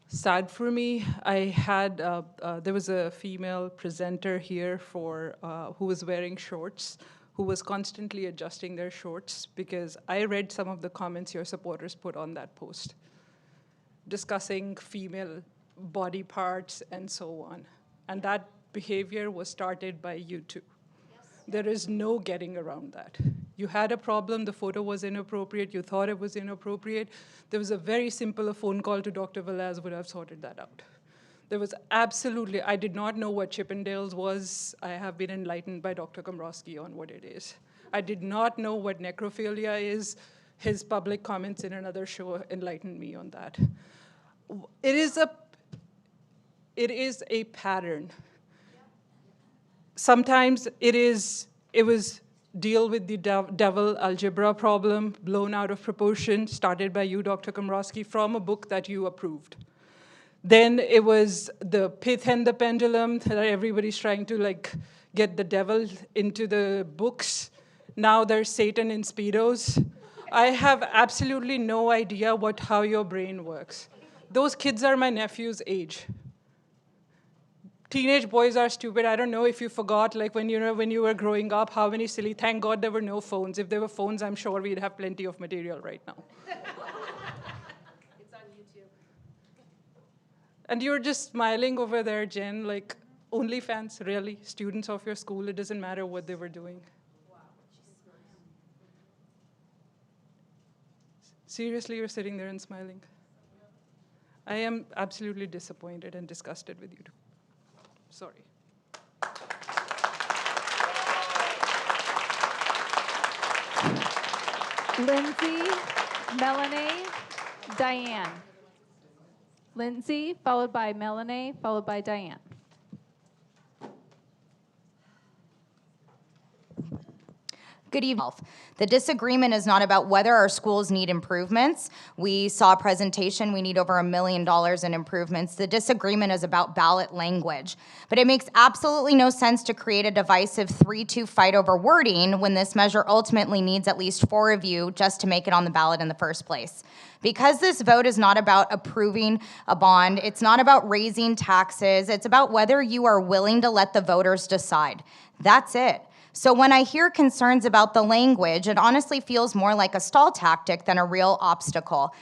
sad for me. There was a female presenter here who was wearing shorts, who was constantly adjusting their shorts, because I read some of the comments your supporters put on that post, discussing female body parts and so on. And that behavior was started by you two. There is no getting around that. You had a problem, the photo was inappropriate, you thought it was inappropriate. There was a very simple phone call to Dr. Velez would have sorted that out. There was absolutely, I did not know what Chippendales was. I have been enlightened by Dr. Komrosky on what it is. I did not know what necrophilia is. His public comments in another show enlightened me on that. It is a pattern. Sometimes it was deal with the devil algebra problem, blown out of proportion, started by you, Dr. Komrosky, from a book that you approved. Then it was the pith and the pendulum, that everybody's trying to get the devil into the books. Now there's Satan in Speedos. I have absolutely no idea how your brain works. Those kids are my nephew's age. Teenage boys are stupid. I don't know if you forgot, when you were growing up, how many silly, thank God there were no phones. If there were phones, I'm sure we'd have plenty of material right now. It's on YouTube. And you're just smiling over there, Jen, OnlyFans, really? Students of your school, it doesn't matter what they were doing. Wow. Seriously, you're sitting there and smiling. I am absolutely disappointed and disgusted with you two. Sorry. Lindsay, Melanie, Diane. Lindsay, followed by Melanie, followed by Diane. Good evening. The disagreement is not about whether our schools need improvements. We saw a presentation, we need over $1 million in improvements. The disagreement is about ballot language. But it makes absolutely no sense to create a divisive 3-2 fight over wording when this measure ultimately needs at least 4 of you just to make it on the ballot in the first place. Because this vote is not about approving a bond, it's not about raising taxes, it's about whether you are willing to let the voters decide. That's it. So when I hear concerns about the language, it honestly feels more like a stall tactic than a real obstacle.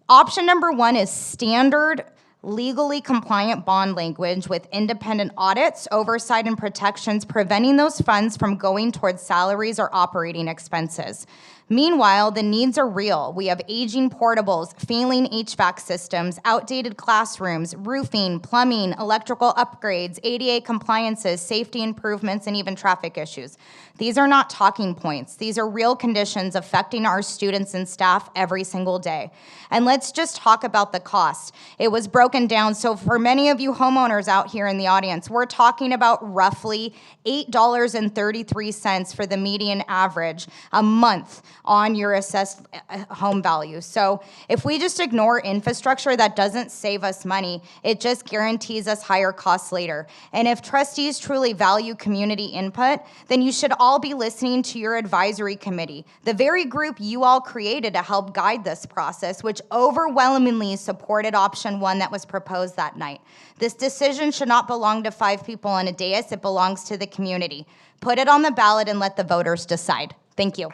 Option number 1 is standard, legally compliant bond language with independent audits, oversight, and protections preventing those funds from going towards salaries or operating expenses. Meanwhile, the needs are real. We have aging portables, failing HVAC systems, outdated classrooms, roofing, plumbing, electrical upgrades, ADA compliances, safety improvements, and even traffic issues. These are not talking points. These are real conditions affecting our students and staff every single day. And let's just talk about the cost. It was broken down, so for many of you homeowners out here in the audience, we're talking about roughly $8.33 for the median average a month on your assessed home value. So if we just ignore infrastructure, that doesn't save us money. It just guarantees us higher costs later. And if trustees truly value community input, then you should all be listening to your advisory committee, the very group you all created to help guide this process, which overwhelmingly supported option 1 that was proposed that night. This decision should not belong to 5 people on a dais. It belongs to the community. Put it on the ballot and let the voters decide. Thank you.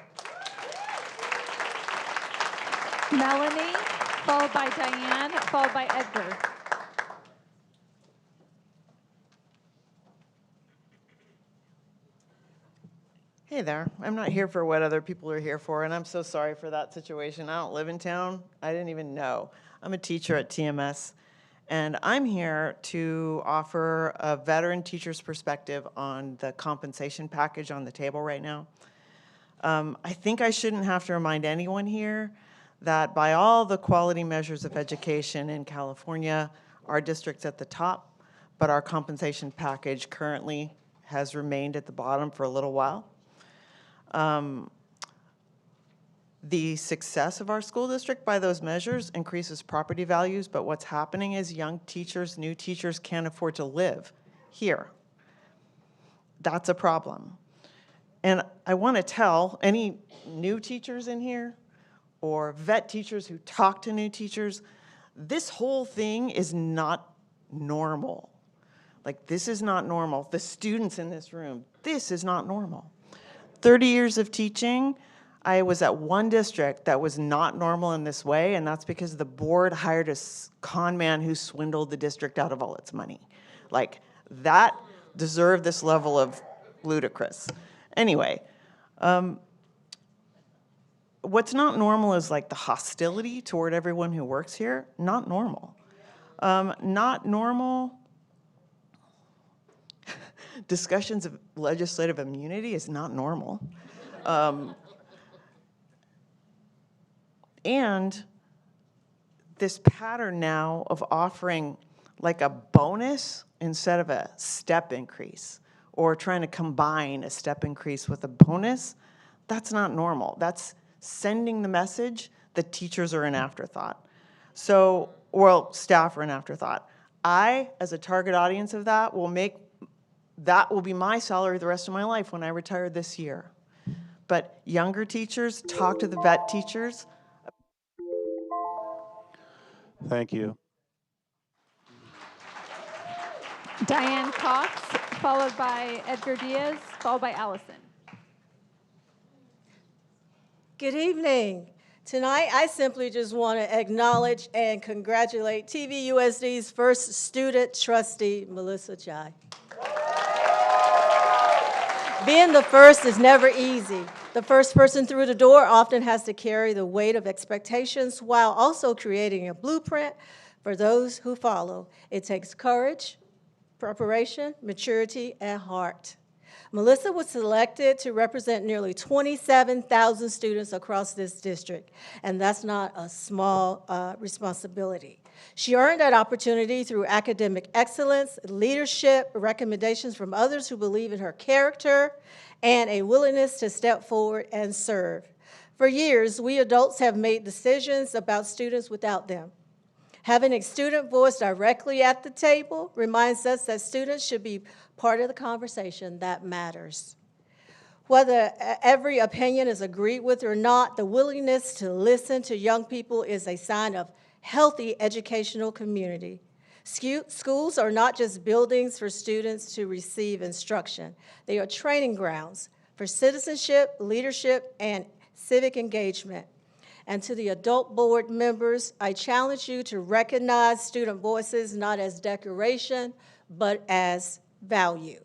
Melanie, followed by Diane, followed by Edgar. Hey there. I'm not here for what other people are here for, and I'm so sorry for that situation. I don't live in town. I didn't even know. I'm a teacher at TMS, and I'm here to offer a veteran teacher's perspective on the compensation package on the table right now. I think I shouldn't have to remind anyone here that by all the quality measures of education in California, our district's at the top, but our compensation package currently has remained at the bottom for a little while. The success of our school district by those measures increases property values, but what's happening is young teachers, new teachers can't afford to live here. That's a problem. And I want to tell any new teachers in here or vet teachers who talk to new teachers, this whole thing is not normal. Like, this is not normal. The students in this room, this is not normal. 30 years of teaching, I was at one district that was not normal in this way, and that's because the board hired a con man who swindled the district out of all its money. Like, that deserved this level of ludicrous. Anyway, what's not normal is like the hostility toward everyone who works here. Not normal. Not normal. Discussions of legislative immunity is not normal. And this pattern now of offering like a bonus instead of a step increase, or trying to combine a step increase with a bonus, that's not normal. That's sending the message that teachers are an afterthought. So, well, staff are an afterthought. I, as a target audience of that, that will be my salary the rest of my life when I retire this year. But younger teachers, talk to the vet teachers. Thank you. Diane Cox, followed by Edgar Diaz, followed by Allison. Good evening. Tonight, I simply just want to acknowledge and congratulate TVUSD's first student trustee, Melissa Chai. Being the first is never easy. The first person through the door often has to carry the weight of expectations while also creating a blueprint for those who follow. It takes courage, preparation, maturity, and heart. Melissa was selected to represent nearly 27,000 students across this district, and that's not a small responsibility. She earned that opportunity through academic excellence, leadership, recommendations from others who believe in her character, and a willingness to step forward and serve. For years, we adults have made decisions about students without them. Having a student voice directly at the table reminds us that students should be part of the conversation that matters. Whether every opinion is agreed with or not, the willingness to listen to young people is a sign of healthy educational community. Schools are not just buildings for students to receive instruction. They are training grounds for citizenship, leadership, and civic engagement. And to the adult board members, I challenge you to recognize student voices not as decoration, but as value.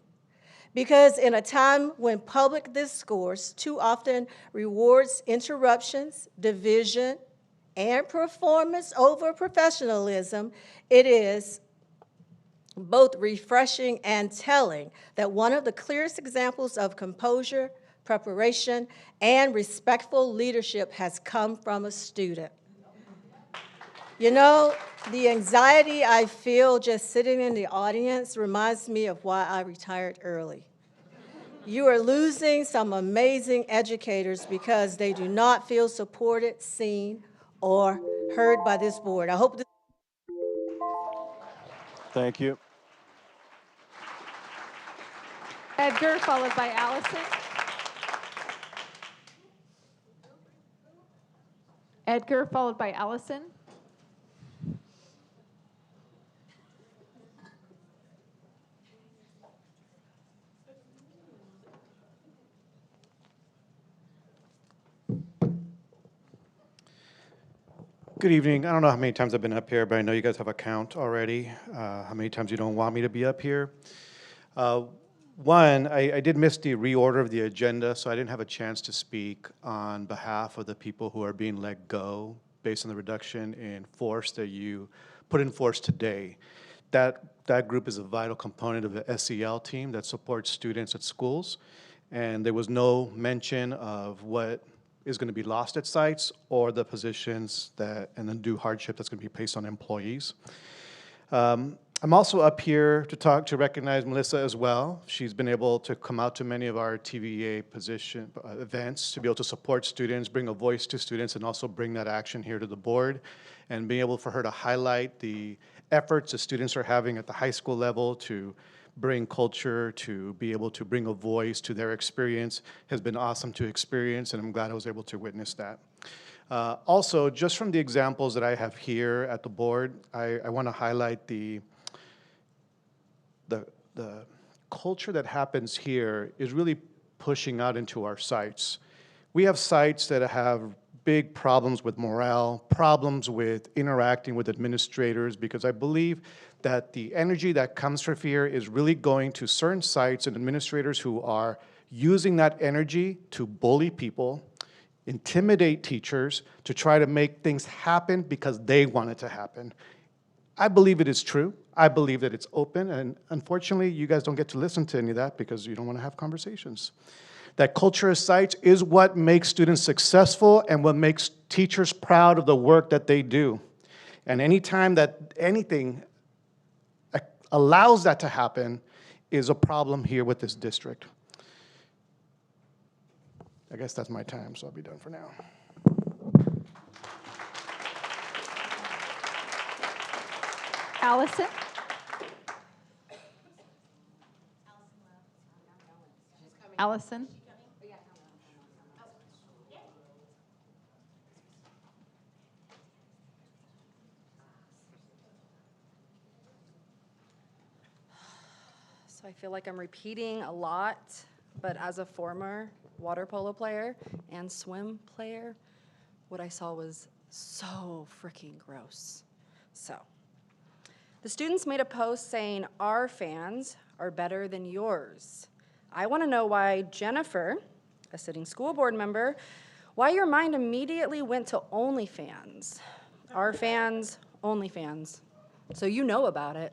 Because in a time when public discourse too often rewards interruptions, division, and performance over professionalism, it is both refreshing and telling that one of the clearest examples of composure, preparation, and respectful leadership has come from a student. You know, the anxiety I feel just sitting in the audience reminds me of why I retired early. You are losing some amazing educators because they do not feel supported, seen, or heard by this board. I hope this. Thank you. Edgar, followed by Allison. Edgar, followed by Allison. Good evening. I don't know how many times I've been up here, but I know you guys have a count already. How many times you don't want me to be up here. One, I did miss the reorder of the agenda, so I didn't have a chance to speak on behalf of the people who are being let go based on the reduction in force that you put in force today. That group is a vital component of the SEL team that supports students at schools, and there was no mention of what is going to be lost at sites or the positions that and undue hardship that's going to be placed on employees. I'm also up here to recognize Melissa as well. She's been able to come out to many of our TVA events to be able to support students, bring a voice to students, and also bring that action here to the board. And being able for her to highlight the efforts that students are having at the high school level to bring culture, to be able to bring a voice to their experience has been awesome to experience, and I'm glad I was able to witness that. Also, just from the examples that I have here at the board, I want to highlight the culture that happens here is really pushing out into our sites. We have sites that have big problems with morale, problems with interacting with administrators, because I believe that the energy that comes from here is really going to certain sites and administrators who are using that energy to bully people, intimidate teachers, to try to make things happen because they want it to happen. I believe it is true. I believe that it's open, and unfortunately, you guys don't get to listen to any of that because you don't want to have conversations. That culture of sites is what makes students successful and what makes teachers proud of the work that they do. And anytime that anything allows that to happen is a problem here with this district. I guess that's my time, so I'll be done for now. Allison. Allison. So I feel like I'm repeating a lot, but as a former water polo player and swim player, what I saw was so freaking gross. So, the students made a post saying our fans are better than yours. I want to know why Jennifer, a sitting school board member, why your mind immediately went to OnlyFans. Our fans, OnlyFans. So you know about it.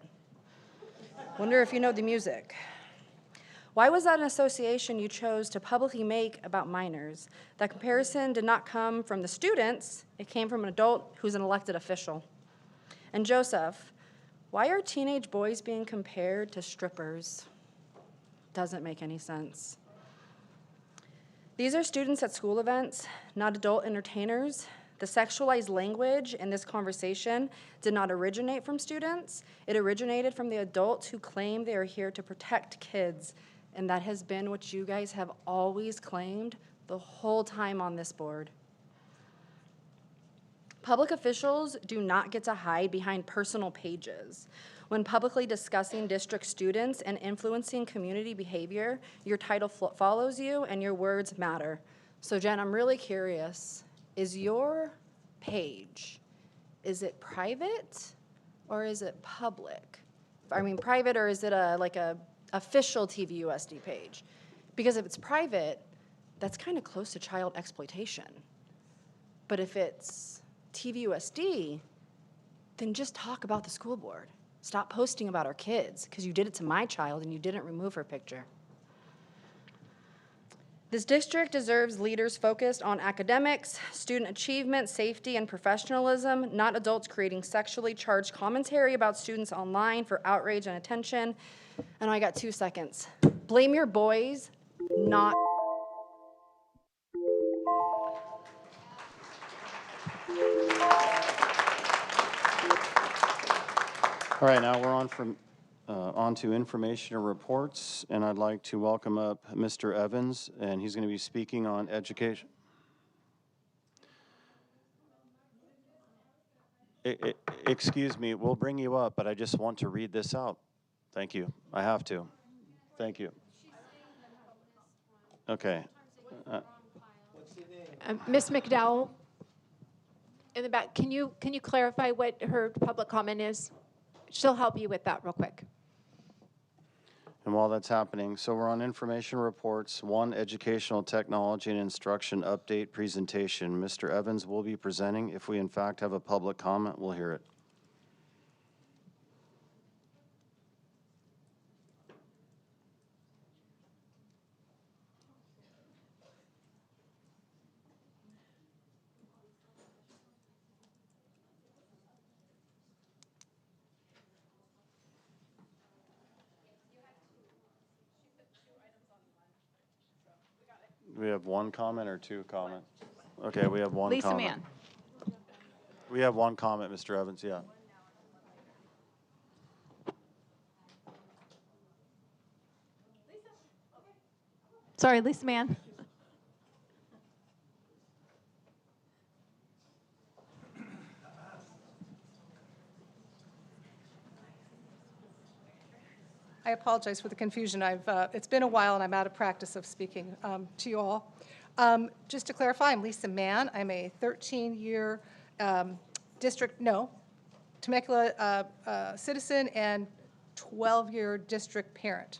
Wonder if you know the music. Why was that an association you chose to publicly make about minors? That comparison did not come from the students, it came from an adult who's an elected official. And Joseph, why are teenage boys being compared to strippers? Doesn't make any sense. These are students at school events, not adult entertainers. The sexualized language in this conversation did not originate from students. It originated from the adults who claim they are here to protect kids. And that has been what you guys have always claimed the whole time on this board. Public officials do not get to hide behind personal pages. When publicly discussing district students and influencing community behavior, your title follows you and your words matter. So Jen, I'm really curious, is your page, is it private or is it public? I mean, private, or is it like a official TVUSD page? Because if it's private, that's kind of close to child exploitation. But if it's TVUSD, then just talk about the school board. Stop posting about our kids, because you did it to my child and you didn't remove her picture. This district deserves leaders focused on academics, student achievement, safety, and professionalism, not adults creating sexually charged commentary about students online for outrage and attention. And I got 2 seconds. Blame your boys, not. All right, now we're on to information and reports, and I'd like to welcome up Mr. Evans, and he's going to be speaking on education. Excuse me, we'll bring you up, but I just want to read this out. Thank you. I have to. Thank you. Okay. Ms. McDowell, in the back, can you clarify what her public comment is? She'll help you with that real quick. And while that's happening, so we're on information reports, 1 educational technology and instruction update presentation. Mr. Evans will be presenting. If we in fact have a public comment, we'll hear it. We have 1 comment or 2 comments? Okay, we have 1 Lisa comment. Mann. We have 1 comment, Mr. Evans, yeah. Sorry, Lisa Mann. I apologize for the confusion. It's been a while, and I'm out of practice of speaking to you all. Just to clarify, I'm Lisa Mann. I'm a 13-year Temecula citizen and 12-year district parent.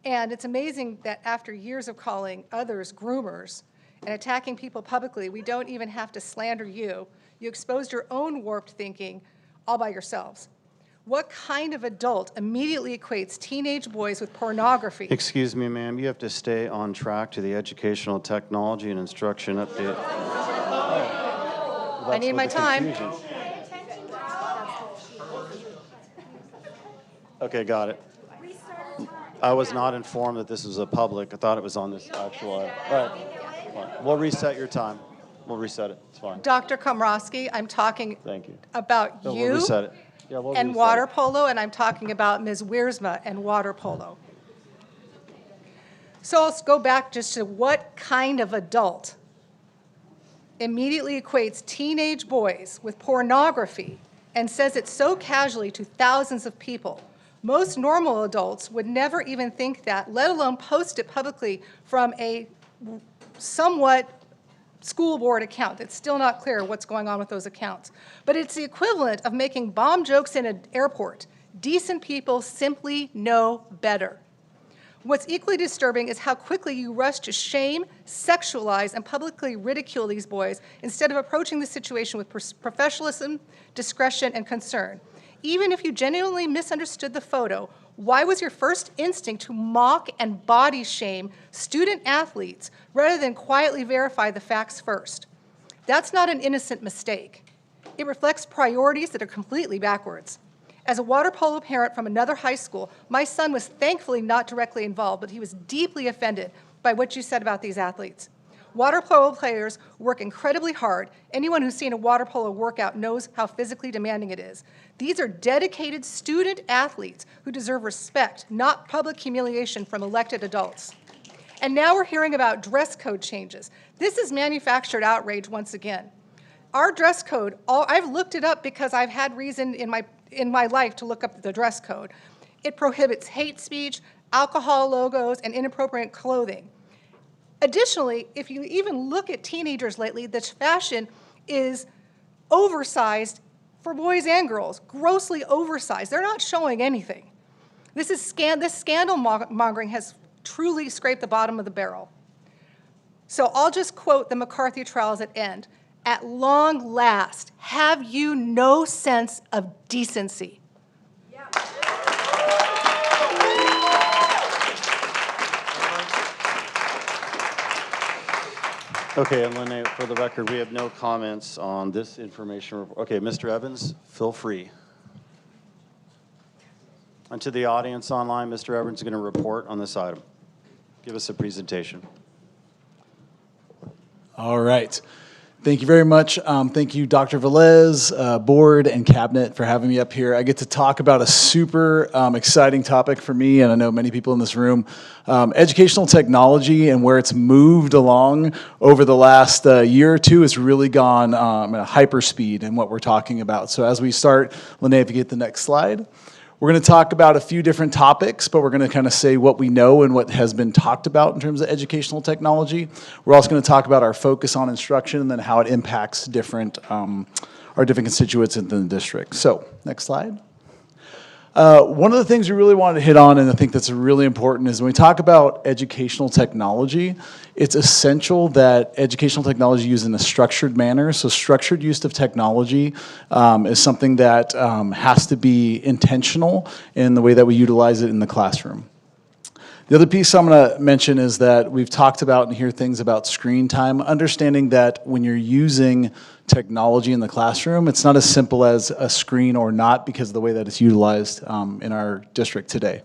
And it's amazing that after years of calling others groomers and attacking people publicly, we don't even have to slander you. You exposed your own warped thinking all by yourselves. What kind of adult immediately equates teenage boys with pornography? Excuse me, ma'am, you have to stay on track to the educational technology and instruction update. I need my time. Okay, got it. I was not informed that this was a public. I thought it was on this actual. All right, fine. We'll reset your time. We'll reset it. It's fine. Dr. Komrosky, I'm talking Thank you. about No, you we'll reset it. Yeah, we'll and reset water it. polo, and I'm talking about Ms. Wiersma and water polo. So let's go back just to what kind of adult immediately equates teenage boys with pornography and says it so casually to thousands of people. Most normal adults would never even think that, let alone post it publicly from a somewhat school board account. It's still not clear what's going on with those accounts. But it's the equivalent of making bomb jokes in an airport. Decent people simply know better. What's equally disturbing is how quickly you rush to shame, sexualize, and publicly ridicule these boys instead of approaching the situation with professionalism, discretion, and concern. Even if you genuinely misunderstood the photo, Why was your first instinct to mock and body shame student athletes rather than quietly verify the facts first? That's not an innocent mistake. It reflects priorities that are completely backwards. As a water polo parent from another high school, my son was thankfully not directly involved, but he was deeply offended by what you said about these athletes. Water polo players work incredibly hard. Anyone who's seen a water polo workout knows how physically demanding it is. These are dedicated student athletes who deserve respect, not public humiliation from elected adults. And now we're hearing about dress code changes. This is manufactured outrage once again. Our dress code, I've looked it up because I've had reason in my life to look up the dress code. It prohibits hate speech, alcohol logos, and inappropriate clothing. Additionally, if you even look at teenagers lately, the fashion is oversized for boys and girls, grossly oversized. They're not showing anything. This scandal mongering has truly scraped the bottom of the barrel. So I'll just quote the McCarthy trials at end. At long last, have you no sense of decency? Okay, and Lene, for the record, we have no comments on this information report. Okay, Mr. Evans, feel free. And to the audience online, Mr. Evans is going to report on this item. Give us a presentation. All right. Thank you very much. Thank you, Dr. Velez, board, and cabinet for having me up here. I get to talk about a super exciting topic for me, and I know many people in this room. Educational technology and where it's moved along over the last year or two has really gone at a hyper speed in what we're talking about. So as we start, Lene, if you get the next slide. We're going to talk about a few different topics, but we're going to kind of say what we know and what has been talked about in terms of educational technology. We're also going to talk about our focus on instruction and then how it impacts different, our different constituents in the district. So, next slide. One of the things we really wanted to hit on, and I think that's really important, is when we talk about educational technology, it's essential that educational technology is used in a structured manner. So structured use of technology is something that has to be intentional in the way that we utilize it in the classroom. The other piece I'm going to mention is that we've talked about and hear things about screen time, understanding that when you're using technology in the classroom, it's not as simple as a screen or not because of the way that it's utilized in our district today.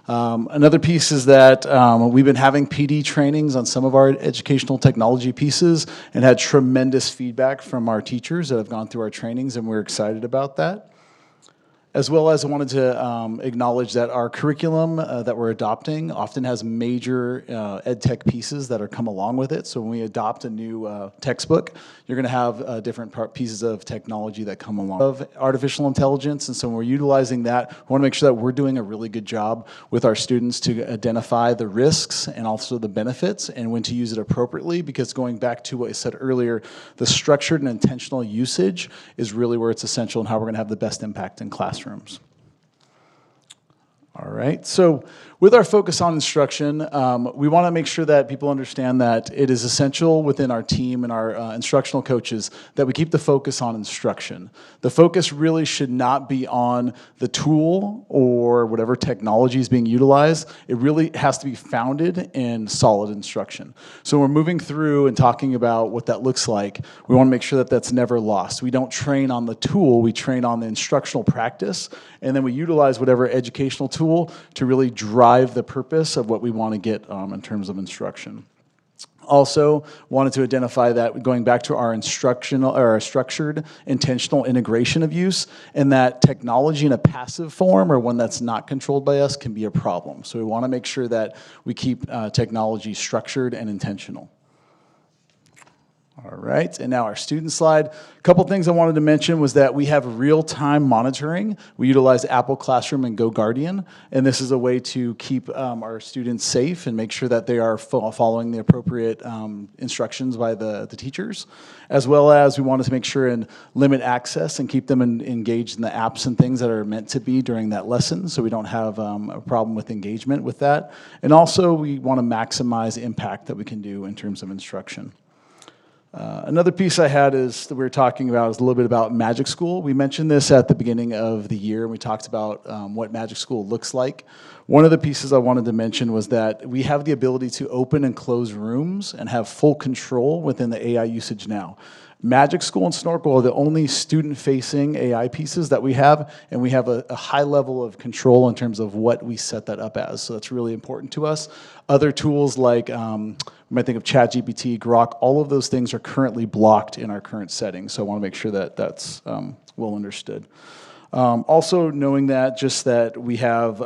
Another piece is that we've been having PD trainings on some of our educational technology pieces and had tremendous feedback from our teachers that have gone through our trainings, and we're excited about that. As well as I wanted to acknowledge that our curriculum that we're adopting often has major ed tech pieces that are come along with it. So when we adopt a new textbook, you're going to have different pieces of technology that come along of artificial intelligence. And so when we're utilizing that, we want to make sure that we're doing a really good job with our students to identify the risks and also the benefits and when to use it appropriately, because going back to what I said earlier, the structured and intentional usage is really where it's essential and how we're going to have the best impact in classrooms. All right, so with our focus on instruction, we want to make sure that people understand that it is essential within our team and our instructional coaches that we keep the focus on instruction. The focus really should not be on the tool or whatever technology is being utilized. It really has to be founded in solid instruction. So we're moving through and talking about what that looks like. We want to make sure that that's never lost. We don't train on the tool, we train on the instructional practice, and then we utilize whatever educational tool to really drive the purpose of what we want to get in terms of instruction. Also, wanted to identify that going back to our instructional or our structured intentional integration of use, and that technology in a passive form or one that's not controlled by us can be a problem. So we want to make sure that we keep technology structured and intentional. All right, and now our student slide. A couple things I wanted to mention was that we have real-time monitoring. We utilize Apple Classroom and GoGuardian, and this is a way to keep our students safe and make sure that they are following the appropriate instructions by the teachers, as well as we wanted to make sure and limit access and keep them engaged in the apps and things that are meant to be during that lesson, so we don't have a problem with engagement with that. And also, we want to maximize the impact that we can do in terms of instruction. Another piece I had is that we were talking about is a little bit about Magic School. We mentioned this at the beginning of the year, and we talked about what Magic School looks like. One of the pieces I wanted to mention was that we have the ability to open and close rooms and have full control within the AI usage now. Magic School and Snorkel are the only student-facing AI pieces that we have, and we have a high level of control in terms of what we set that up as. So that's really important to us. Other tools like, you might think of ChatGPT, Grok, all of those things are currently blocked in our current settings. So I want to make sure that that's well understood. Also knowing that, just that we have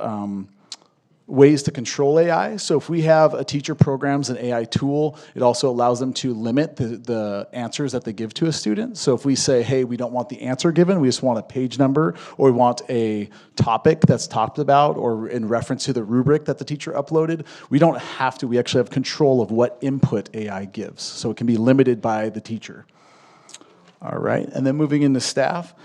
ways to control AI. So if we have a teacher programs an AI tool, it also allows them to limit the answers that they give to a student. So if we say, hey, we don't want the answer given, we just want a page number, or we want a topic that's talked about, or in reference to the rubric that the teacher uploaded, we don't have to. We actually have control of what input AI gives. So it can be limited by the teacher. All right, and then moving into staff.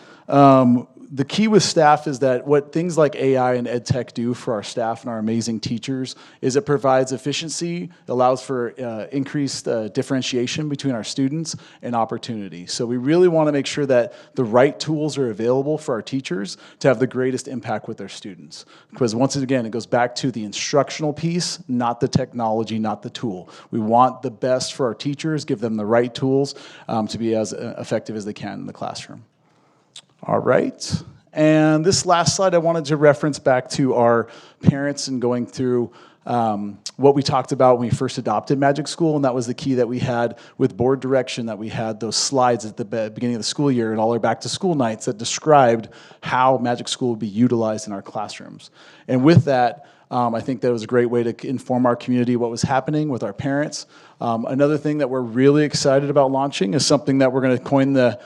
The key with staff is that what things like AI and ed tech do for our staff and our amazing teachers is it provides efficiency, allows for increased differentiation between our students and opportunity. So we really want to make sure that the right tools are available for our teachers to have the greatest impact with their students. Because once again, it goes back to the instructional piece, not the technology, not the tool. We want the best for our teachers, give them the right tools to be as effective as they can in the classroom. All right, and this last slide I wanted to reference back to our parents and going through what we talked about when we first adopted Magic School, and that was the key that we had with board direction, that we had those slides at the beginning of the school year and all our back to school nights that described how Magic School would be utilized in our classrooms. And with that, I think that was a great way to inform our community what was happening with our parents. Another thing that we're really excited about launching is something that we're going to coin the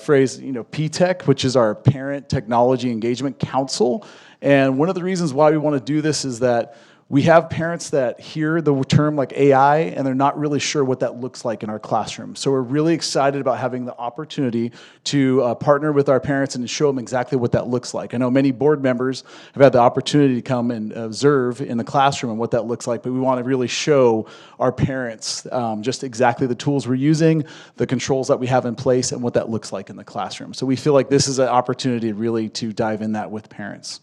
phrase, PTech, which is our Parent Technology Engagement Council. And one of the reasons why we want to do this is that we have parents that hear the term like AI and they're not really sure what that looks like in our classroom. So we're really excited about having the opportunity to partner with our parents and show them exactly what that looks like. I know many board members have had the opportunity to come and observe in the classroom and what that looks like, but we want to really show our parents just exactly the tools we're using, the controls that we have in place, and what that looks like in the classroom. So we feel like this is an opportunity really to dive in that with parents.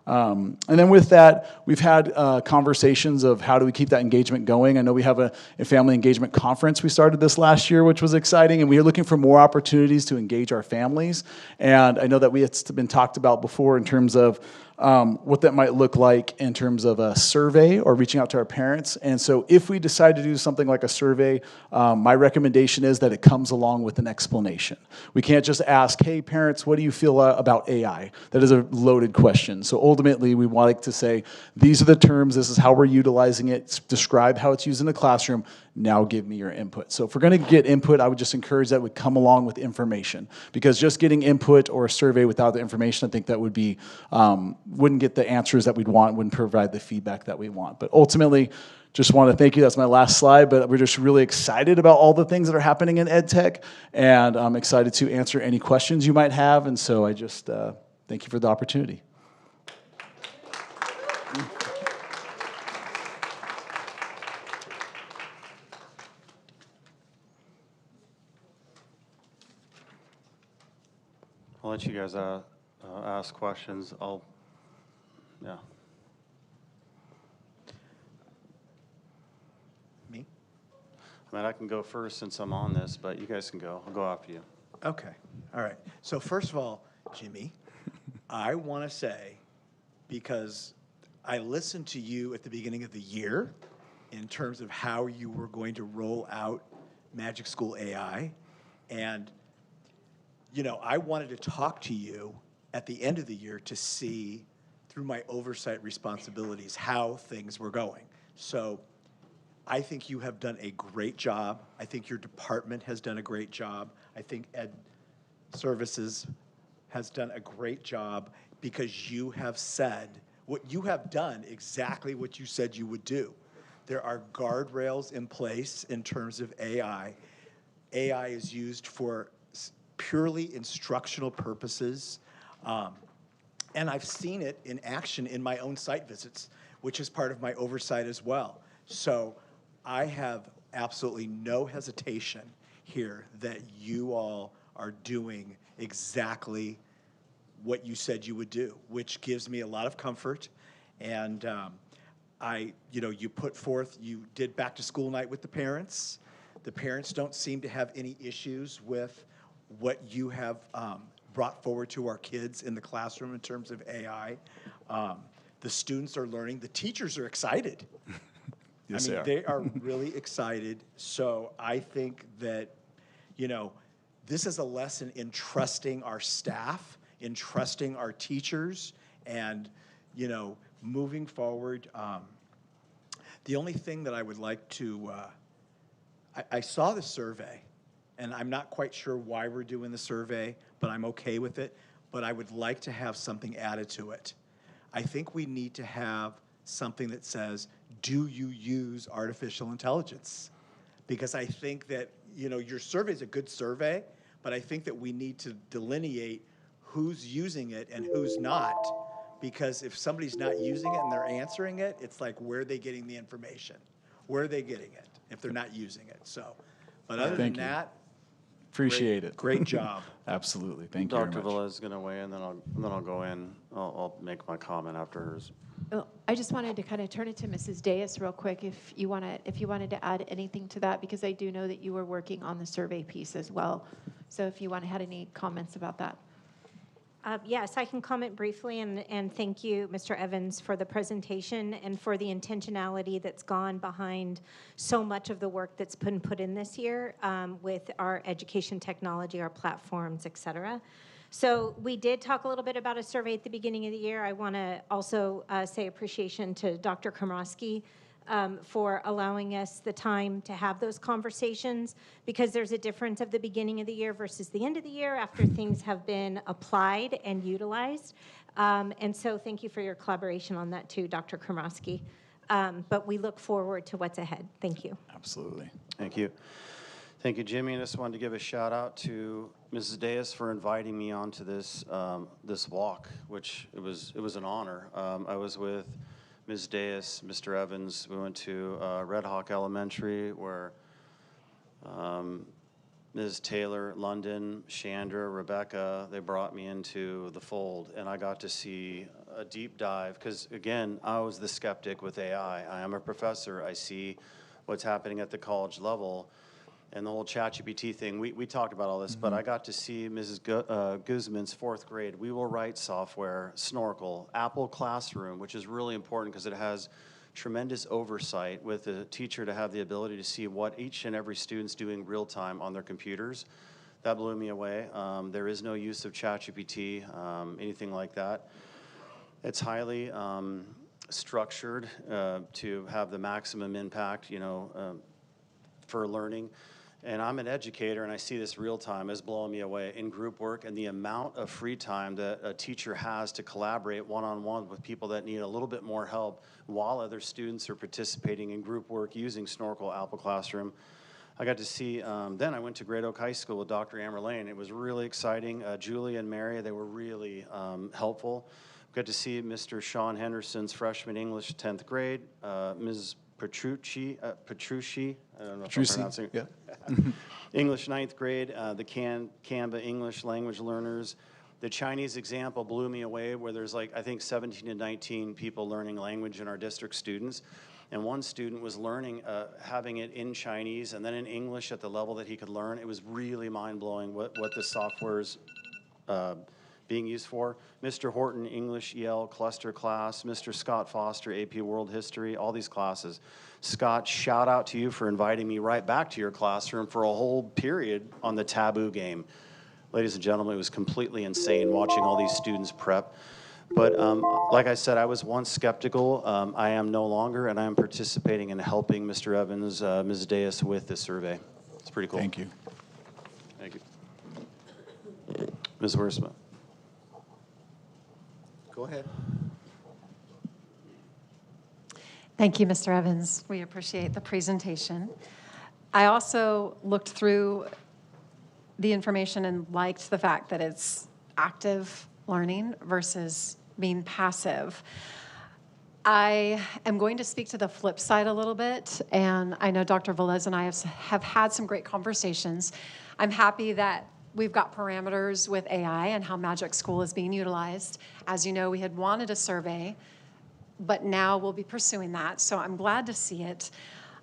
And then with that, we've had conversations of how do we keep that engagement going. I know we have a family engagement conference we started this last year, which was exciting, and we are looking for more opportunities to engage our families. And I know that it's been talked about before in terms of what that might look like in terms of a survey or reaching out to our parents. And so if we decide to do something like a survey, my recommendation is that it comes along with an explanation. We can't just ask, hey, parents, what do you feel about AI? That is a loaded question. So ultimately, we want to say, these are the terms, this is how we're utilizing it, describe how it's used in the classroom, now give me your input. So if we're going to get input, I would just encourage that we come along with information, because just getting input or a survey without the information, I think that would be, wouldn't get the answers that we'd want, wouldn't provide the feedback that we want. But ultimately, just want to thank you. That's my last slide, but we're just really excited about all the things that are happening in EdTech, and I'm excited to answer any questions you might have, and so I just thank you for the opportunity. I'll let you guys ask questions. Yeah. Me? I mean, I can go first since I'm on this, but you guys can go. I'll go after you. Okay. All right. So first of all, Jimmy, I want to say, because I listened to you at the beginning of the year in terms of how you were going to roll out Magic School AI, and I wanted to talk to you at the end of the year to see, through my oversight responsibilities, how things were going. So I think you have done a great job. I think your department has done a great job. I think Ed Services has done a great job, because you have said, what you have done exactly what you said you would do. There are guardrails in place in terms of AI. AI is used for purely instructional purposes. And I've seen it in action in my own site visits, which is part of my oversight as well. So I have absolutely no hesitation hear that you all are doing exactly what you said you would do, which gives me a lot of comfort. And you put forth, you did back to school night with the parents. The parents don't seem to have any issues with what you have brought forward to our kids in the classroom in terms of AI. The students are learning. The teachers are excited. Yes, they are really excited. So I think that, this is a lesson in trusting our staff, in trusting our teachers, and, moving forward. The only thing that I would like to, I saw the survey, and I'm not quite sure why we're doing the survey, but I'm okay with it. But I would like to have something added to it. I think we need to have something that says, do you use artificial intelligence? Because I think that, your survey is a good survey, but I think that we need to delineate who's using it and who's not. Because if somebody's not using it and they're answering it, it's like, where are they getting the information? Where are they getting it if they're not using it? So, but other Thank than you. that, Appreciate it. great job. Absolutely. Thank you very Dr. much. Velez is going to weigh in, then I'll go in. I'll make my comment after hers. Well, I just wanted to kind of turn it to Mrs. Deus real quick if you wanted to add anything to that, because I do know that you were working on the survey piece as well. So if you had any comments about that. Yes, I can comment briefly, and thank you, Mr. Evans, for the presentation and for the intentionality that's gone behind so much of the work that's been put in this year with our education technology, our platforms, et cetera. So we did talk a little bit about a survey at the beginning of the year. I want to also say appreciation to Dr. Komrosky for allowing us the time to have those conversations, because there's a difference of the beginning of the year versus the end of the year after things have been applied and utilized. And so thank you for your collaboration on that too, Dr. Komrosky. But we look forward to what's ahead. Thank you. Absolutely. Thank you. Thank you, Jimmy. I just wanted to give a shout out to Mrs. Deus for inviting me onto this this walk, which it was an honor. I was with Ms. Deus, Mr. Evans. We went to Red Hawk Elementary, where Ms. Taylor, London, Chandra, Rebecca, they brought me into the fold, and I got to see a deep dive, because again, I was the skeptic with AI. I am a professor. I see what's happening at the college level. And the whole ChatGPT thing, we talked about all this, but I got to see Mrs. Guzman's fourth grade. We Will Write software, Snorkel, Apple Classroom, which is really important because it has tremendous oversight with the teacher to have the ability to see what each and every student's doing real time on their computers. That blew me away. There is no use of ChatGPT, anything like that. It's highly structured to have the maximum impact, for learning. And I'm an educator, and I see this real time. It's blowing me away in group work, and the amount of free time that a teacher has to collaborate one-on-one with people that need a little bit more help while other students are participating in group work using Snorkel, Apple Classroom. I got to see, then I went to Great Oak High School with Dr. Amber Lane. It was really exciting. Julie and Mary, they were really helpful. Got to see Mr. Sean Henderson's freshman English 10th grade, Ms. Petrucci, I don't know if I'm pronouncing it. Yeah. English 9th grade, the Canva English language learners. The Chinese example blew me away, where there's I think 17 to 19 people learning language in our district students. And one student was learning, having it in Chinese and then in English at the level that he could learn. It was really mind-blowing what the software's being used for. Mr. Horton, English EL cluster class, Mr. Scott Foster, AP World History, all these classes. Scott, shout out to you for inviting me right back to your classroom for a whole period on the Taboo game. Ladies and gentlemen, it was completely insane watching all these students prep. But like I said, I was once skeptical. I am no longer, and I am participating in helping Mr. Evans, Ms. Deus with this survey. It's pretty cool. Thank you. Thank you. Ms. Wuersma. Go ahead. Thank you, Mr. Evans. We appreciate the presentation. I also looked through the information and liked the fact that it's active learning versus being passive. I am going to speak to the flip side a little bit, and I know Dr. Velez and I have had some great conversations. I'm happy that we've got parameters with AI and how Magic School is being utilized. As you know, we had wanted a survey, but now we'll be pursuing that, so I'm glad to see it.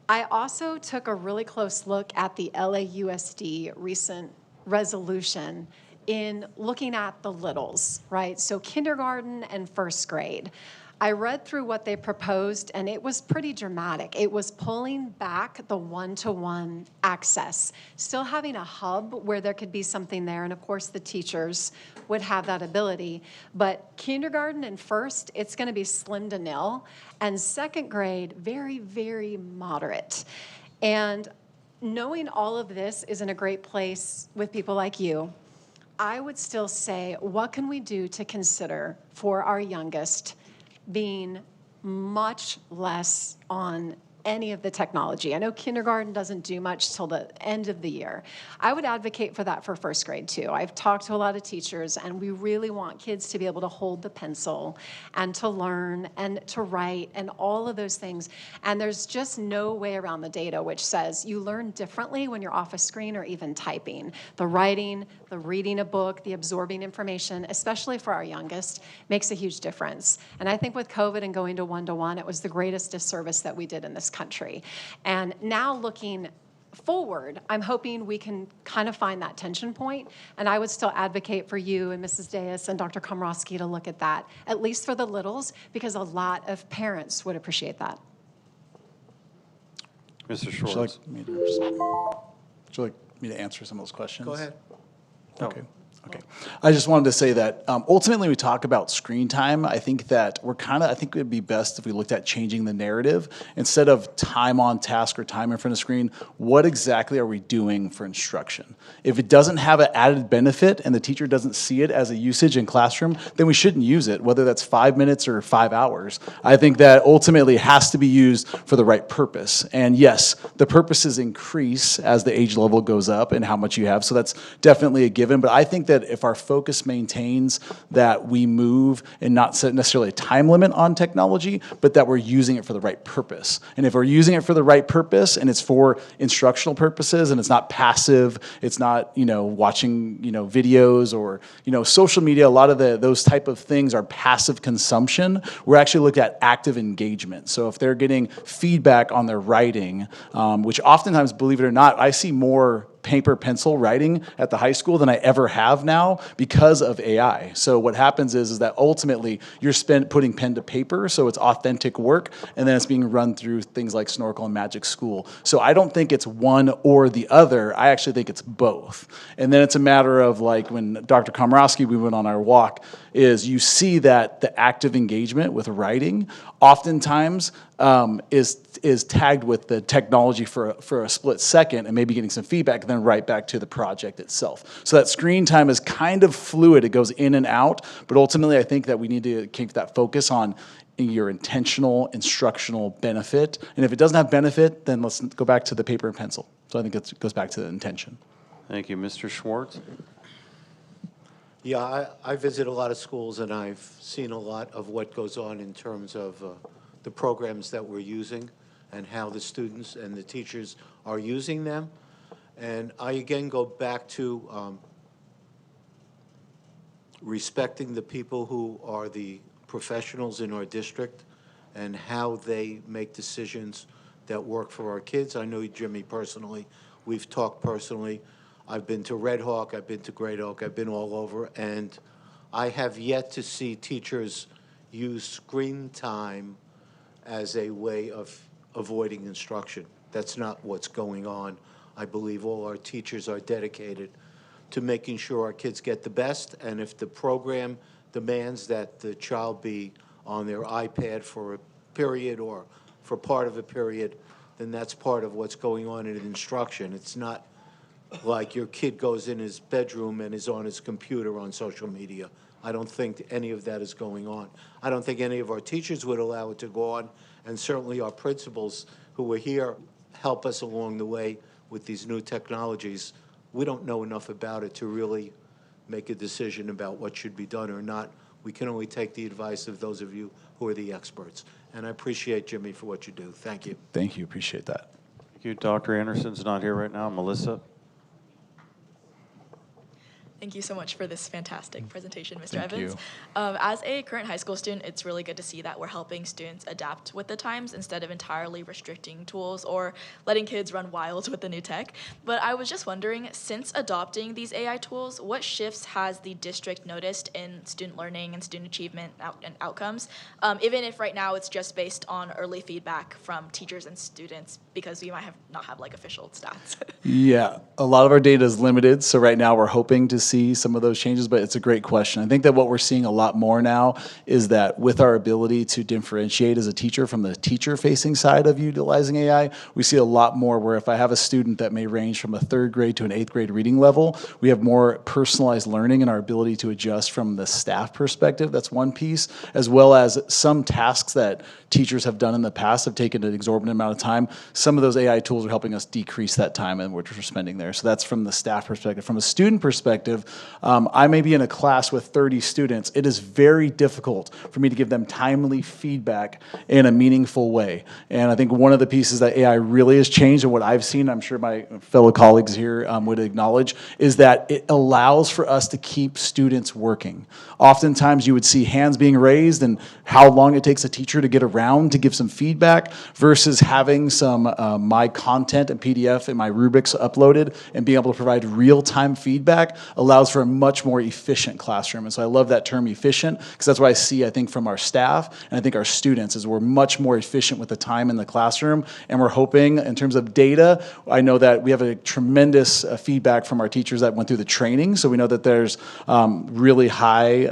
I also took a really close look at the LAUSD recent resolution in looking at the littles, right? So kindergarten and first grade. I read through what they proposed, and it was pretty dramatic. It was pulling back the one-to-one access, still having a hub where there could be something there, and of course the teachers would have that ability. But kindergarten and first, it's gonna be slim to nil, and second grade, very, very moderate. And knowing all of this is in a great place with people like you, I would still say, what can we do to consider for our youngest being much less on any of the technology? I know kindergarten doesn't do much till the end of the year. I would advocate for that for first grade too. I've talked to a lot of teachers, and we really want kids to be able to hold the pencil and to learn and to write and all of those things. And there's just no way around the data which says you learn differently when you're off a screen or even typing. The writing, the reading a book, the absorbing information, especially for our youngest, makes a huge difference. And I think with COVID and going to one-to-one, it was the greatest disservice that we did in this country. And now looking forward, I'm hoping we can kind of find that tension point, and I would still advocate for you and Mrs. Deus and Dr. Komrosky to look at that, at least for the littles, because a lot of parents would appreciate that. Mr. Schwartz. Would you like me to answer some of those questions? Go ahead. Okay. Okay. I just wanted to say that ultimately we talk about screen time. I think that I think it would be best if we looked at changing the narrative. Instead of time on task or time in front of screen, what exactly are we doing for instruction? If it doesn't have an added benefit and the teacher doesn't see it as a usage in classroom, then we shouldn't use it, whether that's 5 minutes or 5 hours. I think that ultimately it has to be used for the right purpose. And yes, the purposes increase as the age level goes up and how much you have, so that's definitely a given. But I think that if our focus maintains that we move and not set necessarily a time limit on technology, but that we're using it for the right purpose. And if we're using it for the right purpose and it's for instructional purposes and it's not passive, it's not, watching, videos or, social media, a lot of those type of things are passive consumption. We're actually looking at active engagement. So if they're getting feedback on their writing, which oftentimes, believe it or not, I see more paper pencil writing at the high school than I ever have now because of AI. So what happens is that ultimately you're putting pen to paper, so it's authentic work, and then it's being run through things like Snorkel and Magic School. So I don't think it's one or the other. I actually think it's both. And then it's a matter of like when Dr. Komrosky, we went on our walk, is you see that the active engagement with writing oftentimes is tagged with the technology for a split second and maybe getting some feedback, then right back to the project itself. So that screen time is kind of fluid. It goes in and out, but ultimately I think that we need to keep that focus on your intentional instructional benefit. And if it doesn't have benefit, then let's go back to the paper and pencil. So I think it goes back to the intention. Thank you. Mr. Schwartz? Yeah, I visit a lot of schools, and I've seen a lot of what goes on in terms of the programs that we're using and how the students and the teachers are using them. And I again go back to respecting the people who are the professionals in our district and how they make decisions that work for our kids. I know Jimmy personally. We've talked personally. I've been to Red Hawk, I've been to Great Oak, I've been all over, and I have yet to see teachers use screen time as a way of avoiding instruction. That's not what's going on. I believe all our teachers are dedicated to making sure our kids get the best, and if the program demands that the child be on their iPad for a period or for part of a period, then that's part of what's going on in instruction. It's not like your kid goes in his bedroom and is on his computer on social media. I don't think any of that is going on. I don't think any of our teachers would allow it to go on, and certainly our principals who are here help us along the way with these new technologies. We don't know enough about it to really make a decision about what should be done or not We can only take the advice of those of you who are the experts. And I appreciate Jimmy for what you do. Thank you. Thank you, appreciate that. Thank you. Dr. Anderson's not here right now. Melissa? Thank you so much for this fantastic presentation, Mr. Thank Evans. you. As a current high school student, it's really good to see that we're helping students adapt with the times instead of entirely restricting tools or letting kids run wild with the new tech. But I was just wondering, since adopting these AI tools, what shifts has the district noticed in student learning and student achievement and outcomes, even if right now it's just based on early feedback from teachers and students, because we might not have like official stats. Yeah, a lot of our data is limited, so right now we're hoping to see some of those changes, but it's a great question. I think that what we're seeing a lot more now is that with our ability to differentiate as a teacher from the teacher-facing side of utilizing AI, we see a lot more where if I have a student that may range from a 3rd grade to an 8th grade reading level, we have more personalized learning and our ability to adjust from the staff perspective. That's one piece, as well as some tasks that teachers have done in the past have taken an exorbitant amount of time. Some of those AI tools are helping us decrease that time and what we're spending there. So that's from the staff perspective. From a student perspective, I may be in a class with 30 students. It is very difficult for me to give them timely feedback in a meaningful way. And I think one of the pieces that AI really has changed, and what I've seen, I'm sure my fellow colleagues here would acknowledge, is that it allows for us to keep students working. Oftentimes you would see hands being raised and how long it takes a teacher to get around to give some feedback versus having some my content and PDF and my rubrics uploaded and being able to provide real-time feedback allows for a much more efficient classroom. And so I love that term efficient because that's what I see, I think, from our staff and I think our students is we're much more efficient with the time in the classroom. And we're hoping in terms of data, I know that we have a tremendous feedback from our teachers that went through the training. So we know that there's really high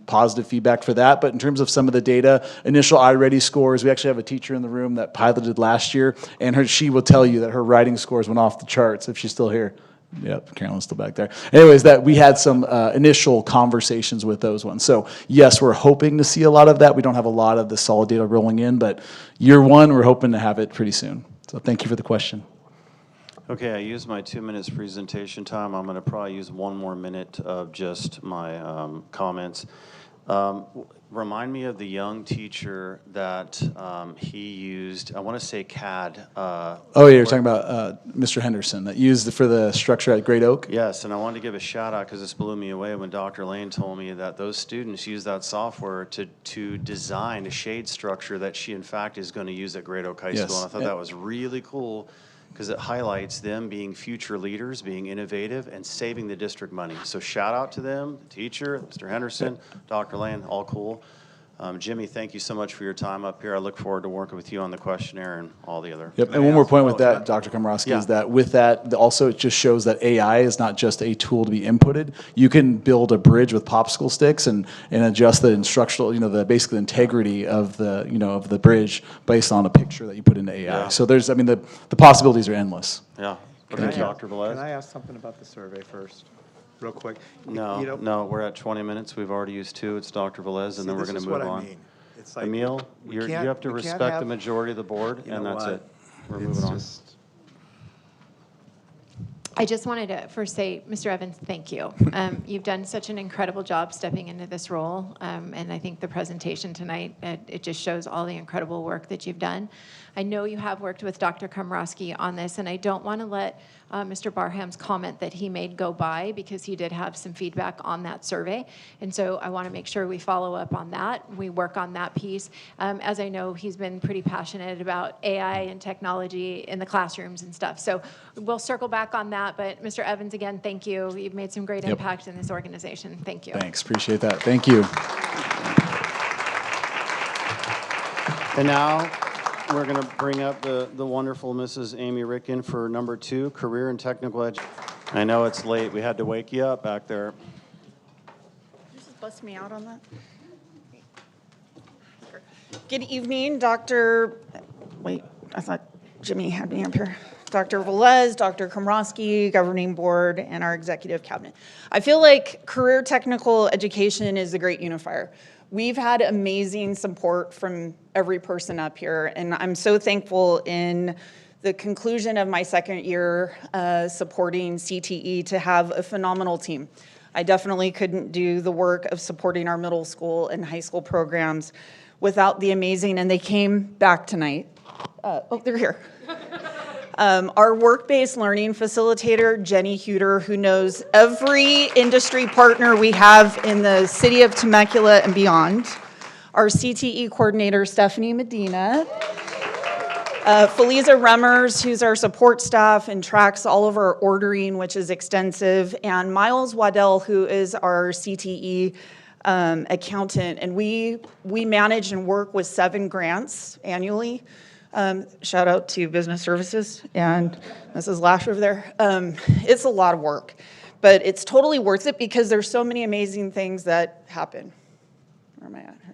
positive feedback for that. But in terms of some of the data, initial iReady scores, we actually have a teacher in the room that piloted last year and she will tell you that her writing scores went off the charts if she's still here. Yep, Carolyn's still back there. Anyways, that we had some initial conversations with those ones. So yes, we're hoping to see a lot of that. We don't have a lot of the solid data rolling in, but year one, we're hoping to have it pretty soon. So thank you for the question. Okay, I used my 2 minutes presentation time. I'm going to probably use 1 more minute of just my comments. Remind me of the young teacher that he used, I want to say CAD. Oh, yeah, you're talking about Mr. Henderson that used for the structure at Great Oak? Yes, and I wanted to give a shout out because this blew me away when Dr. Lane told me that those students use that software to design a shade structure that she in fact is going to use at Great Oak High School. And I thought that was really cool because it highlights them being future leaders, being innovative, and saving the district money. So shout out to them, the teacher, Mr. Henderson, Dr. Lane, all cool. Jimmy, thank you so much for your time up here. I look forward to working with you on the questionnaire and all the other. Yep, and one more point with that, Dr. Komorowski, is that with that, also it just shows that AI is not just a tool to be inputted. You can build a bridge with popsicle sticks and adjust the instructional, the basic integrity of the, of the bridge based on a picture that you put into AI. Yeah. So there's, the possibilities are endless. Yeah. Can Okay, Dr. Velez. Can I ask something about the survey first, real quick? No, You know- no, we're at 20 minutes. We've already used 2. It's Dr. Velez, and then we're this going is to move what I on. mean. It's like Emil, we you can't- have to we can't respect have- the majority of the board, You and know that's what? it. We're It's moving on. just- I just wanted to first say, Mr. Evans, thank you. You've done such an incredible job stepping into this role, and I think the presentation tonight, it just shows all the incredible work that you've done. I know you have worked with Dr. Komorowski on this, and I don't want to let Mr. Barham's comment that he made go by because he did have some feedback on that survey, and so I want to make sure we follow up on that. We work on that piece. As I know, he's been pretty passionate about AI and technology in the classrooms and stuff, so we'll circle back on that. But Mr. Evans, again, thank you. You've made some great impact in this organization. Thank you. Thanks, appreciate that. Thank you. And now, we're going to bring up the wonderful Mrs. Amy Ricken for number 2, Career and Technical Education. I know it's late. We had to wake you up back there. Just bust me out on that. Good evening, Dr. Wait, I thought Jimmy had me up here. Dr. Velez, Dr. Komorowski, Governing Board, and our Executive Cabinet. I feel like career technical education is a great unifier. We've had amazing support from every person up here, and I'm so thankful in the conclusion of my second year supporting CTE to have a phenomenal team. I definitely couldn't do the work of supporting our middle school and high school programs without the amazing, and they came back tonight. Oh, they're here. Our work-based learning facilitator, Jenny Huter, who knows every industry partner we have in the city of Temecula and beyond. Our CTE coordinator, Stephanie Medina. Feliza Remmers, who's our support staff and tracks all of our ordering, which is extensive, and Miles Waddell, who is our CTE accountant. And we manage and work with 7 grants annually. Shout out to Business Services and Mrs. Lash over there. It's a lot of work, but it's totally worth it because there's so many amazing things that happen. Where am I at here?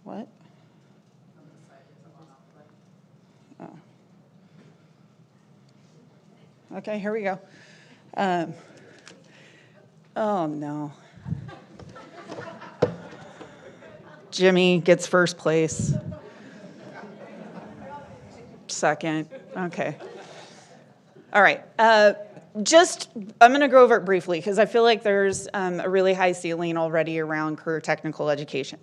What? Oh. Okay, here we go. Oh, no. Jimmy gets first place. Second. Okay. All right. I'm going to go over it briefly because I feel like there's a really high ceiling already around career technical education.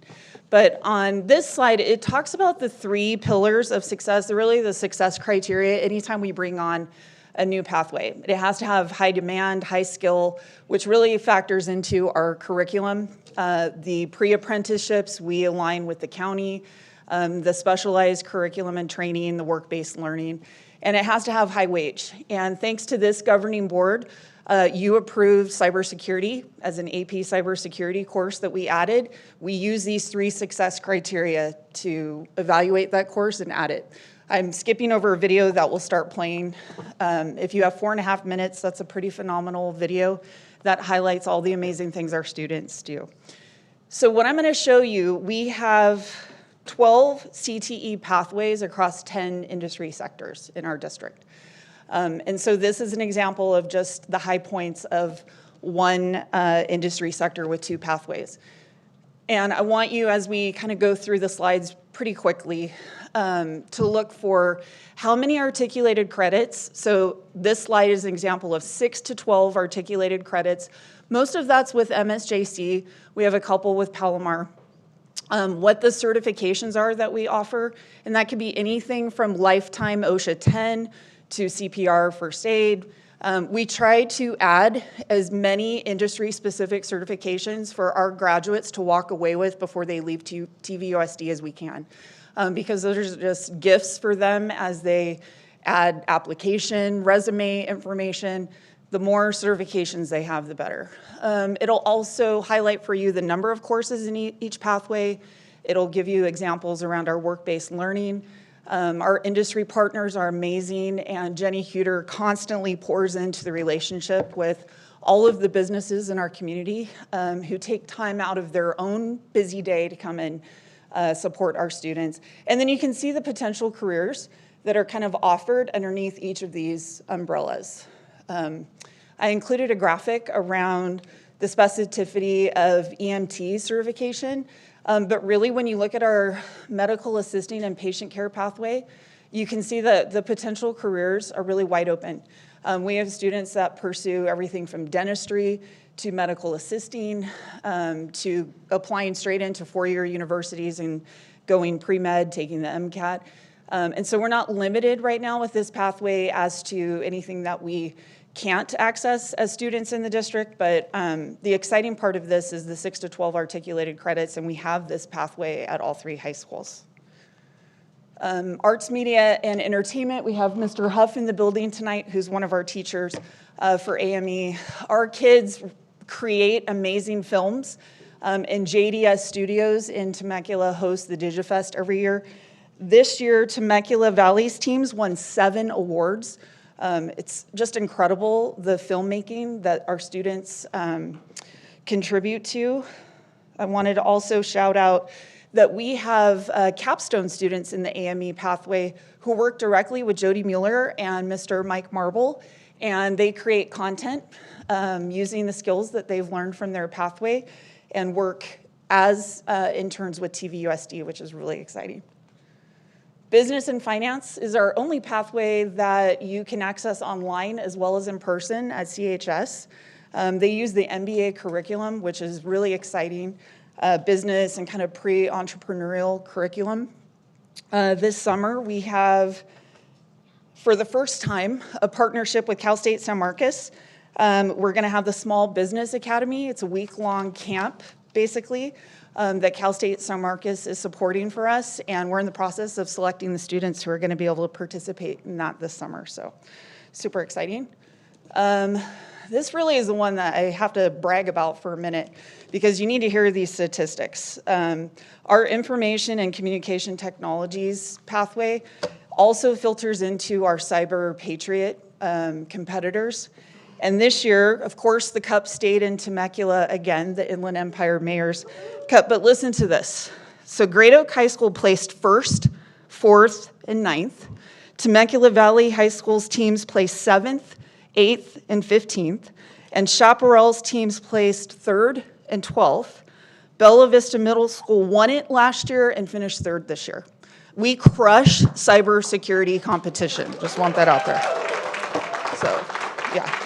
But on this slide, it talks about the 3 pillars of success, really the success criteria anytime we bring on a new pathway. It has to have high demand, high skill, which really factors into our curriculum. The pre-apprenticeships, we align with the county, the specialized curriculum and training, the work-based learning, and it has to have high wage. And thanks to this governing board, you approved cybersecurity as an AP cybersecurity course that we added. We use these 3 success criteria to evaluate that course and add it. I'm skipping over a video that will start playing. If you have 4.5 minutes, that's a pretty phenomenal video that highlights all the amazing things our students do. So what I'm going to show you, we have 12 CTE pathways across 10 industry sectors in our district. And so this is an example of just the high points of one industry sector with 2 pathways. And I want you, as we kind of go through the slides pretty quickly, to look for how many articulated credits. So this slide is an example of 6 to 12 articulated credits. Most of that's with MSJC. We have a couple with Palomar. What the certifications are that we offer, and that could be anything from lifetime OSHA 10 to CPR first aid. We try to add as many industry-specific certifications for our graduates to walk away with before they leave TVUSD as we can, because those are just gifts for them as they add application, resume information. The more certifications they have, the better. It'll also highlight for you the number of courses in each pathway. It'll give you examples around our work-based learning. Our industry partners are amazing, and Jenny Huter constantly pours into the relationship with all of the businesses in our community who take time out of their own busy day to come and support our students. And then you can see the potential careers that are kind of offered underneath each of these umbrellas. I included a graphic around the specificity of EMT certification. But really, when you look at our medical assisting and patient care pathway, you can see that the potential careers are really wide open. We have students that pursue everything from dentistry to medical assisting to applying straight into 4-year universities and going pre-med, taking the MCAT. And so we're not limited right now with this pathway as to anything that we can't access as students in the district, but the exciting part of this is the 6 to 12 articulated credits, and we have this pathway at all 3 high schools. Arts, media, and entertainment, we have Mr. Huff in the building tonight, who's one of our teachers for AME. Our kids create amazing films, and JDS Studios in Temecula hosts the DigiFest every year. This year, Temecula Valley's teams won 7 awards. It's just incredible, the filmmaking that our students contribute to. I wanted to also shout out that we have capstone students in the AME pathway who work directly with Jody Mueller and Mr. Mike Marble, and they create content using the skills that they've learned from their pathway and work as interns with TVUSD, which is really exciting. Business and finance is our only pathway that you can access online as well as in person at CHS. They use the MBA curriculum, which is really exciting, business and kind of pre-entrepreneurial curriculum. This summer, we have, for the first time, a partnership with Cal State San Marcos. We're going to have the Small Business Academy. It's a week-long camp, basically, that Cal State San Marcos is supporting for us, and we're in the process of selecting the students who are going to be able to participate in that this summer, so super exciting. This really is the one that I have to brag about for a minute because you need to hear these statistics. Our information and communication technologies pathway also filters into our Cyber Patriot competitors. And this year, of course, the cup stayed in Temecula again, the Inland Empire Mayor's Cup. But listen to this. So Great Oak High School placed 1st, 4th, and 9th. Temecula Valley High School's teams placed 7th, 8th, and 15th. And Chaparral's teams placed 3rd and 12th. Bella Vista Middle School won it last year and finished 3rd this year. We crush cybersecurity competition. Just want that out there. So, yeah.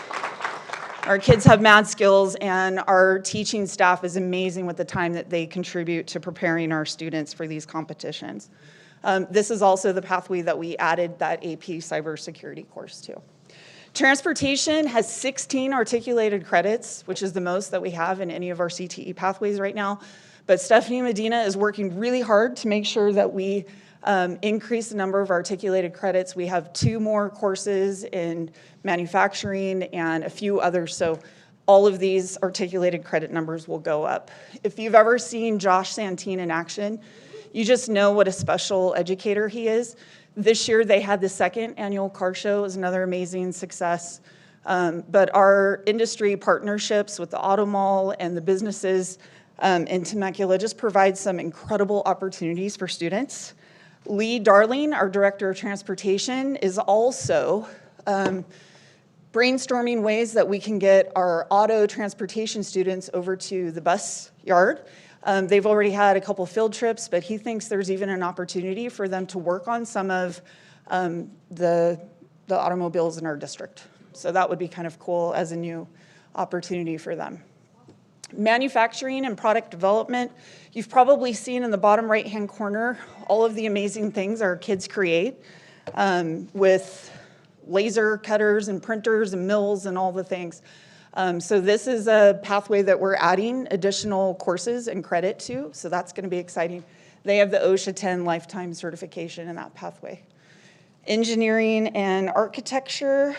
Our kids have mad skills, and our teaching staff is amazing with the time that they contribute to preparing our students for these competitions. This is also the pathway that we added that AP cybersecurity course to. Transportation has 16 articulated credits, which is the most that we have in any of our CTE pathways right now. But Stephanie Medina is working really hard to make sure that we increase the number of articulated credits. We have 2 more courses in manufacturing and a few others, so all of these articulated credit numbers will go up. If you've ever seen Josh Santine in action, you just know what a special educator he is. This year they had the 2nd annual car show. It was another amazing success. But our industry partnerships with the Auto Mall and the businesses in Temecula just provide some incredible opportunities for students. Lee Darling, our Director of Transportation, is also brainstorming ways that we can get our auto transportation students over to the bus yard. They've already had a couple field trips, but he thinks there's even an opportunity for them to work on some of the automobiles in our district. So that would be kind of cool as a new opportunity for them. Manufacturing and product development, you've probably seen in the bottom right-hand corner all of the amazing things our kids create with laser cutters and printers and mills and all the things. So this is a pathway that we're adding additional courses and credit to, so that's going to be exciting. They have the OSHA 10 lifetime certification in that pathway. Engineering and architecture,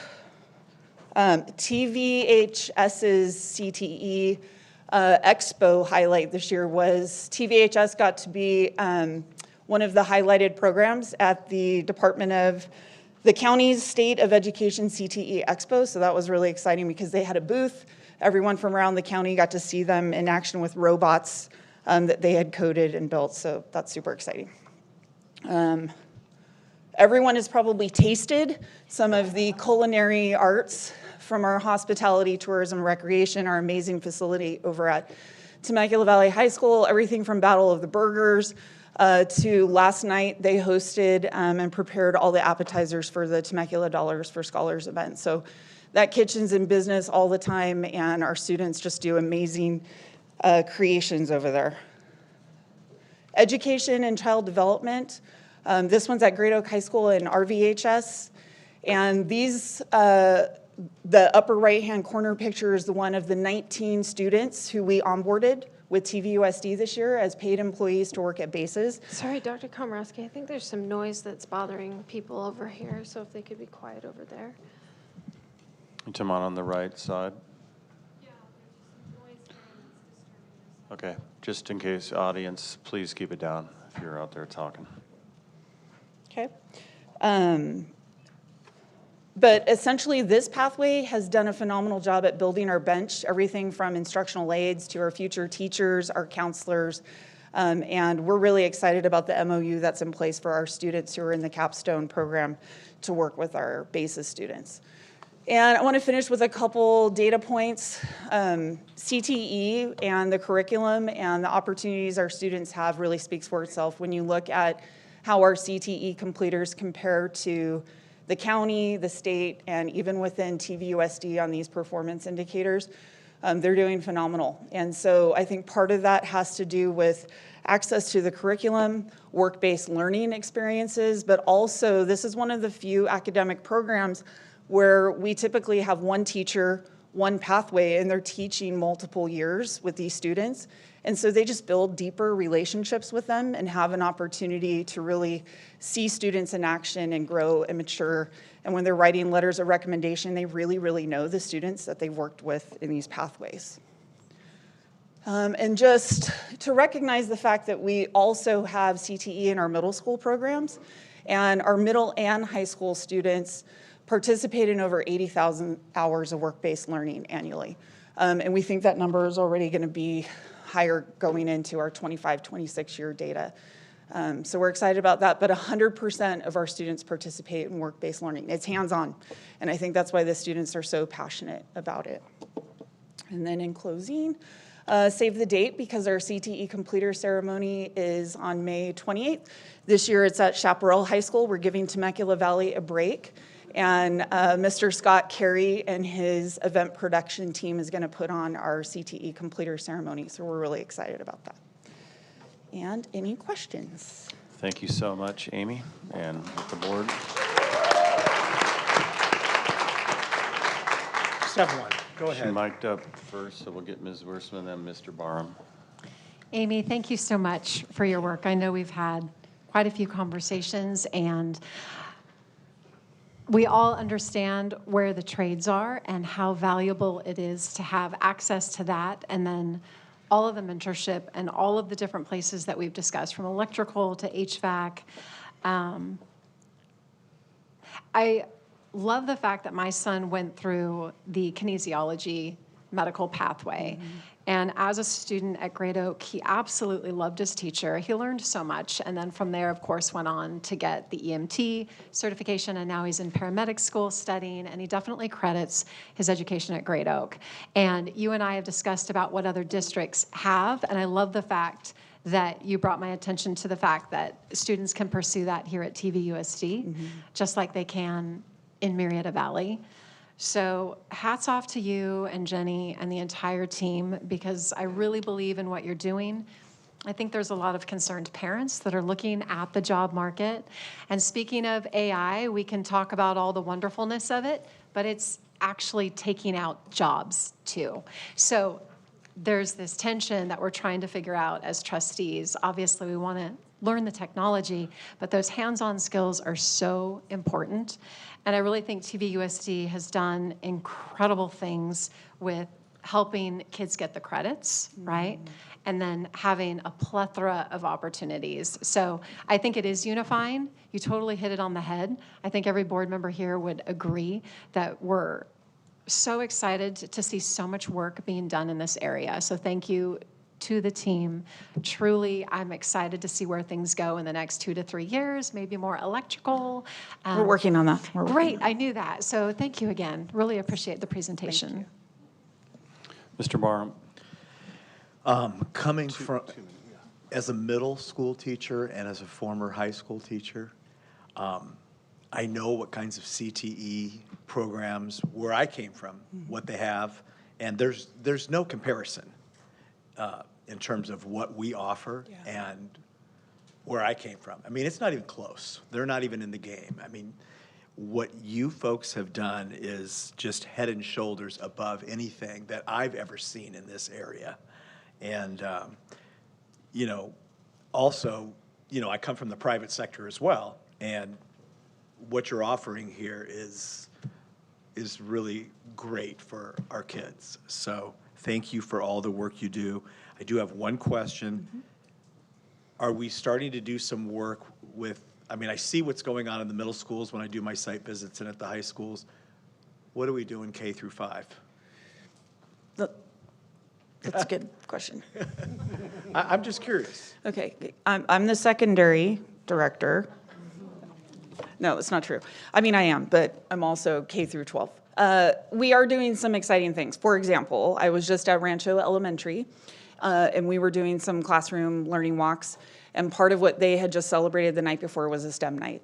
TVHS's CTE Expo highlight this year was TVHS got to be one of the highlighted programs at the Department of the County's State of Education CTE Expo, so that was really exciting because they had a booth. Everyone from around the county got to see them in action with robots that they had coded and built, so that's super exciting. Everyone has probably tasted some of the culinary arts from our hospitality, tourism, recreation, our amazing facility over at Temecula Valley High School, everything from Battle of the Burgers to last night they hosted and prepared all the appetizers for the Temecula Dollars for Scholars event. So that kitchen's in business all the time, and our students just do amazing creations over there. Education and child development. This one's at Great Oak High School in RVHS. And these, the upper right-hand corner picture is the one of the 19 students who we onboarded with TVUSD this year as paid employees to work at bases. Sorry, Dr. Komorowski, I think there's some noise that's bothering people over here, so if they could be quiet over there. Come on the right side. Okay, just in case, audience, please keep it down if you're out there talking. Okay. But essentially, this pathway has done a phenomenal job at building our bench, everything from instructional aides to our future teachers, our counselors, and we're really excited about the MOU that's in place for our students who are in the Capstone program to work with our BASIS students. And I want to finish with a couple data points. CTE and the curriculum and the opportunities our students have really speaks for itself when you look at how our CTE completers compare to the county, the state, and even within TVUSD on these performance indicators. They're doing phenomenal. And so I think part of that has to do with access to the curriculum, work-based learning experiences, but also this is one of the few academic programs where we typically have one teacher, one pathway, and they're teaching multiple years with these students. And so they just build deeper relationships with them and have an opportunity to really see students in action and grow and mature. And when they're writing letters of recommendation, they really, really know the students that they've worked with in these pathways. And just to recognize the fact that we also have CTE in our middle school programs, and our middle and high school students participate in over 80,000 hours of work-based learning annually. And we think that number is already going to be higher going into our 25, 26-year data. So we're excited about that, but 100% of our students participate in work-based learning. It's hands-on, and I think that's why the students are so passionate about it. And then in closing, save the date because our CTE completer ceremony is on May 28th. This year it's at Chaparral High School. We're giving Temecula Valley a break. And Mr. Scott Carey and his event production team is going to put on our CTE completer ceremony. So we're really excited about that. And any questions? Thank you so much, Amy, and the board. Step one, go ahead. She mic'd up first, so we'll get Ms. Wursman and then Mr. Barham. Amy, thank you so much for your work. I know we've had quite a few conversations, and we all understand where the trades are and how valuable it is to have access to that, and then all of the mentorship and all of the different places that we've discussed, from electrical to HVAC. I love the fact that my son went through the kinesiology medical pathway. And as a student at Great Oak, he absolutely loved his teacher. He learned so much. And then from there, of course, went on to get the EMT certification. And now he's in paramedic school studying. And he definitely credits his education at Great Oak. And you and I have discussed about what other districts have. And I love the fact that you brought my attention to the fact that students can pursue that here at TVUSD, just like they can in Marietta Valley. So hats off to you and Jenny and the entire team, because I really believe in what you're doing. I think there's a lot of concerned parents that are looking at the job market. And speaking of AI, we can talk about all the wonderfulness of it, but it's actually taking out jobs too. So there's this tension that we're trying to figure out as trustees. Obviously, we want to learn the technology, but those hands-on skills are so important. And I really think TVUSD has done incredible things with helping kids get the credits, right? And then having a plethora of opportunities. So I think it is unifying. You totally hit it on the head. I think every board member here would agree that we're so excited to see so much work being done in this area. So thank you to the team. Truly, I'm excited to see where things go in the next 2 to 3 years, maybe more electrical. We're working on that. Great, I knew that. So thank you again. Really appreciate the presentation. Mr. Barham. Coming from, as a middle school teacher and as a former high school teacher, I know what kinds of CTE programs, where I came from, what they have, and there's no comparison in terms of what we offer and where I came from. I mean, it's not even close. They're not even in the game. I mean, what you folks have done is just head and shoulders above anything that I've ever seen in this area. And, you know, also, you know, I come from the private sector as well, and what you're offering here is really great for our kids. So thank you for all the work you do. I do have one question. Are we starting to do some work with, I mean, I see what's going on in the middle schools when I do my site visits and at the high schools. What are we doing K through 5? That's a good question. I'm just curious. Okay, I'm the secondary director. No, that's not true. I mean, I am, but I'm also K through 12. We are doing some exciting things. For example, I was just at Rancho Elementary, and we were doing some classroom learning walks. And part of what they had just celebrated the night before was a STEM night.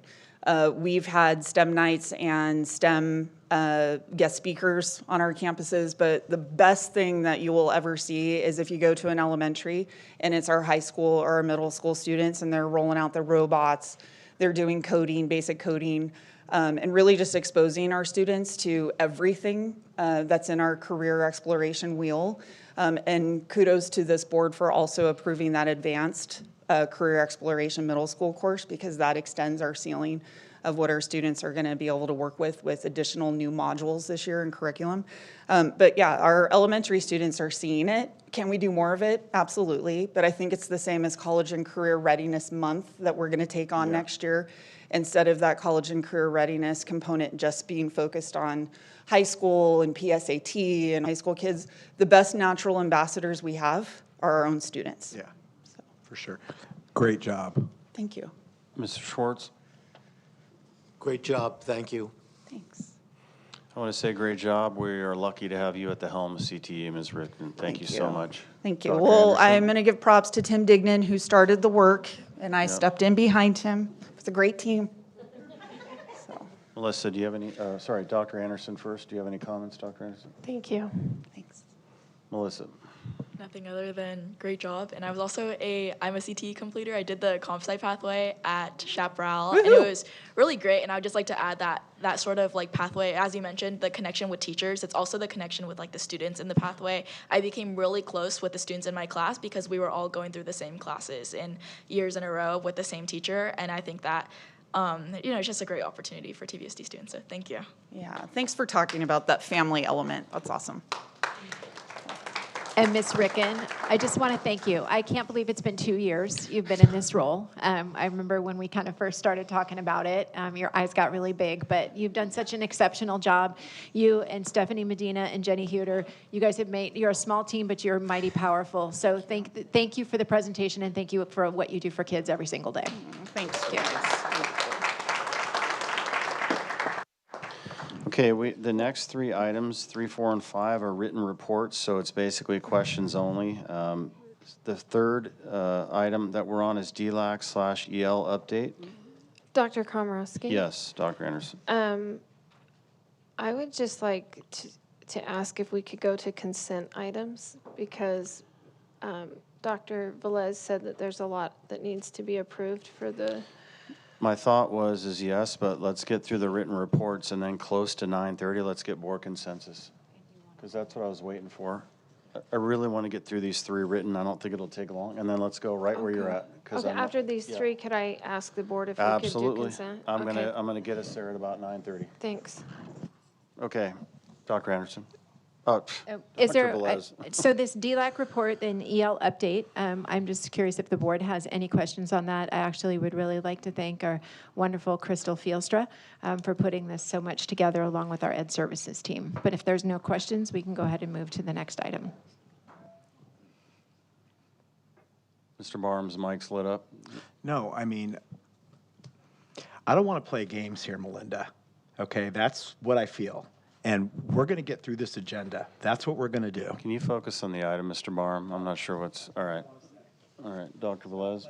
We've had STEM nights and STEM guest speakers on our campuses, but the best thing that you will ever see is if you go to an elementary and it's our high school or our middle school students and they're rolling out the robots, they're doing coding, basic coding, and really just exposing our students to everything that's in our career exploration wheel. And kudos to this board for also approving that advanced career exploration middle school course, because that extends our ceiling of what our students are going to be able to work with additional new modules this year in curriculum. But yeah, our elementary students are seeing it. Can we do more of it? Absolutely. But I think it's the same as College and Career Readiness Month that we're going to take on next year. Instead of that college and career readiness component just being focused on high school and PSAT and high school kids, the best natural ambassadors we have are our own students. Yeah, for sure. Great job. Thank you. Mr. Schwartz? Great job, thank you. Thanks. I want to say great job. We are lucky to have you at the helm of CTE, Ms. Rickman. Thank you so much. Thank you. Dr. Well, Anderson? I'm going to give props to Tim Dignan, who started the work, and I stepped in behind him. It's a great team. Melissa, do you have any, sorry, Dr. Anderson first. Do you have any comments, Dr. Anderson? Thank you. Thanks. Melissa? Nothing other than great job. And I was also I'm a CTE completer. I did the comp sci pathway at Chaparral, and it was really great. And I would just like to add that sort of like pathway, as you mentioned, the connection with teachers. It's also the connection with like the students in the pathway. I became really close with the students in my class because we were all going through the same classes in years in a row with the same teacher. And I think that it's just a great opportunity for TVSD students. So thank you. Yeah, thanks for talking about that family element. That's awesome. And Ms. Ricken, I just want to thank you. I can't believe it's been 2 years you've been in this role. I remember when we kind of first started talking about it, your eyes got really big, but you've done such an exceptional job. You and Stephanie Medina and Jenny Huter, you guys have you're a small team, but you're mighty powerful. So thank you for the presentation, and thank you for what you do for kids every single day. Thanks. Okay, the next 3 items, 3, 4, and 5, are written reports, so it's basically questions only. The third item that we're on is DLAC/EL update. Dr. Komorowski? Yes, Dr. Anderson. I would just like to ask if we could go to consent items, because Dr. Velez said that there's a lot that needs to be approved for the... My thought is yes, but let's get through the written reports, and then close to 9:30, let's get board consensus. Because that's what I was waiting for. I really want to get through these 3 written. I don't think it'll take long, and then let's go right where you're at. Okay, after these 3, could I ask the board if we could do consent? I'm Okay. gonna get us there at about 9:30. Thanks. Okay, Dr. Anderson. Is Dr. there, Velez. so this DLAC report and EL update, I'm just curious if the board has any questions on that. I actually would really like to thank our wonderful Crystal Fielstra for putting this so much together along with our Ed Services team. But if there's no questions, we can go ahead and move to the next item. Mr. Barham's mic's lit up. No, I mean, I don't want to play games here, Melinda. Okay, that's what I feel. And we're going to get through this agenda. That's what we're going to do. Can you focus on the item, Mr. Barham? I'm not sure what's, all right. All right, Dr. Velez.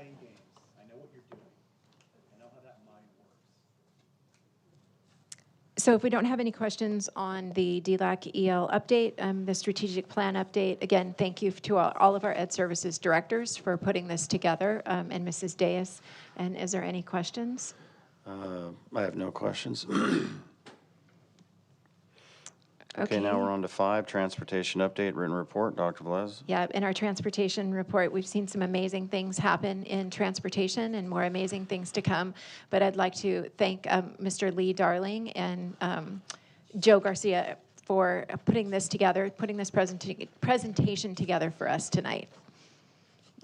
So if we don't have any questions on the DLAC EL update, the strategic plan update, again, thank you to all of our Ed Services directors for putting this together, and Mrs. Deus. And is there any questions? I have no questions. Okay. Now we're on to 5, transportation update, written report. Dr. Velez. Yeah, in our transportation report, we've seen some amazing things happen in transportation and more amazing things to come. But I'd like to thank Mr. Lee Darling and Joe Garcia for putting this together, putting this presentation together for us tonight.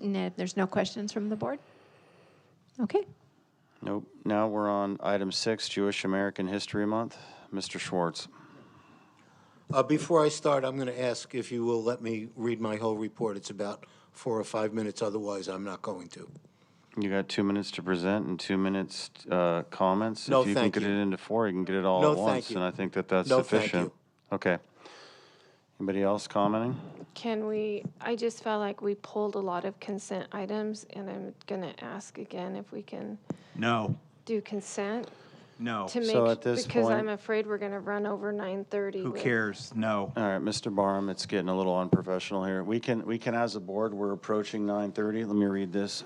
And if there's no questions from the board? Okay. Nope. Now we're on item 6, Jewish American History Month. Mr. Schwartz. Before I start, I'm going to ask if you will let me read my whole report. It's about 4 or 5 minutes, otherwise I'm not going to. You got 2 minutes to present and 2 minutes comments. No, if you thank can get you. it into 4, you can get it all No, at thank once, you. and I think that that's No, thank sufficient. you. Okay. Anybody else commenting? I just felt like we pulled a lot of consent items, and I'm going to ask again if we can No. do consent. No. To make, So at this because point- I'm afraid we're going to run over 9:30. Who cares? No. All right, Mr. Barham, it's getting a little unprofessional here. We can, as a board, we're approaching 9:30. Let me read this.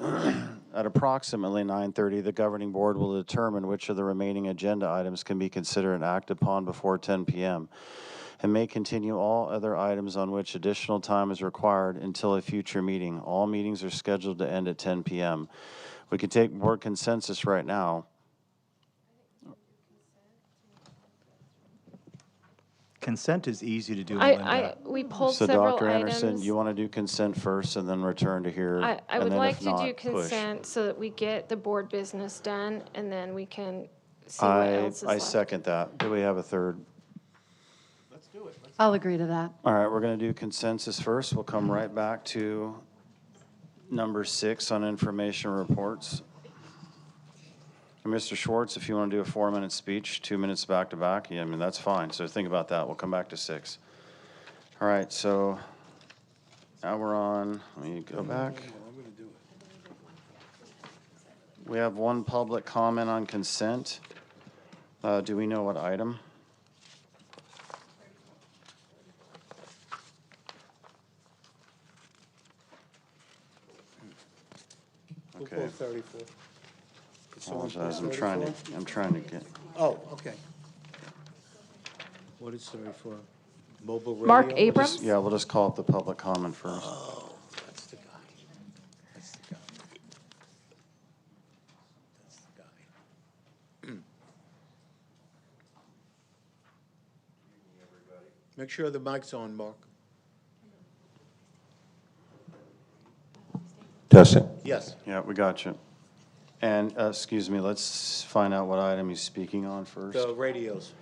At approximately 9:30, the governing board will determine which of the remaining agenda items can be considered and acted upon before 10 p.m. and may continue all other items on which additional time is required until a future meeting. All meetings are scheduled to end at 10 p.m. We can take board consensus right now. Consent is easy to do, I, Melinda. we pulled So several Dr. Anderson, items. you want to do consent first and then return to here? I and would then like if to not, do push. consent so that we get the board business done, and then we can see what else is I left. second that. Do we have a third? I'll agree to that. All right, we're going to do consensus first. We'll come right back to number 6 on information reports. And Mr. Schwartz, if you want to do a 4-minute speech, 2 minutes back to back, yeah, I mean, that's fine. So think about that. We'll come back to 6. All right, so now we're on, let me go back. We have one public comment on consent. Do we know what item? Okay. 34. Apologize, I'm trying to get, Oh, okay. What is 34? Mobile radio? Mark Abrams? yeah, we'll just call it the public comment first. Oh, that's the guy. That's the guy. That's the guy. Make sure the mic's on, Mark. Testing. Yes. Yeah, we got you. And, excuse me, let's find out what item he's speaking on first. The radios.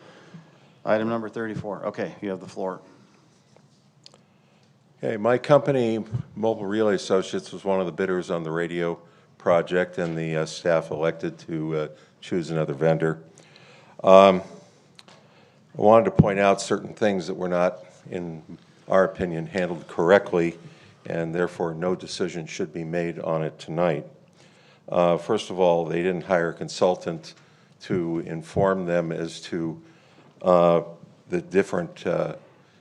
Item number 34. Okay, you have the floor. Hey, my company, Mobile Relay Associates, was one of the bidders on the radio project, and the staff elected to choose another vendor. I wanted to point out certain things that were not, in our opinion, handled correctly, and therefore no decision should be made on it tonight. First of all, they didn't hire a consultant to inform them as to the different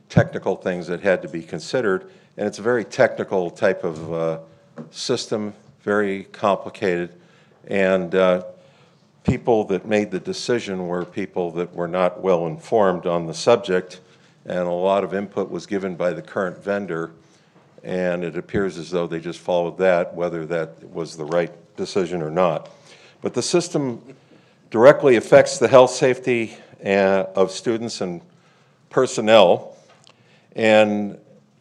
technical things that had to be considered. And it's a very technical type of system, very complicated. And people that made the decision were people that were not well informed on the subject. And a lot of input was given by the current vendor. And it appears as though they just followed that, whether that was the right decision or not. But the system directly affects the health, safety of students and personnel, and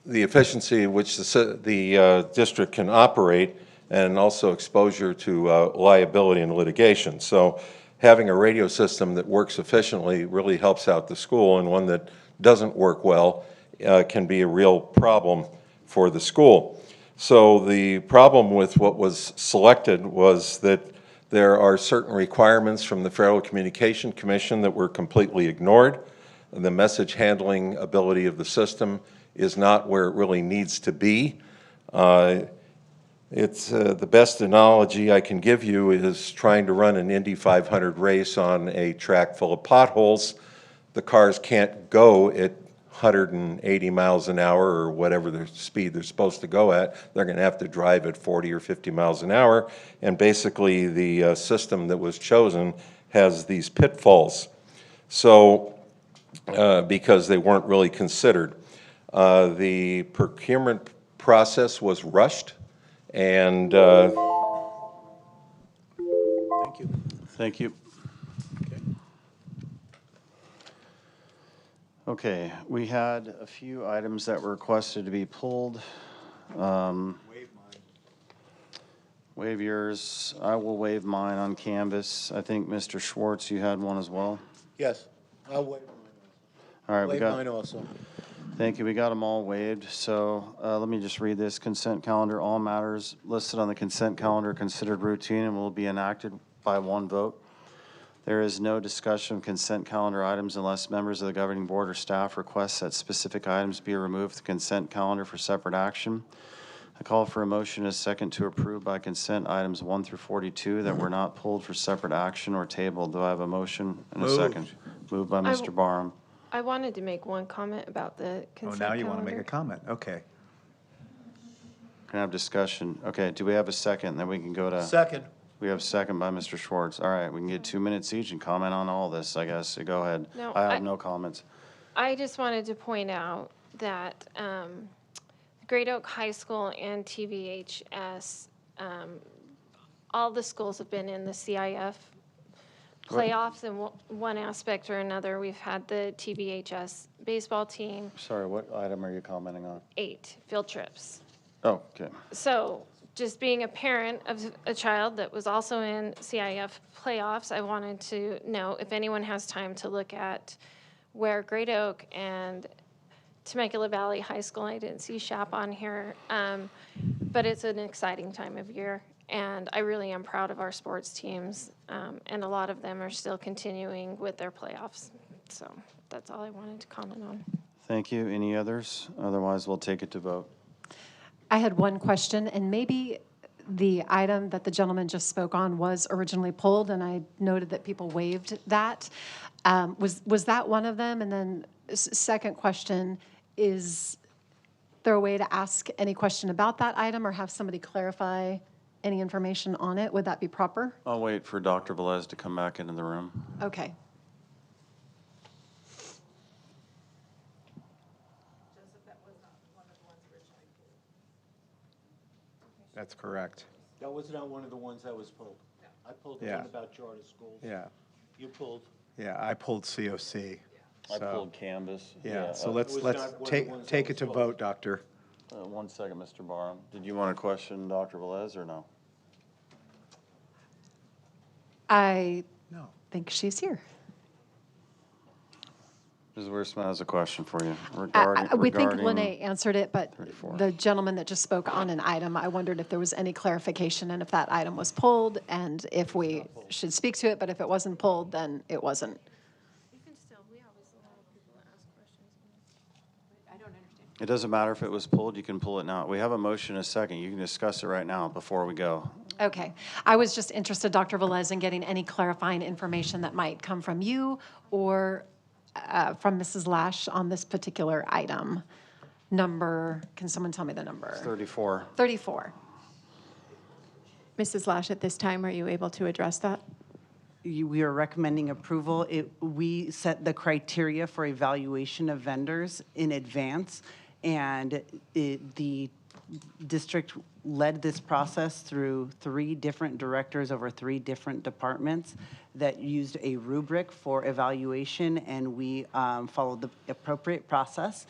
the efficiency in which the district can operate, and also exposure to liability and litigation. So having a radio system that works efficiently really helps out the school, and one that doesn't work well can be a real problem for the school. So the problem with what was selected was that there are certain requirements from the Federal Communication Commission that were completely ignored. The message handling ability of the system is not where it really needs to be. It's the best analogy I can give you is trying to run an Indy 500 race on a track full of potholes. The cars can't go at 180 miles an hour or whatever the speed they're supposed to go at. They're going to have to drive at 40 or 50 miles an hour. And basically the system that was chosen has these pitfalls. So because they weren't really considered. The procurement process was rushed, and Thank you. Thank you. Okay, we had a few items that were requested to be pulled. Waive yours. I will waive mine on Canvas. I think, Mr. Schwartz, you had one as well. Yes, I'll waive mine. All right, we Waive got. mine also. Thank you. We got them all waived. So let me just read this consent calendar. All matters listed on the consent calendar considered routine and will be enacted by one vote. There is no discussion of consent calendar items unless members of the governing board or staff request that specific items be removed from the consent calendar for separate action. I call for a motion and a second to approve by consent items 1 through 42 that were not pulled for separate action or tabled. Do I have a motion and a Moved. second? Moved by Mr. Barham. I wanted to make one comment about the Oh, consent now you want to make calendar. a comment, okay. Can I have discussion? Okay, do we have a second? Then we can go to. Second. We have a second by Mr. Schwartz. All right, we can get 2 minutes each and comment on all this, I guess. So go ahead. No, I have no comments. I just wanted to point out that Great Oak High School and TVHS, all the schools have been in the CIF playoffs in one aspect or another. We've had the TVHS baseball team, Sorry, what item are you commenting on? 8 field trips. Oh, okay. So just being a parent of a child that was also in CIF playoffs, I wanted to know if anyone has time to look at where Great Oak and Temecula Valley High School, I didn't see SHAP on here, but it's an exciting time of year. And I really am proud of our sports teams, and a lot of them are still continuing with their playoffs. So that's all I wanted to comment on. Thank you. Any others? Otherwise, we'll take it to vote. I had one question, and maybe the item that the gentleman just spoke on was originally pulled, and I noted that people waived that. Was that one of them? And then second question, is there a way to ask any question about that item or have somebody clarify any information on it? Would that be proper? I'll wait for Dr. Velez to come back into the room. Okay. That's correct. That was not one of the ones that was pulled. I pulled the Yeah. one about charter schools. Yeah, You pulled. yeah, I pulled COC. I so- pulled Canvas. Yeah, so uh, let's was let's not one of the take ones that take was it to pulled. vote, Doctor. 1 second, Mr. Barham. Did you want to question Dr. Velez or no? I No. think she's here. Ms. Wiersma has a question for you We think regarding- Lene answered it, but 34. the gentleman that just spoke on an item, I wondered if there was any clarification and if that item was pulled and if we should speak to it, but if it wasn't pulled, then it wasn't. It doesn't matter if it was pulled, you can pull it now. We have a motion and a second. You can discuss it right now before we go. Okay. I was just interested, Dr. Velez, in getting any clarifying information that might come from you or from Mrs. Lash on this particular item. Number, can someone tell me the number? 34. 34. Mrs. Lash, at this time, are you able to address that? We are recommending approval. We set the criteria for evaluation of vendors in advance, and the district led this process through 3 different directors over 3 different departments that used a rubric for evaluation, and we followed the appropriate process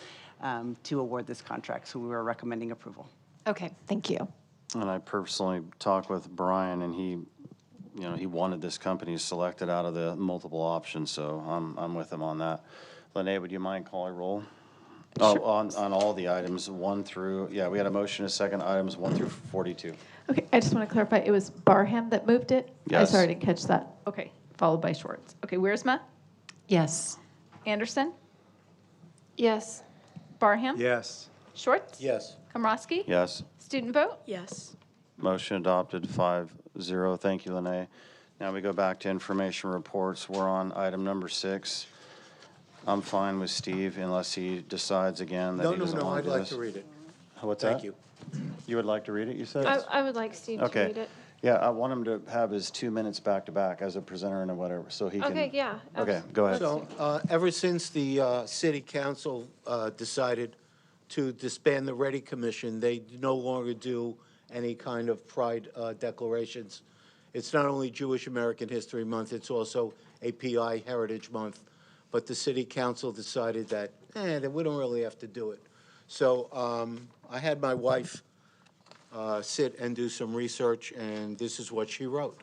to award this contract. So we are recommending approval. Okay, thank you. And I personally talked with Brian, and he wanted this company selected out of the multiple options, so I'm with him on that. Lene, would you mind calling roll? Oh, on all the items, 1 through, yeah, we had a motion, a second, items 1 through 42. Okay, I just want to clarify, it was Barham that moved it? Yes. I sorry, I didn't catch that. Okay, followed by Schwartz. Okay, Wiersma? Yes. Anderson? Yes. Barham? Yes. Schwartz? Yes. Komrosky? Yes. Student vote? Yes. Motion adopted 5-0. Thank you, Lene. Now we go back to information reports. We're on item number 6. I'm fine with Steve unless he decides again that No, he no, doesn't no, want I'd to do like this. to read it. What's that? Thank you. You would like to read it, you said? I would like Steve to Okay. read it. Yeah, I want him to have his 2 minutes back to back as a presenter and whatever, so he can. Okay, yeah. Okay, go ahead. So, ever since the city council decided to disband the Ready Commission, they no longer do any kind of pride declarations. It's not only Jewish American History Month, it's also API Heritage Month. But the city council decided that we don't really have to do it. So I had my wife sit and do some research, and this is what she wrote.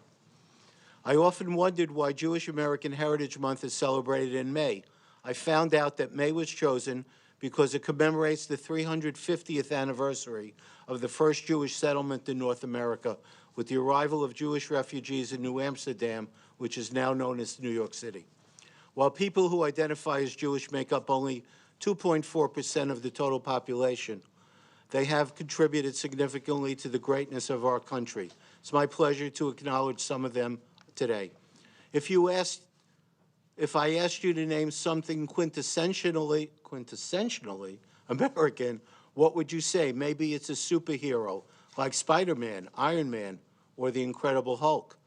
I often wondered why Jewish American Heritage Month is celebrated in May. I found out that May was chosen because it commemorates the 350th anniversary of the first Jewish settlement in North America, with the arrival of Jewish refugees in New Amsterdam, which is now known as New York City. While people who identify as Jewish make up only 2.4% of the total population, they have contributed significantly to the greatness of our country. It's my pleasure to acknowledge some of them today. If I asked you to name something quintessentially American, what would you say? Maybe it's a superhero like Spider-Man, Iron Man, or the Incredible Hulk.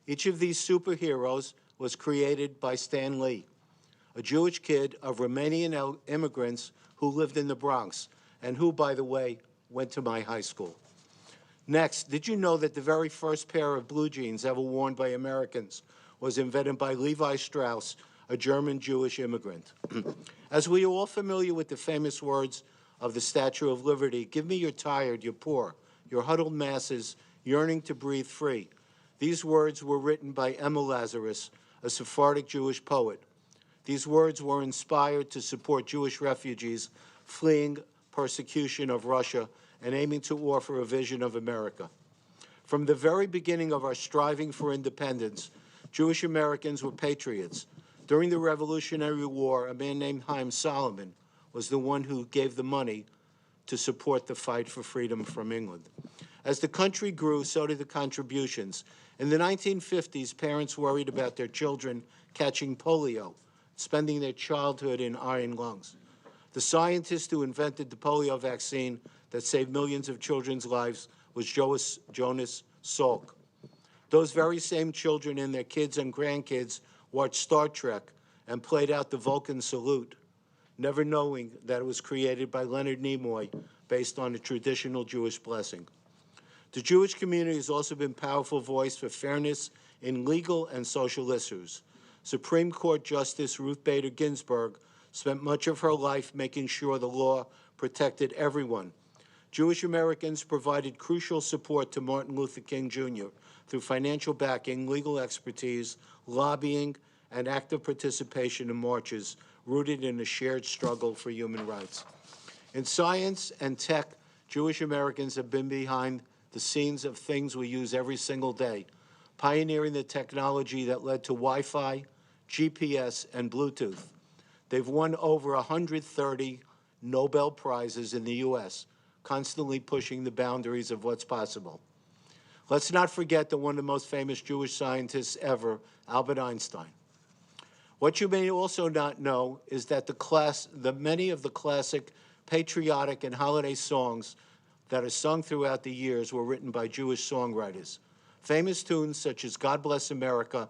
Each of these superheroes was created by Stan Lee, a Jewish kid of Romanian immigrants who lived in the Bronx, and who, by the way, went to my high school. Next, did you know that the very first pair of blue jeans ever worn by Americans was invented by Levi Strauss, a German Jewish immigrant? As we are all familiar with the famous words of the Statue of Liberty, give me your tired, your poor, your huddled masses yearning to breathe free. These words were written by Emma Lazarus, a Sephardic Jewish poet. These words were inspired to support Jewish refugees fleeing persecution of Russia and aiming to offer a vision of America. From the very beginning of our striving for independence, Jewish Americans were patriots. During the Revolutionary War, a man named Haim Solomon was the one who gave the money to support the fight for freedom from England. As the country grew, so did the contributions. In the 1950s, parents worried about their children catching polio, spending their childhood in iron lungs. The scientist who invented the polio vaccine that saved millions of children's lives was Jonas Salk. Those very same children and their kids and grandkids watched Star Trek and played out the Vulcan salute, never knowing that it was created by Leonard Nimoy based on a traditional Jewish blessing. The Jewish community has also been a powerful voice for fairness in legal and social issues. Supreme Court Justice Ruth Bader Ginsburg spent much of her life making sure the law protected everyone. Jewish Americans provided crucial support to Martin Luther King Jr. through financial backing, legal expertise, lobbying, and active participation in marches rooted in a shared struggle for human rights. In science and tech, Jewish Americans have been behind the scenes of things we use every single day, pioneering the technology that led to Wi-Fi, GPS, and Bluetooth. They've won over 130 Nobel Prizes in the U.S., constantly pushing the boundaries of what's possible. Let's not forget that one of the most famous Jewish scientists ever, Albert Einstein. What you may also not know is that many of the classic patriotic and holiday songs that are sung throughout the years were written by Jewish songwriters. Famous tunes such as God Bless America,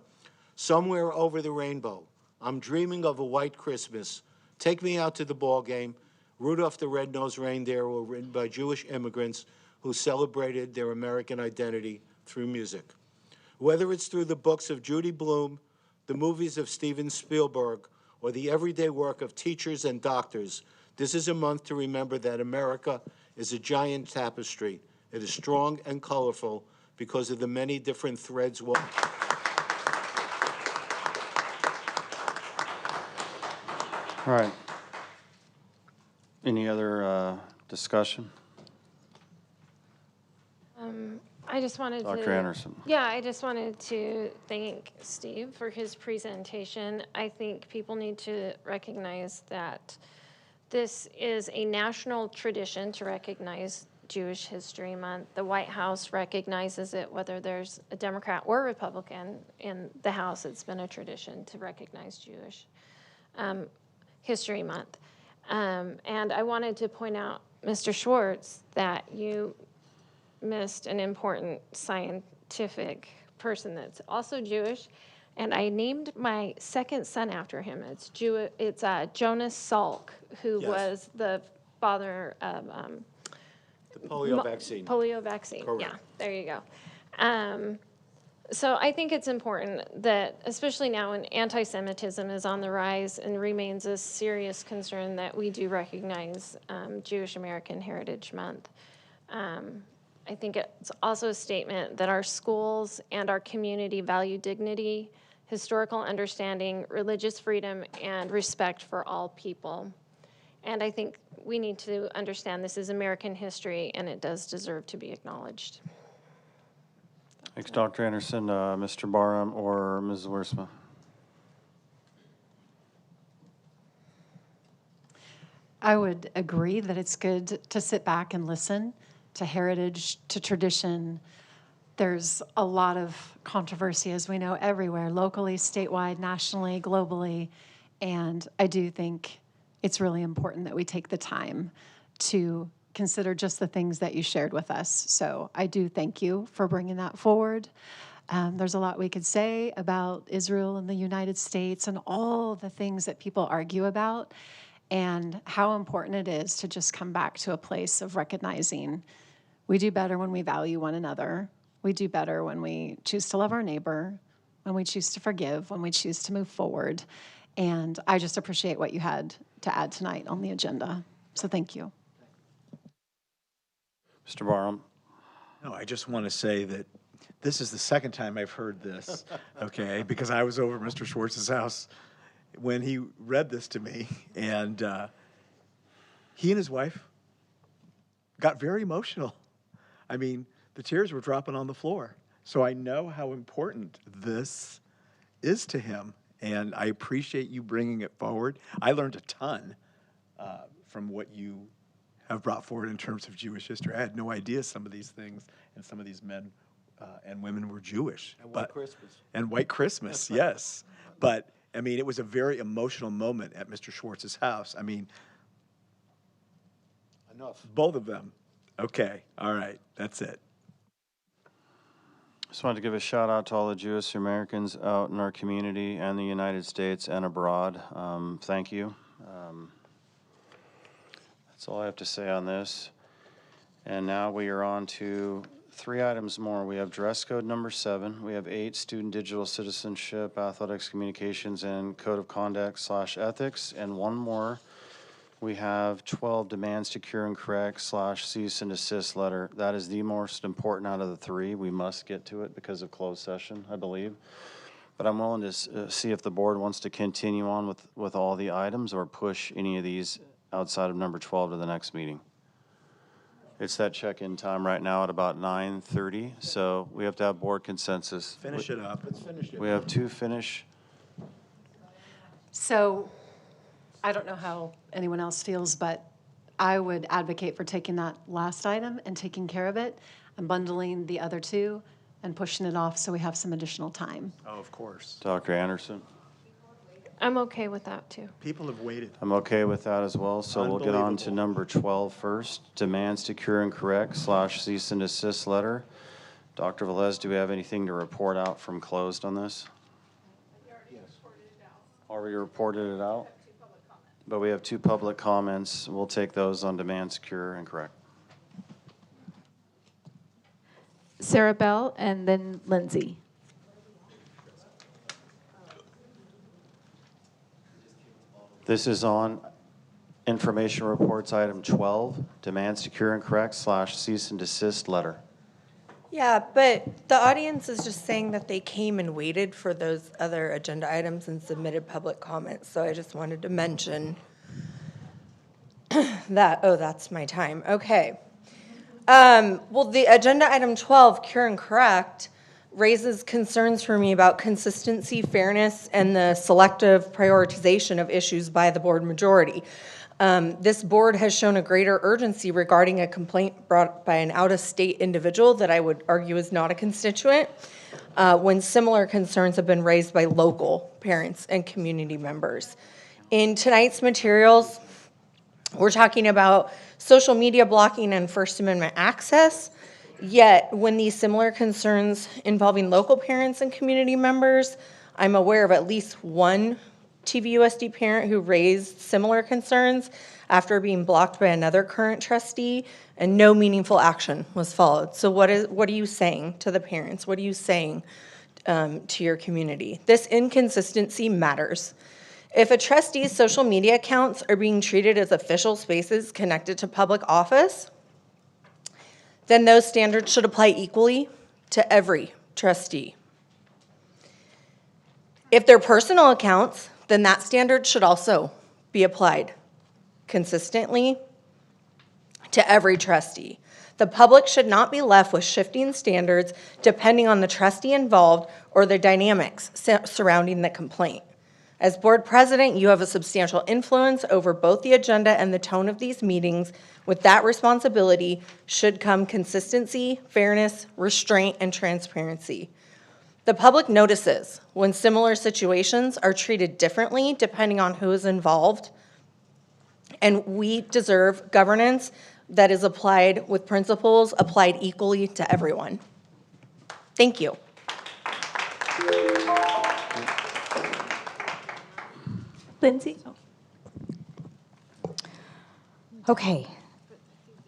Somewhere Over the Rainbow, I'm Dreaming of a White Christmas, Take Me Out to the Ball Game, Rudolph the Red-Nosed Reindeer were written by Jewish immigrants who celebrated their American identity through music. Whether it's through the books of Judy Blume, the movies of Steven Spielberg, or the everyday work of teachers and doctors, this is a month to remember that America is a giant tapestry. It is strong and colorful because of the many different threads. All right. Any other discussion? I just wanted to. Dr. Anderson. Yeah, I just wanted to thank Steve for his presentation. I think people need to recognize that this is a national tradition to recognize Jewish History Month. The White House recognizes it, whether there's a Democrat or Republican in the House. It's been a tradition to recognize Jewish History Month. And I wanted to point out, Mr. Schwartz, that you missed an important scientific person that's also Jewish, and I named my second son after him. It's Jonas Salk, who was the father of the polio vaccine. Polio vaccine. Correct. Yeah, there you go. So I think it's important that, especially now when anti-Semitism is on the rise and remains a serious concern, that we do recognize Jewish American Heritage Month. I think it's also a statement that our schools and our community value dignity, historical understanding, religious freedom, and respect for all people. And I think we need to understand this is American history, and it does deserve to be acknowledged. Thanks, Dr. Anderson. Mr. Barham or Ms. Wiersma? I would agree that it's good to sit back and listen to heritage, to tradition. There's a lot of controversy, as we know, everywhere, locally, statewide, nationally, globally. And I do think it's really important that we take the time to consider just the things that you shared with us. So I do thank you for bringing that forward. There's a lot we could say about Israel and the United States and all the things that people argue about, and how important it is to just come back to a place of recognizing we do better when we value one another. We do better when we choose to love our neighbor, when we choose to forgive, when we choose to move forward. And I just appreciate what you had to add tonight on the agenda. So thank you. Mr. Barham? No, I just want to say that this is the second time I've heard this, okay, because I was over at Mr. Schwartz's house when he read this to me, and he and his wife got very emotional. I mean, the tears were dropping on the floor. So I know how important this is to him, and I appreciate you bringing it forward. I learned a ton from what you have brought forward in terms of Jewish history. I had no idea some of these things and some of these men and women were Jewish. And White Christmas. And White Christmas, yes. But, I mean, it was a very emotional moment at Mr. Schwartz's house. I mean, Enough. both of them. Okay, all right, that's it. Just wanted to give a shout out to all the Jewish Americans out in our community and the United States and abroad. Thank you. That's all I have to say on this. And now we are on to 3 items more. We have dress code number 7. We have 8, student digital citizenship, athletics, communications, and code of conduct / ethics. And 1 more. We have 12, demands to cure and correct / cease and desist letter. That is the most important out of the 3. We must get to it because of closed session, I believe. But I'm willing to see if the board wants to continue on with all the items or push any of these outside of number 12 to the next meeting. It's that check-in time right now at about 9:30, so we have to have board consensus. Finish it up. Let's finish it. We have 2 finish. So I don't know how anyone else feels, but I would advocate for taking that last item and taking care of it and bundling the other 2 and pushing it off so we have some additional time. Oh, of course. Dr. Anderson? I'm okay with that too. People have waited. I'm okay with that as well, so we'll get on to Unbelievable. number 12 first. Demands to cure and correct / cease and desist letter. Dr. Velez, do we have anything to report out from closed on this? Already reported it out? But we have 2 public comments. We'll take those on demands, cure, and correct. Sarah Bell and then Lindsay. This is on information reports, item 12, demands to cure and correct / cease and desist letter. Yeah, but the audience is just saying that they came and waited for those other agenda items and submitted public comments. So I just wanted to mention that. Oh, that's my time. Okay. Well, the agenda item 12, cure and correct, raises concerns for me about consistency, fairness, and the selective prioritization of issues by the board majority. This board has shown a greater urgency regarding a complaint brought by an out-of-state individual that I would argue is not a constituent, when similar concerns have been raised by local parents and community members. In tonight's materials, we're talking about social media blocking and First Amendment access. Yet, when these similar concerns involving local parents and community members, I'm aware of at least one TVUSD parent who raised similar concerns after being blocked by another current trustee, and no meaningful action was followed. So what are you saying to the parents? What are you saying to your community? This inconsistency matters. If a trustee's social media accounts are being treated as official spaces connected to public office, then those standards should apply equally to every trustee. If they're personal accounts, then that standard should also be applied consistently to every trustee. The public should not be left with shifting standards depending on the trustee involved or the dynamics surrounding the complaint. As board president, you have a substantial influence over both the agenda and the tone of these meetings. With that responsibility should come consistency, fairness, restraint, and transparency. The public notices when similar situations are treated differently depending on who is involved, and we deserve governance that is applied with principles applied equally to everyone. Thank you. Lindsay? Okay.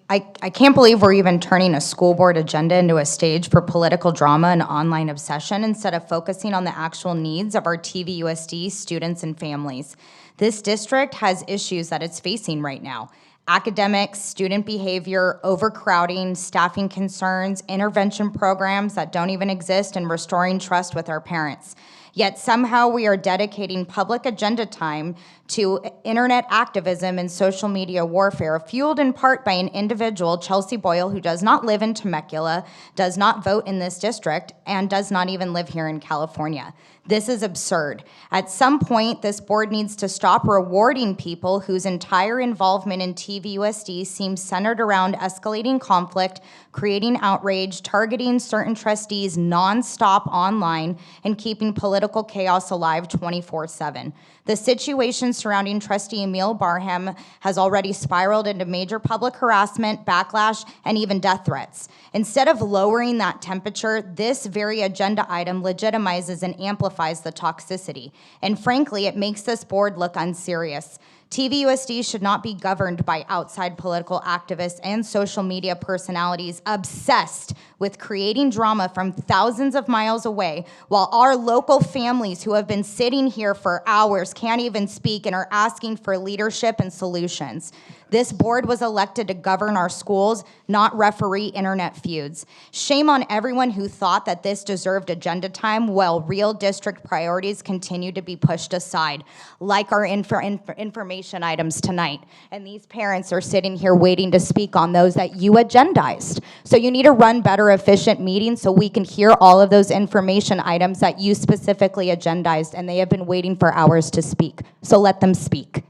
I can't believe we're even turning a school board agenda into a stage for political drama and online obsession instead of focusing on the actual needs of our TVUSD students and families. This district has issues that it's facing right now. Academics, student behavior, overcrowding, staffing concerns, intervention programs that don't even exist, and restoring trust with our parents. Yet somehow we are dedicating public agenda time to internet activism and social media warfare, fueled in part by an individual, Chelsea Boyle, who does not live in Temecula, does not vote in this district, and does not even live here in California. This is absurd. At some point, this board needs to stop rewarding people whose entire involvement in TVUSD seems centered around escalating conflict, creating outrage, targeting certain trustees nonstop online, and keeping political chaos alive 24/7. The situation surrounding trustee Emil Barham has already spiraled into major public harassment, backlash, and even death threats. Instead of lowering that temperature, this very agenda item legitimizes and amplifies the toxicity. And frankly, it makes this board look unserious. TVUSD should not be governed by outside political activists and social media personalities obsessed with creating drama from thousands of miles away, while our local families who have been sitting here for hours can't even speak and are asking for leadership and solutions. This board was elected to govern our schools, not referee internet feuds. Shame on everyone who thought that this deserved agenda time while real district priorities continue to be pushed aside, like our information items tonight. And these parents are sitting here waiting to speak on those that you agendized. So you need to run better, efficient meetings so we can hear all of those information items that you specifically agendized, and they have been waiting for hours to speak. So let them speak.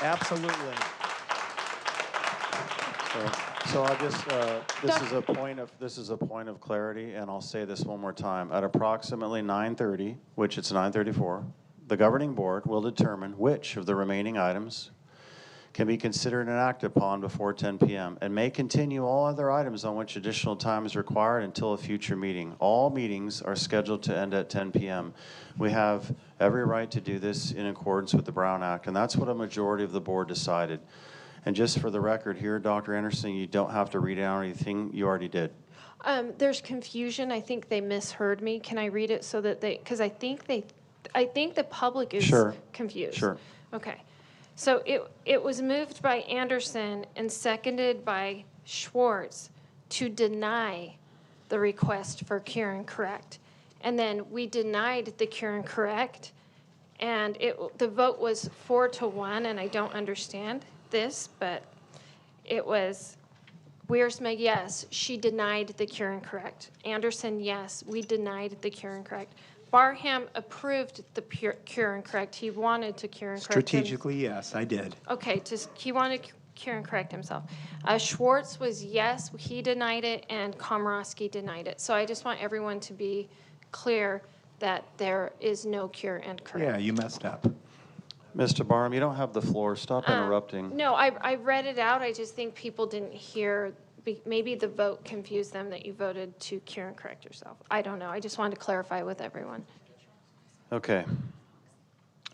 Absolutely. So I just, this is a point of clarity, and I'll say this one more time. At approximately 9:30, which it's 9:34, the governing board will determine which of the remaining items can be considered and acted upon before 10 p.m. and may continue all other items on which additional time is required until a future meeting. All meetings are scheduled to end at 10 p.m. We have every right to do this in accordance with the Brown Act, and that's what a majority of the board decided. And just for the record here, Dr. Anderson, you don't have to read out anything. You already did. There's confusion. I think they misheard me. Can I read it so that because I think the public is confused. Sure. Okay. So it was moved by Anderson and seconded by Schwartz to deny the request for cure and correct. And then we denied the cure and correct, and the vote was 4-1, and I don't understand this, but it was Wiersma, yes, she denied the cure and correct. Anderson, yes, we denied the cure and correct. Barham approved the cure and correct. He wanted to cure and correct. Strategically, yes, I did. Okay, he wanted to cure and correct himself. Schwartz was yes, he denied it, and Komorowski denied it. So I just want everyone to be clear that there is no cure and correct. Yeah, you messed up. Mr. Barham, you don't have the floor. Stop interrupting. No, I read it out. I just think people didn't hear. Maybe the vote confused them that you voted to cure and correct yourself. I don't know. I just wanted to clarify with everyone. Okay.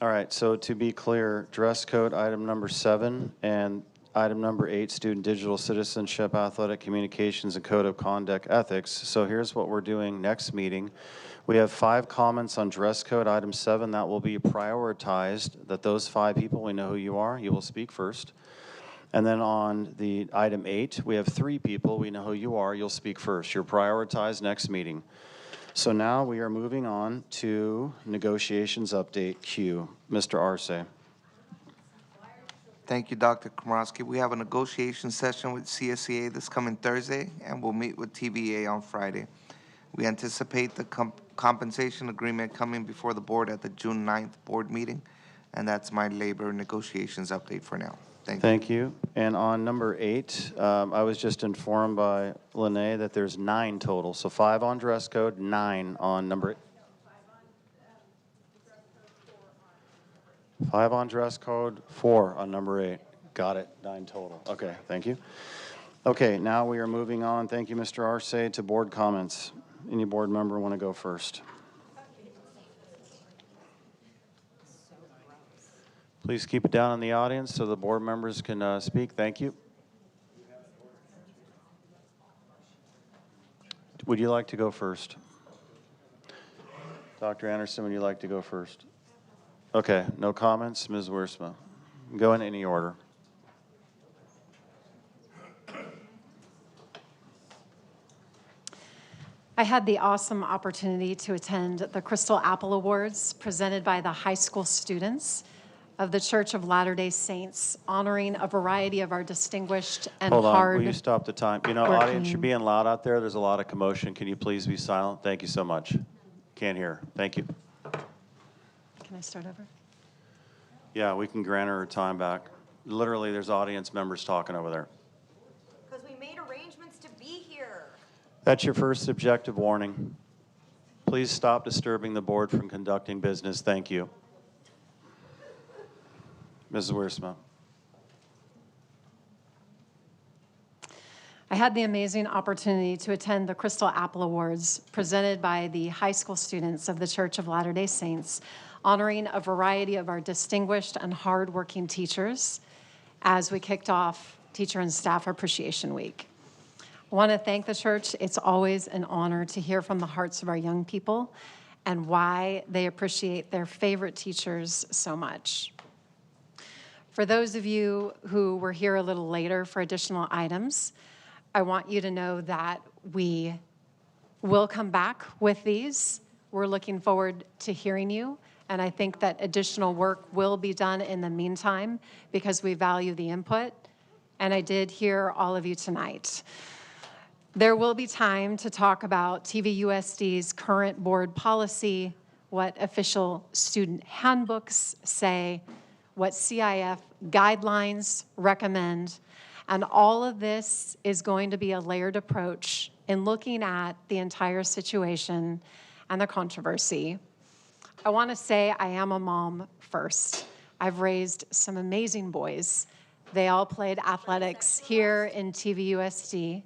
All right, so to be clear, dress code item number 7 and item number 8, student digital citizenship, athletic communications, and code of conduct ethics. So here's what we're doing next meeting. We have 5 comments on dress code item 7 that will be prioritized, that those 5 people, we know who you are, you will speak first. And then on the item 8, we have 3 people, we know who you are, you'll speak first. You're prioritized next meeting. So now we are moving on to negotiations update Q. Mr. Arce. Thank you, Dr. Komrosky. We have a negotiation session with CSEA this coming Thursday, and we'll meet with TVA on Friday. We anticipate the compensation agreement coming before the board at the June 9th board meeting, and that's my labor negotiations update for now. Thank you. Thank you. And on number 8, I was just informed by Lene that there's 9 total. So 5 on dress code, 9 on number 8. 5 on dress code, 4 on number 8. Got it, 9 total. Okay, thank you. Okay, now we are moving on. Thank you, Mr. Arce, to board comments. Any board member want to go first? Please keep it down in the audience so the board members can speak. Thank you. Would you like to go first? Dr. Anderson, would you like to go first? Okay, no comments. Ms. Wiersma, go in any order. I had the awesome opportunity to attend the Crystal Apple Awards presented by the high school students of the Church of Latter-day Saints, honoring a variety of our distinguished and Hold on, hard. will you stop the time? You know, working- audience, you're being loud out there. There's a lot of commotion. Can you please be silent? Thank you so much. Can't hear. Thank you. Can I start over? Yeah, we can grant her time back. Literally, there's audience members talking over there. Because we made arrangements to be here. That's your first subjective warning. Please stop disturbing the board from conducting business. Thank you. Mrs. Wiersma. I had the amazing opportunity to attend the Crystal Apple Awards presented by the high school students of the Church of Latter-day Saints, honoring a variety of our distinguished and hardworking teachers as we kicked off Teacher and Staff Appreciation Week. I want to thank the church. It's always an honor to hear from the hearts of our young people and why they appreciate their favorite teachers so much. For those of you who were here a little later for additional items, I want you to know that we will come back with these. We're looking forward to hearing you, and I think that additional work will be done in the meantime because we value the input, and I did hear all of you tonight. There will be time to talk about TVUSD's current board policy, what official student handbooks say, what CIF guidelines recommend, and all of this is going to be a layered approach in looking at the entire situation and the controversy. I want to say I am a mom first. I've raised some amazing boys. They all played athletics here in TVUSD.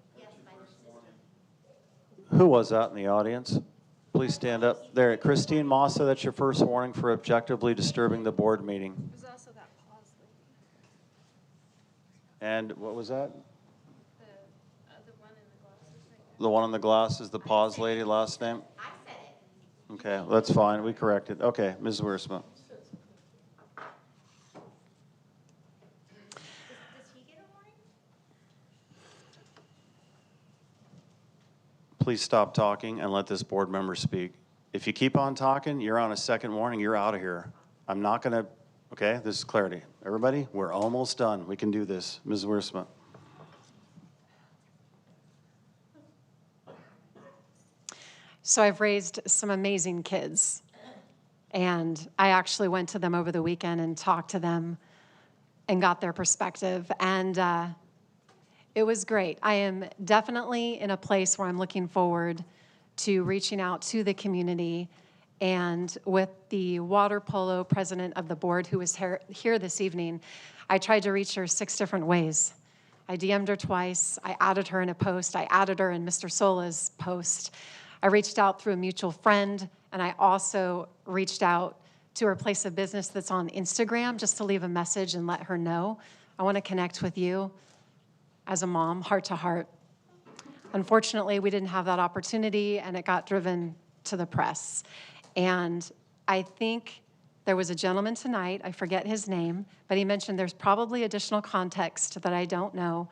Who was that in the audience? Please stand up. There, Christine Massa, that's your first warning for objectively disturbing the board meeting. And what was that? The one in the glass is the pause lady, last name? I said it. Okay, that's fine. We corrected. Okay, Ms. Wiersma. Please stop talking and let this board member speak. If you keep on talking, you're on a second warning, you're out of here. I'm not going to, okay, this is clarity. Everybody, we're almost done. We can do this. Ms. Wiersma. So I've raised some amazing kids, and I actually went to them over the weekend and talked to them and got their perspective, and it was great. I am definitely in a place where I'm looking forward to reaching out to the community, and with the water polo president of the board who was here this evening, I tried to reach her 6 different ways. I DM'd her twice, I added her in a post, I added her in Mr. Sola's post. I reached out through a mutual friend, and I also reached out to her place of business that's on Instagram just to leave a message and let her know. I want to connect with you as a mom, heart to heart. Unfortunately, we didn't have that opportunity, and it got driven to the press. And I think there was a gentleman tonight, I forget his name, but he mentioned there's probably additional context that I don't know,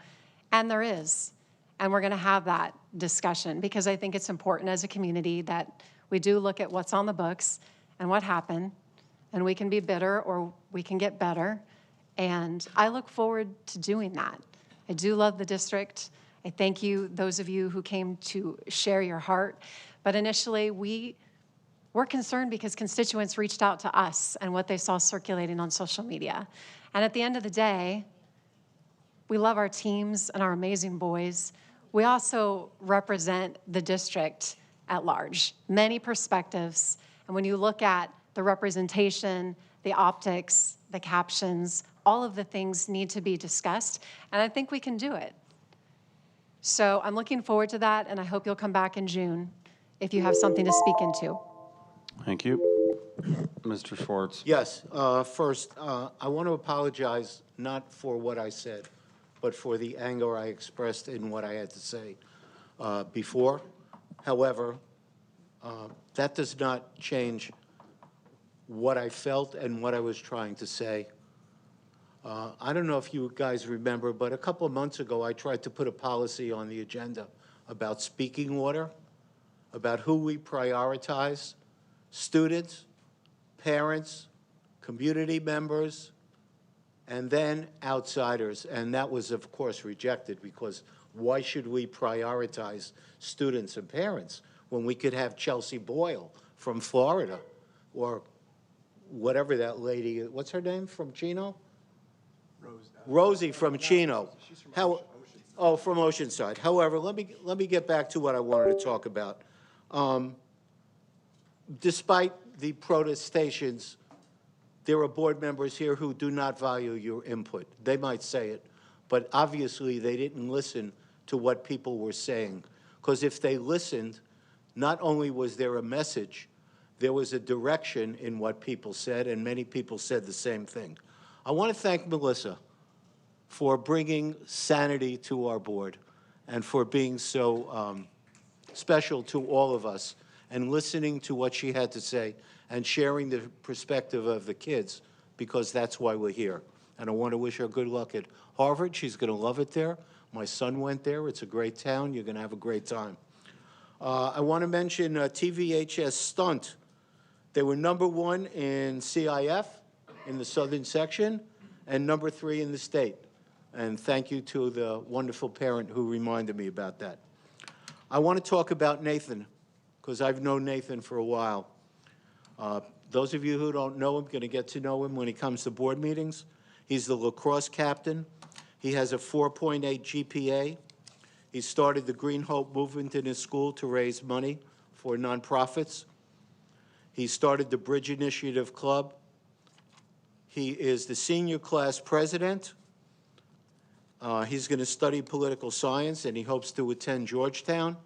and there is. And we're going to have that discussion because I think it's important as a community that we do look at what's on the books and what happened, and we can be bitter or we can get better. And I look forward to doing that. I do love the district. I thank you, those of you who came to share your heart. But initially, we're concerned because constituents reached out to us and what they saw circulating on social media. And at the end of the day, we love our teams and our amazing boys. We also represent the district at large, many perspectives. And when you look at the representation, the optics, the captions, all of the things need to be discussed, and I think we can do it. So I'm looking forward to that, and I hope you'll come back in June if you have something to speak into. Thank you. Mr. Schwartz. Yes, first, I want to apologize not for what I said, but for the anger I expressed in what I had to say before. However, that does not change what I felt and what I was trying to say. I don't know if you guys remember, but a couple of months ago, I tried to put a policy on the agenda about speaking water, about who we prioritize, students, parents, community members, and then outsiders. And that was, of course, rejected because why should we prioritize students and parents when we could have Chelsea Boyle from Florida or whatever that lady, what's her name from Chino? Rosie from Chino. Oh, from Oceanside. However, let me get back to what I wanted to talk about. Despite the protestations, there are board members here who do not value your input. They might say it, but obviously they didn't listen to what people were saying. Because if they listened, not only was there a message, there was a direction in what people said, and many people said the same thing. I want to thank Melissa for bringing sanity to our board and for being so special to all of us and listening to what she had to say and sharing the perspective of the kids, because that's why we're here. And I want to wish her good luck at Harvard. She's going to love it there. My son went there. It's a great town. You're going to have a great time. I want to mention TVHS Stunt. They were #1 in CIF in the southern section and #3 in the state. And thank you to the wonderful parent who reminded me about that. I want to talk about Nathan, because I've known Nathan for a while. Those of you who don't know him are going to get to know him when he comes to board meetings. He's the lacrosse captain. He has a 4.8 GPA. He started the Green Hope movement in his school to raise money for nonprofits. He started the Bridge Initiative Club. He is the senior class president. He's going to study political science, and he hopes to attend Georgetown.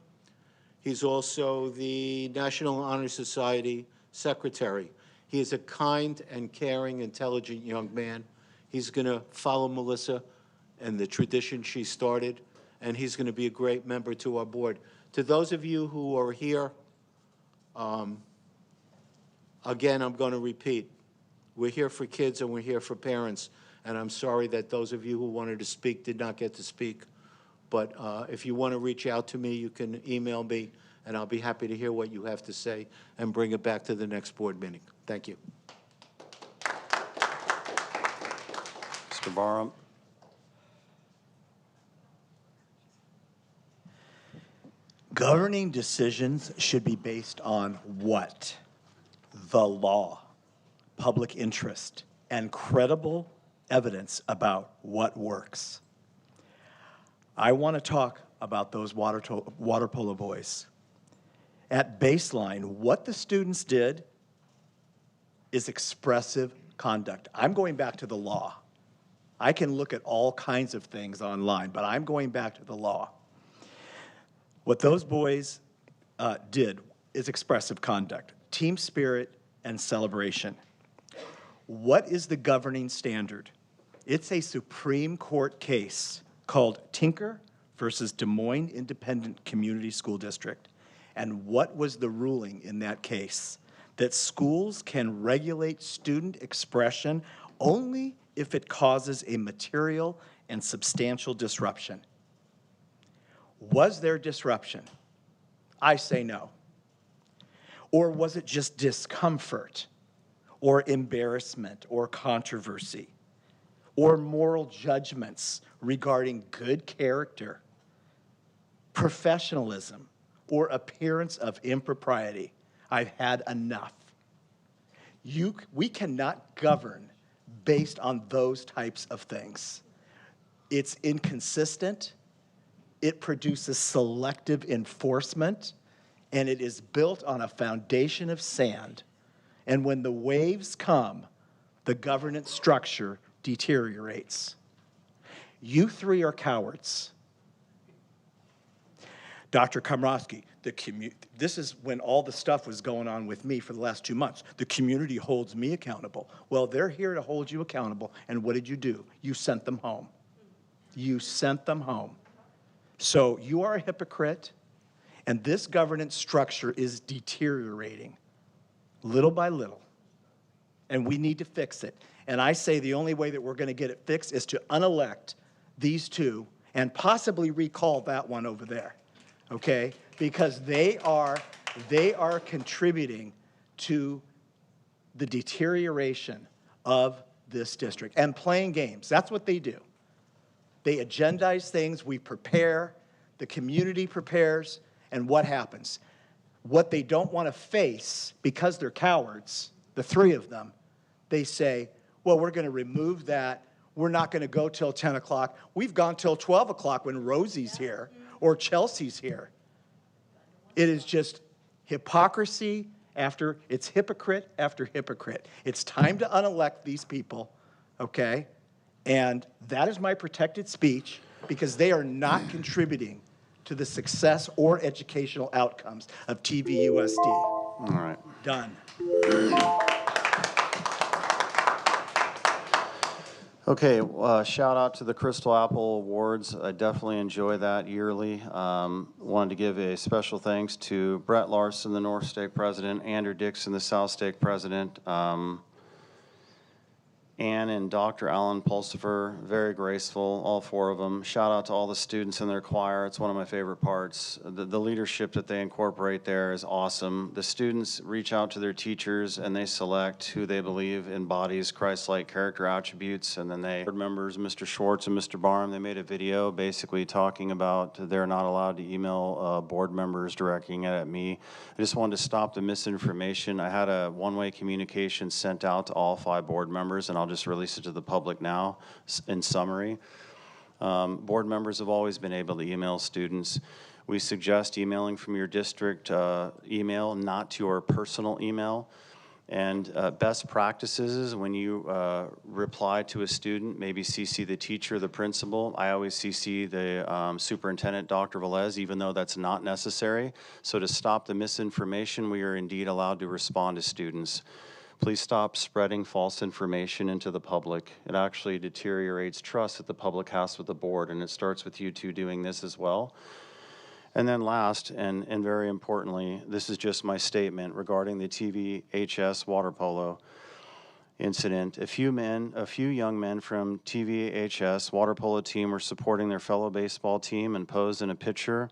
He's also the National Honor Society secretary. He is a kind and caring, intelligent young man. He's going to follow Melissa and the tradition she started, and he's going to be a great member to our board. To those of you who are here, again, I'm going to repeat. We're here for kids and we're here for parents, and I'm sorry that those of you who wanted to speak did not get to speak. But if you want to reach out to me, you can email me, and I'll be happy to hear what you have to say and bring it back to the next board meeting. Thank you. Mr. Barham. Governing decisions should be based on what? The law, public interest, and credible evidence about what works. I want to talk about those water polo boys. At baseline, what the students did is expressive conduct. I'm going back to the law. I can look at all kinds of things online, but I'm going back to the law. What those boys did is expressive conduct, team spirit, and celebration. What is the governing standard? It's a Supreme Court case called Tinker versus Des Moines Independent Community School District. And what was the ruling in that case? That schools can regulate student expression only if it causes a material and substantial disruption. Was there disruption? I say no. Or was it just discomfort or embarrassment or controversy? or moral judgments regarding good character, professionalism, or appearance of impropriety. I've had enough. We cannot govern based on those types of things. It's inconsistent, it produces selective enforcement, and it is built on a foundation of sand. And when the waves come, the governance structure deteriorates. You three are cowards. Dr. Komrosky, this is when all the stuff was going on with me for the last 2 months. The community holds me accountable. Well, they're here to hold you accountable, and what did you do? You sent them home. You sent them home. So you are a hypocrite, and this governance structure is deteriorating little by little, and we need to fix it. And I say the only way that we're going to get it fixed is to unelect these two and possibly recall that one over there, okay? Because they are contributing to the deterioration of this district and playing games. That's what they do. They agendize things, we prepare, the community prepares, and what happens? What they don't want to face, because they're cowards, the three of them, they say, well, we're going to remove that. We're not going to go till 10 o'clock. We've gone till 12 o'clock when Rosie's here or Chelsea's here. It is just hypocrisy it's hypocrite after hypocrite. It's time to unelect these people, okay? And that is my protected speech because they are not contributing to the success or educational outcomes of TVUSD. All right. Done. Okay, shout out to the Crystal Apple Awards. I definitely enjoy that yearly. Wanted to give a special thanks to Brett Larson, the North Stake President, Andrew Dixon, the South Stake President, Ann and Dr. Alan Pulsifer, very graceful, all four of them. Shout out to all the students in their choir. It's one of my favorite parts. The leadership that they incorporate there is awesome. The students reach out to their teachers and they select who they believe embodies Christ-like character attributes. And then board members, Mr. Schwartz and Mr. Barham, they made a video basically talking about they're not allowed to email board members directing it at me. I just wanted to stop the misinformation. I had a one-way communication sent out to all 5 board members, and I'll just release it to the public now in summary. Board members have always been able to email students. We suggest emailing from your district email, not to your personal email. And best practices is when you reply to a student, maybe CC the teacher, the principal. I always CC the superintendent, Dr. Velez, even though that's not necessary. So to stop the misinformation, we are indeed allowed to respond to students. Please stop spreading false information into the public. It actually deteriorates trust that the public has with the board, and it starts with you two doing this as well. And then last, and very importantly, this is just my statement regarding the TVHS water polo incident. A few young men from TVHS water polo team were supporting their fellow baseball team and posed in a picture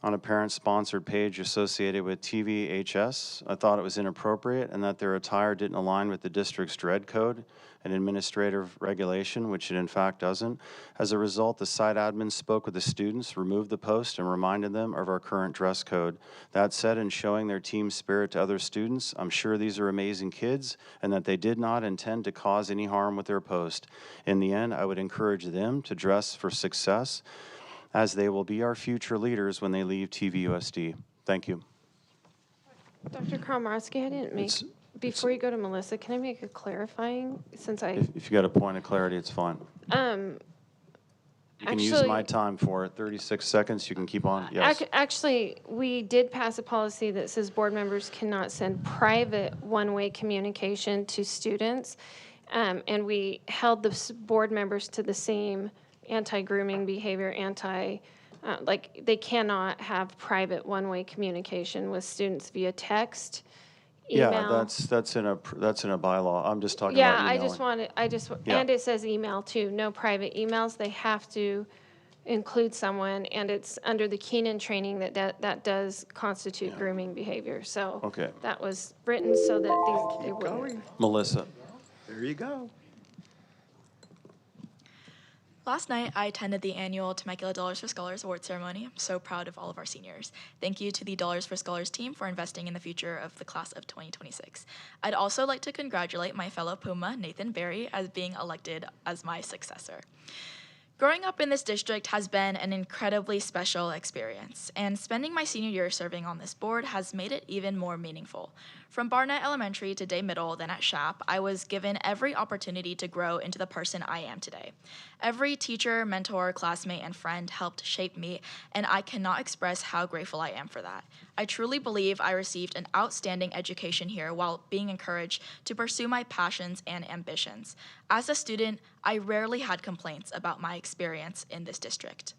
on a parent-sponsored page associated with TVHS. I thought it was inappropriate and that their attire didn't align with the district's dread code, an administrative regulation, which it in fact doesn't. As a result, the site admin spoke with the students, removed the post, and reminded them of our current dress code. That said, in showing their team spirit to other students, I'm sure these are amazing kids and that they did not intend to cause any harm with their post. In the end, I would encourage them to dress for success, as they will be our future leaders when they leave TVUSD. Thank you. Dr. Komrosky, I didn't make, before you go to Melissa, can I make a clarifying, since I... If you got a point of clarity, it's fine. You can use my time for it, 36 seconds, you can keep on, yes. Actually, we did pass a policy that says board members cannot send private one-way communication to students, and we held the board members to the same anti-grooming behavior, like they cannot have private one-way communication with students via text, email. Yeah, that's in a bylaw. I'm just talking Yeah, about emailing. And it says email too, no private emails. They have to include someone, and it's under the Keenan training that does constitute grooming behavior. So Okay. that was written so that they wouldn't. Melissa. There you go. Last night, I attended the annual Temecula Dollars for Scholars award ceremony. I'm so proud of all of our seniors. Thank you to the Dollars for Scholars team for investing in the future of the class of 2026. I'd also like to congratulate my fellow Puma, Nathan Berry, as being elected as my successor. Growing up in this district has been an incredibly special experience, and spending my senior year serving on this board has made it even more meaningful. From Barnett Elementary to Day Middle, then at SHAP, I was given every opportunity to grow into the person I am today. Every teacher, mentor, classmate, and friend helped shape me, and I cannot express how grateful I am for that. I truly believe I received an outstanding education here while being encouraged to pursue my passions and ambitions. As a student, I rarely had complaints about my experience in this district.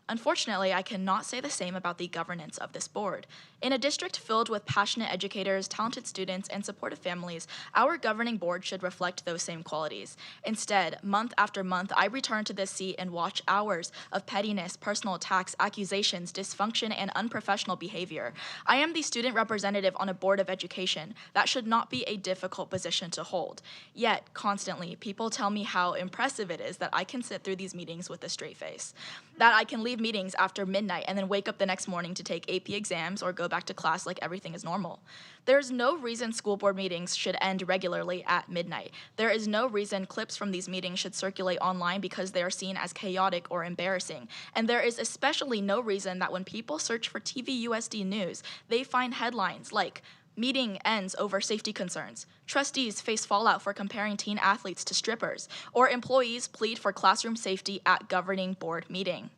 Unfortunately, I cannot say the same about the governance of this board. In a district filled with passionate educators, talented students, and supportive families, our governing board should reflect those same qualities. Instead, month after month, I return to this seat and watch hours of pettiness, personal attacks, accusations, dysfunction, and unprofessional behavior. I am the student representative on a board of education. That should not be a difficult position to hold. Yet, constantly, people tell me how impressive it is that I can sit through these meetings with a straight face, that I can leave meetings after midnight and then wake up the next morning to take AP exams or go back to class like everything is normal. There's no reason school board meetings should end regularly at midnight. There is no reason clips from these meetings should circulate online because they are seen as chaotic or embarrassing. And there is especially no reason that when people search for TVUSD news, they find headlines like, "Meeting ends over safety concerns," "Trustees face fallout for comparing teen athletes to strippers," or "Employees plead for classroom safety at governing board meeting."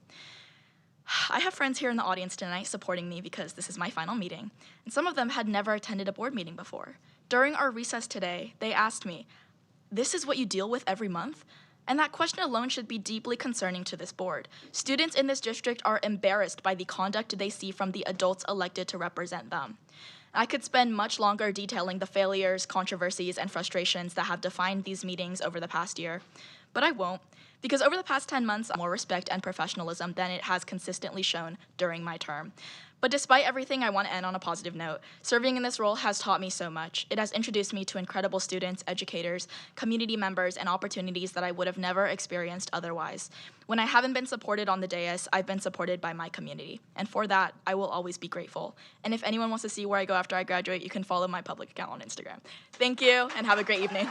I have friends here in the audience tonight supporting me because this is my final meeting, and some of them had never attended a board meeting before. During our recess today, they asked me, "This is what you deal with every month?" And that question alone should be deeply concerning to this board. Students in this district are embarrassed by the conduct they see from the adults elected to represent them. I could spend much longer detailing the failures, controversies, and frustrations that have defined these meetings over the past year, but I won't, because over the past 10 months, more respect and professionalism than it has consistently shown during my term. But despite everything, I want to end on a positive note. Serving in this role has taught me so much. It has introduced me to incredible students, educators, community members, and opportunities that I would have never experienced otherwise. When I haven't been supported on the dais, I've been supported by my community. And for that, I will always be grateful. And if anyone wants to see where I go after I graduate, you can follow my public account on Instagram. Thank you, and have a great evening.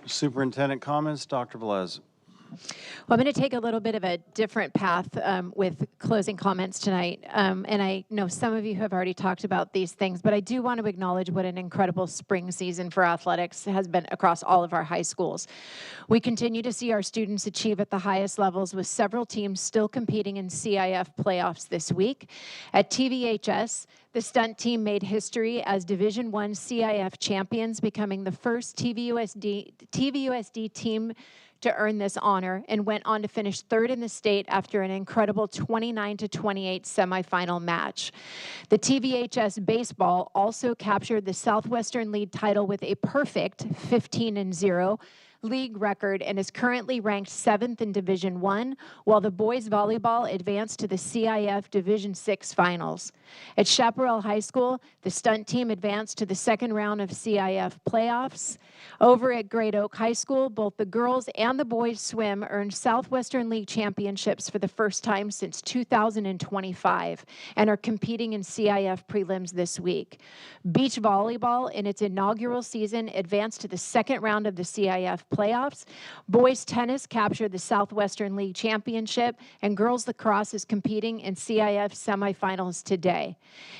Superintendent comments, Dr. Velez. Well, I'm going to take a little bit of a different path with closing comments tonight. And I know some of you have already talked about these things, but I do want to acknowledge what an incredible spring season for athletics has been across all of our high schools. We continue to see our students achieve at the highest levels, with several teams still competing in CIF playoffs this week. At TVHS, the stunt team made history as Division I CIF champions, becoming the first TVUSD team to earn this honor, and went on to finish third in the state after an incredible 29-28 semifinal match. The TVHS baseball also captured the Southwestern League title with a perfect 15-0 league record and is currently ranked 7th in Division I, while the boys volleyball advanced to the CIF Division VI finals. At Chaparral High School, the stunt team advanced to the second round of CIF playoffs. Over at Great Oak High School, both the girls and the boys swim earned Southwestern League championships for the first time since 2025 and are competing in CIF prelims this week. Beach volleyball, in its inaugural season, advanced to the second round of the CIF playoffs. Boys tennis captured the Southwestern League championship, and girls lacrosse is competing in CIF semifinals today.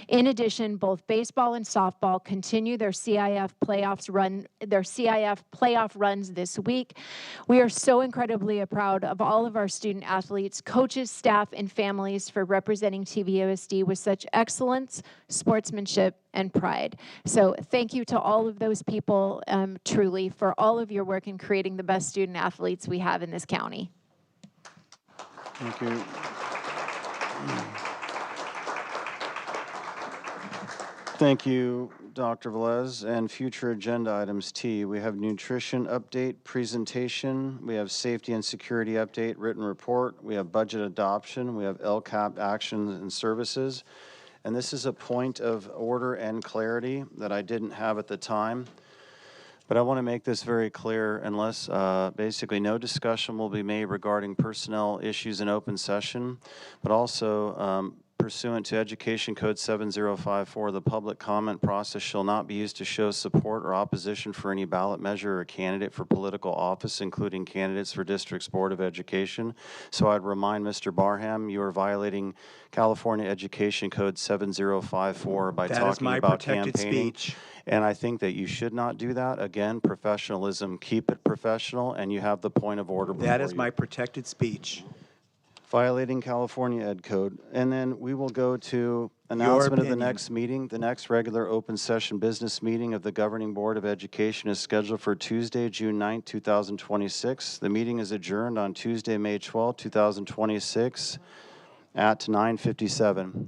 In addition, both baseball and softball continue their CIF playoff runs this week. We are so incredibly proud of all of our student athletes, coaches, staff, and families for representing TVUSD with such excellence, sportsmanship, and pride. So thank you to all of those people, truly, for all of your work in creating the best student athletes we have in this county. Thank you. Thank you, Dr. Velez. And future agenda items T, we have nutrition update presentation, we have safety and security update written report, we have budget adoption, we have LCAP actions and services. And this is a point of order and clarity that I didn't have at the time. But I want to make this very clear, unless basically no discussion will be made regarding personnel issues in open session, but also pursuant to Education Code 7054, the public comment process shall not be used to show support or opposition for any ballot measure or candidate for political office, including candidates for district's Board of Education. So I'd remind Mr. Barham, you are violating California Education Code 7054 by That is talking my about protected campaigning. speech. And I think that you should not do that. Again, professionalism, keep it professional, and you have the point of order before That is you. my protected speech. Violating California Ed Code. And then we will go to announcement of the opinion. next meeting. The next regular open session business meeting of the Governing Board of Education is scheduled for Tuesday, June 9th, 2026. The meeting is adjourned on Tuesday, May 12th, 2026 at 9:57.